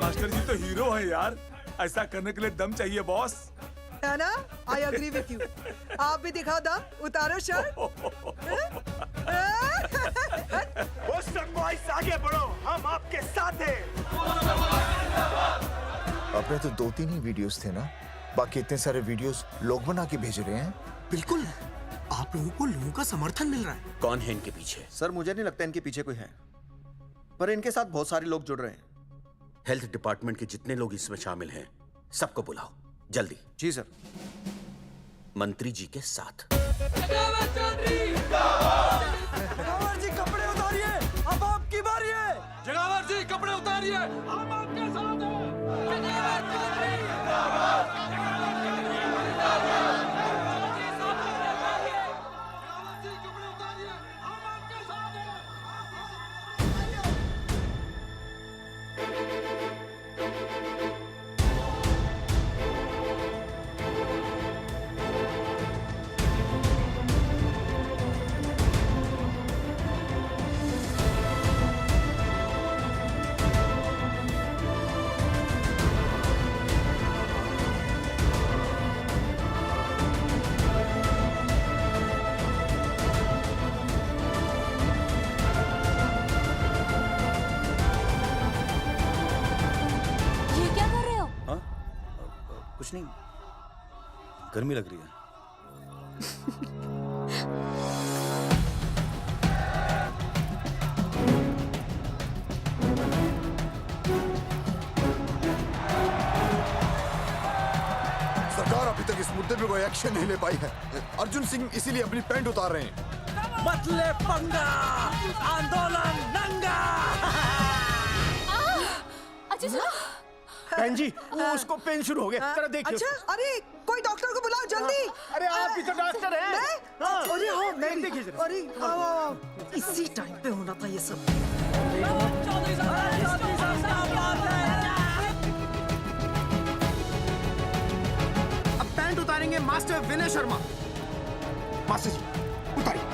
मास्टर जी तो हीरो है यार, ऐसा करने के लिए दम चाहिए बॉस। है ना? I agree with you. आप भी दिखाओ दम, उतारो शर्ट। पोस्टर बॉयज आगे बढ़ो, हम आपके साथ हैं। अपने तो 2-3 ही वीडियोस थे ना, बाकी इतने सारे वीडियोस लोग बना के भेज रहे हैं। बिल्कुल, आप लोगों को लोगों का समर्थन मिल रहा है। कौन है इनके पीछे? सर मुझे नहीं लगता इनके पीछे कोई है, पर इनके साथ बहुत सारे लोग जुड़ रहे हैं। हेल्थ डिपार्टमेंट के जितने लोग इसमें शामिल हैं, सबको बुलाओ जल्दी। जी सर। मंत्री जी के साथ। जगावर जी कपड़े उतारिए, अब आपकी बारी है। जगावर जी कपड़े उतारिए, हम आपके साथ हैं। कुछ नहीं, गर्मी लग रही है। सरकार अभी तक इस मुद्दे पे कोई एक्शन नहीं ले पाई है। अर्जुन सिंह इसीलिए अपनी पैंट उतार रहे हैं। मत ले पंगा, आंदोलन नंगा। बहन जी, वो उसको पेन शुरू हो गया, जरा देखिए। अच्छा, अरे कोई डॉक्टर को बुलाओ जल्दी। अरे आप ही तो डॉक्टर हैं। मैं? अरे हाँ, मैं भी। देखिए जरा। अरे आओ, इसी टाइम पे होना था ये सब। अब पैंट उतारेंगे मास्टर विनय शर्मा। मास्टर जी उतारिए।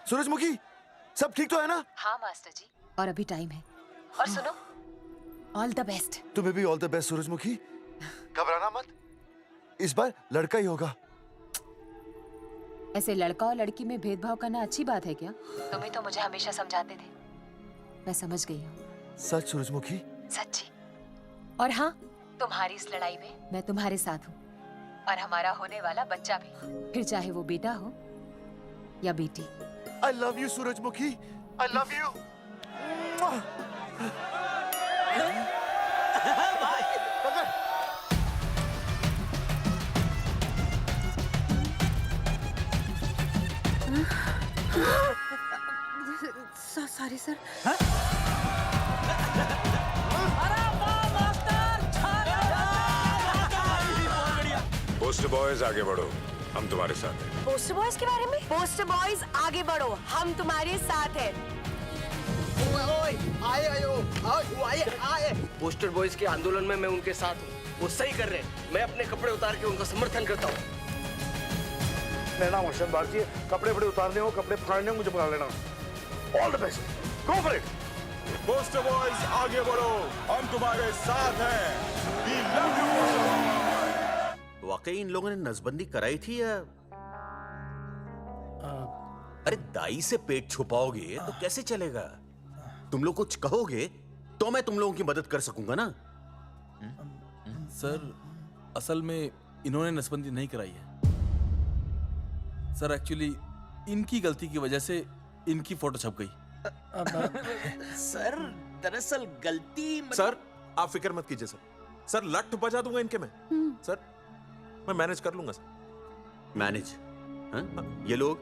सूरजमुखी, सब ठीक तो है ना? हाँ मास्टर जी, और अभी टाइम है। और सुनो, ऑल द बेस्ट। तुम्हें भी ऑल द बेस्ट सूरजमुखी। घबराना मत, इस बार लड़का ही होगा। ऐसे लड़का और लड़की में भेदभाव करना अच्छी बात है क्या? तुम्हें तो मुझे हमेशा समझाते थे। मैं समझ गई हूँ। सच सूरजमुखी? सच्ची। और हाँ, तुम्हारी इस लड़ाई में मैं तुम्हारे साथ हूँ, और हमारा होने वाला बच्चा भी, फिर चाहे वो बेटा हो या बेटी। I love you, सूरजमुखी। I love you. Sorry sir. Poster boys आगे बढ़ो, हम तुम्हारे साथ हैं। पोस्टर बॉयज के बारे में? पोस्टर बॉयज आगे बढ़ो, हम तुम्हारे साथ हैं। आए। पोस्टर बॉयज के आंदोलन में मैं उनके साथ हूँ, वो सही कर रहे हैं। मैं अपने कपड़े उतार के उनका समर्थन करता हूँ। मेरा नाम अर्शद भारती है। कपड़े उतारने हो, कपड़े फाड़ने हो, मुझे बुला लेना। All the best, go for it. Poster boys आगे बढ़ो, हम तुम्हारे साथ हैं। We love you, poster boy. वाकई इन लोगों ने नसबंदी कराई थी या? अरे दाई से पेट छुपाओगे तो कैसे चलेगा? तुम लोग कुछ कहोगे तो मैं तुम लोगों की मदद कर सकूंगा ना। सर, असल में इन्होंने नसबंदी नहीं कराई है सर। एक्चुअली इनकी गलती की वजह से इनकी फोटो छप गई। सर दरअसल गलती सर आप फिक्र मत कीजिए सर। सर लट बजा दूंगा इनके में। सर मैं मैनेज कर लूंगा सर। मैनेज? हाँ? ये लोग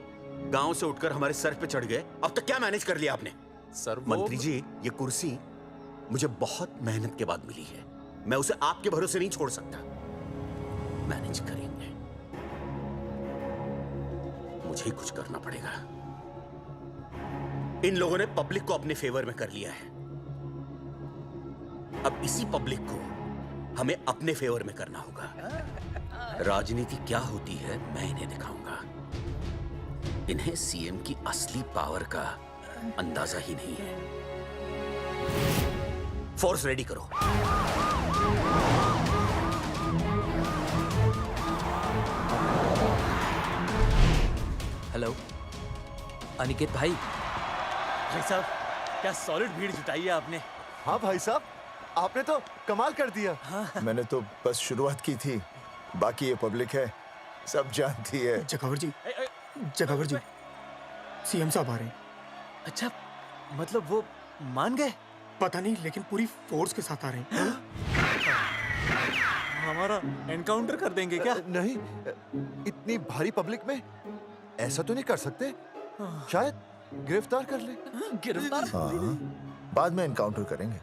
गांव से उठकर हमारे सर पे चढ़ गए। अब तक क्या मैनेज कर लिया आपने? सर मंत्री जी, ये कुर्सी मुझे बहुत मेहनत के बाद मिली है, मैं उसे आपके भरोसे नहीं छोड़ सकता। मैनेज करेंगे, मुझे ही कुछ करना पड़ेगा। इन लोगों ने पब्लिक को अपने फेवर में कर लिया है, अब इसी पब्लिक को हमें अपने फेवर में करना होगा। राजनीति क्या होती है मैं इन्हें दिखाऊंगा। इन्हें सीएम की असली पावर का अंदाजा ही नहीं है। फोर्स रेडी करो। हेलो अनिकेत भाई। भाई साहब, क्या सॉलिड भीड़ जुटाई है आपने। हाँ भाई साहब, आपने तो कमाल कर दिया। मैंने तो बस शुरुआत की थी, बाकी ये पब्लिक है, सब जानती है। जगावर जी, जगावर जी, सीएम साहब आ रहे हैं। अच्छा, मतलब वो मान गए? पता नहीं, लेकिन पूरी फोर्स के साथ आ रहे हैं। हमारा एनकाउंटर कर देंगे क्या? नहीं, इतनी भारी पब्लिक में ऐसा तो नहीं कर सकते। शायद गिरफ्तार कर ले। गिरफ्तार? हाँ, बाद में एनकाउंटर करेंगे।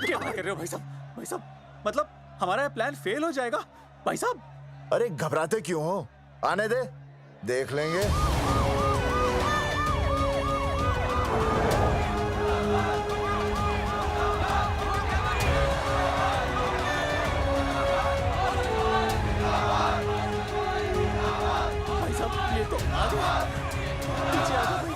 क्या कर रहे हो भाई साहब? भाई साहब, मतलब हमारा प्लान फेल हो जाएगा भाई साहब? अरे घबराते क्यों हो, आने दे, देख लेंगे। भाई साहब, ये तो आ गया। पीछे आ जाओ भाई।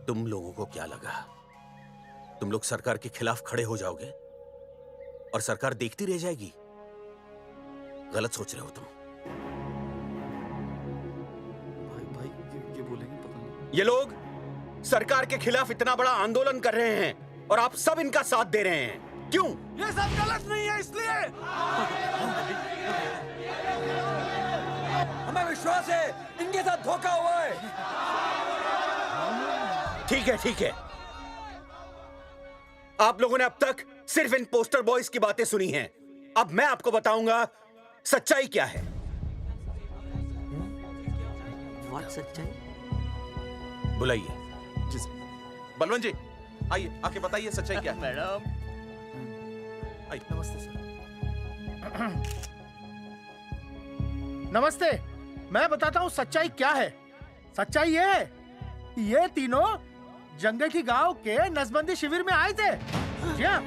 तुम लोगों को क्या लगा तुम लोग सरकार के खिलाफ खड़े हो जाओगे और सरकार देखती रह जाएगी? गलत सोच रहे हो तुम। भाई ये बोलेंगे पता नहीं। ये लोग सरकार के खिलाफ इतना बड़ा आंदोलन कर रहे हैं और आप सब इनका साथ दे रहे हैं, क्यों? ये सब गलत नहीं है, इसलिए हमें विश्वास है इनके साथ धोखा हुआ है। ठीक है, ठीक है। आप लोगों ने अब तक सिर्फ इन पोस्टर बॉयज की बातें सुनी हैं। अब मैं आपको बताऊंगा सच्चाई क्या है। सच्चाई? बुलाइए। बलवंत जी, आइए, आके बताइए सच्चाई क्या है। मैडम, आइए। नमस्ते सर। नमस्ते, मैं बताता हूँ सच्चाई क्या है। सच्चाई ये है कि ये तीनों जंगेठी गांव के नसबंदी शिविर में आए थे। जी हाँ।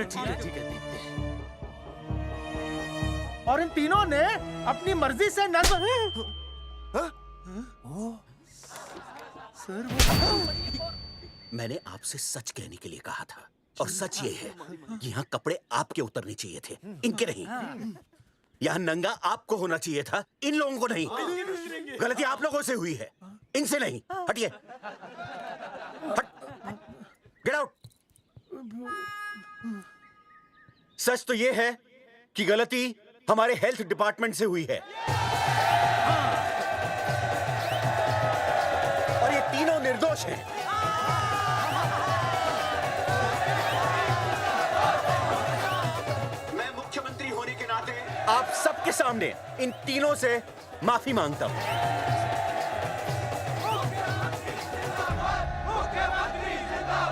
ठीक है। और इन तीनों ने अपनी मर्जी से मैंने आपसे सच कहने के लिए कहा था और सच ये है कि यहाँ कपड़े आपके उतरने चाहिए थे, इनके नहीं। यहाँ नंगा आपको होना चाहिए था, इन लोगों को नहीं। गलती आप लोगों से हुई है, इनसे नहीं। हटिए, गेट आउट। सच तो ये है कि गलती हमारे हेल्थ डिपार्टमेंट से हुई है और ये तीनों निर्दोष हैं। मैं मुख्यमंत्री होने के नाते आप सबके सामने इन तीनों से माफी मांगता हूं।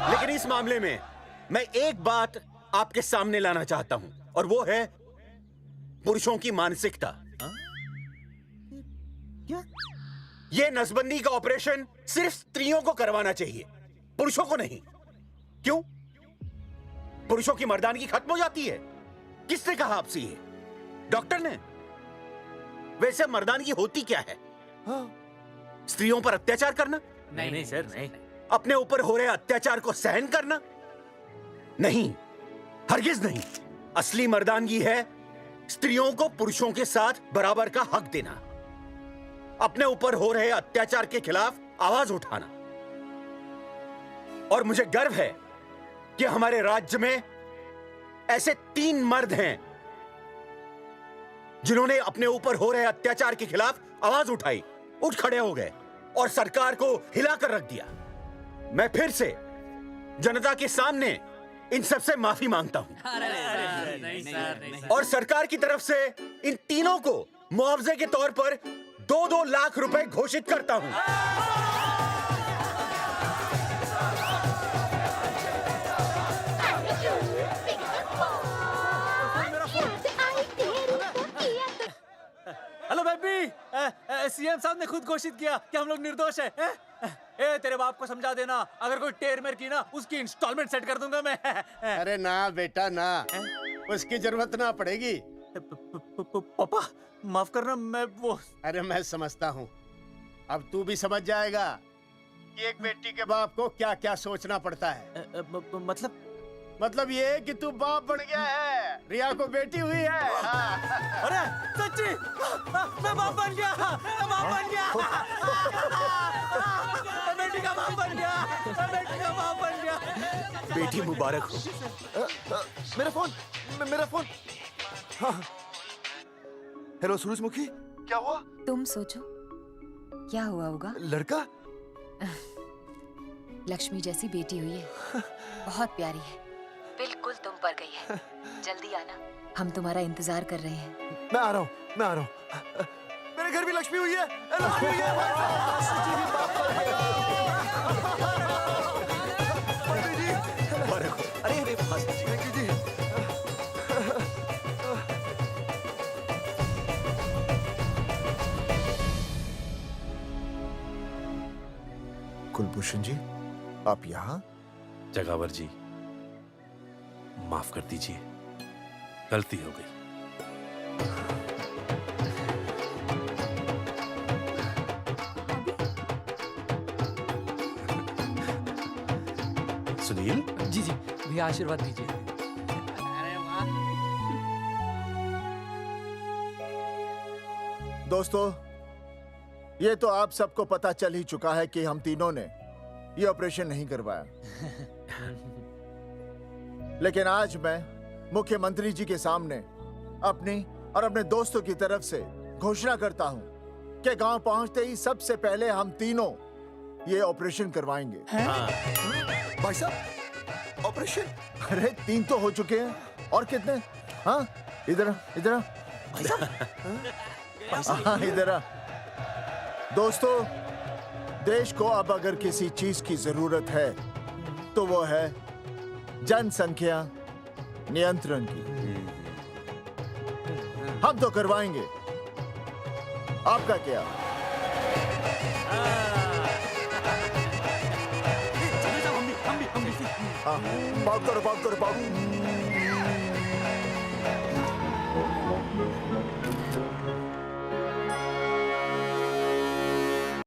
लेकिन इस मामले में मैं एक बात आपके सामने लाना चाहता हूं और वो है पुरुषों की मानसिकता। क्या? ये नसबंदी का ऑपरेशन सिर्फ स्त्रियों को करवाना चाहिए, पुरुषों को नहीं। क्यों? पुरुषों की मर्दानगी खत्म हो जाती है? किसने कहा आपसे ये? डॉक्टर ने? वैसे मर्दानगी होती क्या है? स्त्रियों पर अत्याचार करना, नहीं सर नहीं। अपने ऊपर हो रहे अत्याचार को सहन करना? नहीं, हरगिज नहीं। असली मर्दानगी है स्त्रियों को पुरुषों के साथ बराबर का हक देना, अपने ऊपर हो रहे अत्याचार के खिलाफ आवाज उठाना। और मुझे गर्व है कि हमारे राज्य में ऐसे 3 मर्द हैं जिन्होंने अपने ऊपर हो रहे अत्याचार के खिलाफ आवाज उठाई, उठ खड़े हो गए और सरकार को हिलाकर रख दिया। मैं फिर से जनता के सामने इन सबसे माफी मांगता हूं और सरकार की तरफ से इन तीनों को मुआवजे के तौर पर 2-2 लाख रुपए घोषित करता हूं। हेलो बेबी, सीएम साहब ने खुद घोषित किया कि हम लोग निर्दोष हैं। ए तेरे बाप को समझा देना, अगर कोई टेर मेर की ना उसकी इंस्टॉलमेंट सेट कर दूंगा मैं। अरे ना बेटा ना, उसकी जरूरत ना पड़ेगी। पापा माफ करना, मैं वो। अरे मैं समझता हूँ, अब तू भी समझ जाएगा कि एक बेटी के बाप को क्या क्या सोचना पड़ता है। मतलब ये कि तू बाप बन गया है, रिया को बेटी हुई है। अरे सच्ची, मैं बाप बन गया, मैं बाप बन गया, बेटी का बाप बन गया, बेटी का बाप बन गया। बेटी मुबारक हो। मेरा फोन। हाँ। हेलो सूरजमुखी, क्या हुआ? तुम सोचो क्या हुआ होगा। लड़का? लक्ष्मी जैसी बेटी हुई है, बहुत प्यारी है, बिल्कुल तुम पर गई है। जल्दी आना, हम तुम्हारा इंतजार कर रहे हैं। मैं आ रहा हूँ। मेरे घर भी लक्ष्मी हुई है। लक्ष्मी हुई कुलभूषण जी, आप यहाँ? जगावर जी, माफ कर दीजिए, गलती हो गई। सुनील जी भैया आशीर्वाद दीजिए। दोस्तों, ये तो आप सबको पता चल ही चुका है कि हम तीनों ने ये ऑपरेशन नहीं करवाया। लेकिन आज मैं मुख्यमंत्री जी के सामने अपनी और अपने दोस्तों की तरफ से घोषणा करता हूं कि गांव पहुंचते ही सबसे पहले हम तीनों ये ऑपरेशन करवाएंगे। भाई साहब, ऑपरेशन? अरे 3 तो हो चुके हैं, और कितने? हाँ, इधर हाँ, इधर। दोस्तों, देश को अब अगर किसी चीज की जरूरत है तो वो है जनसंख्या नियंत्रण की। हम तो करवाएंगे, आपका क्या? पाउट करो।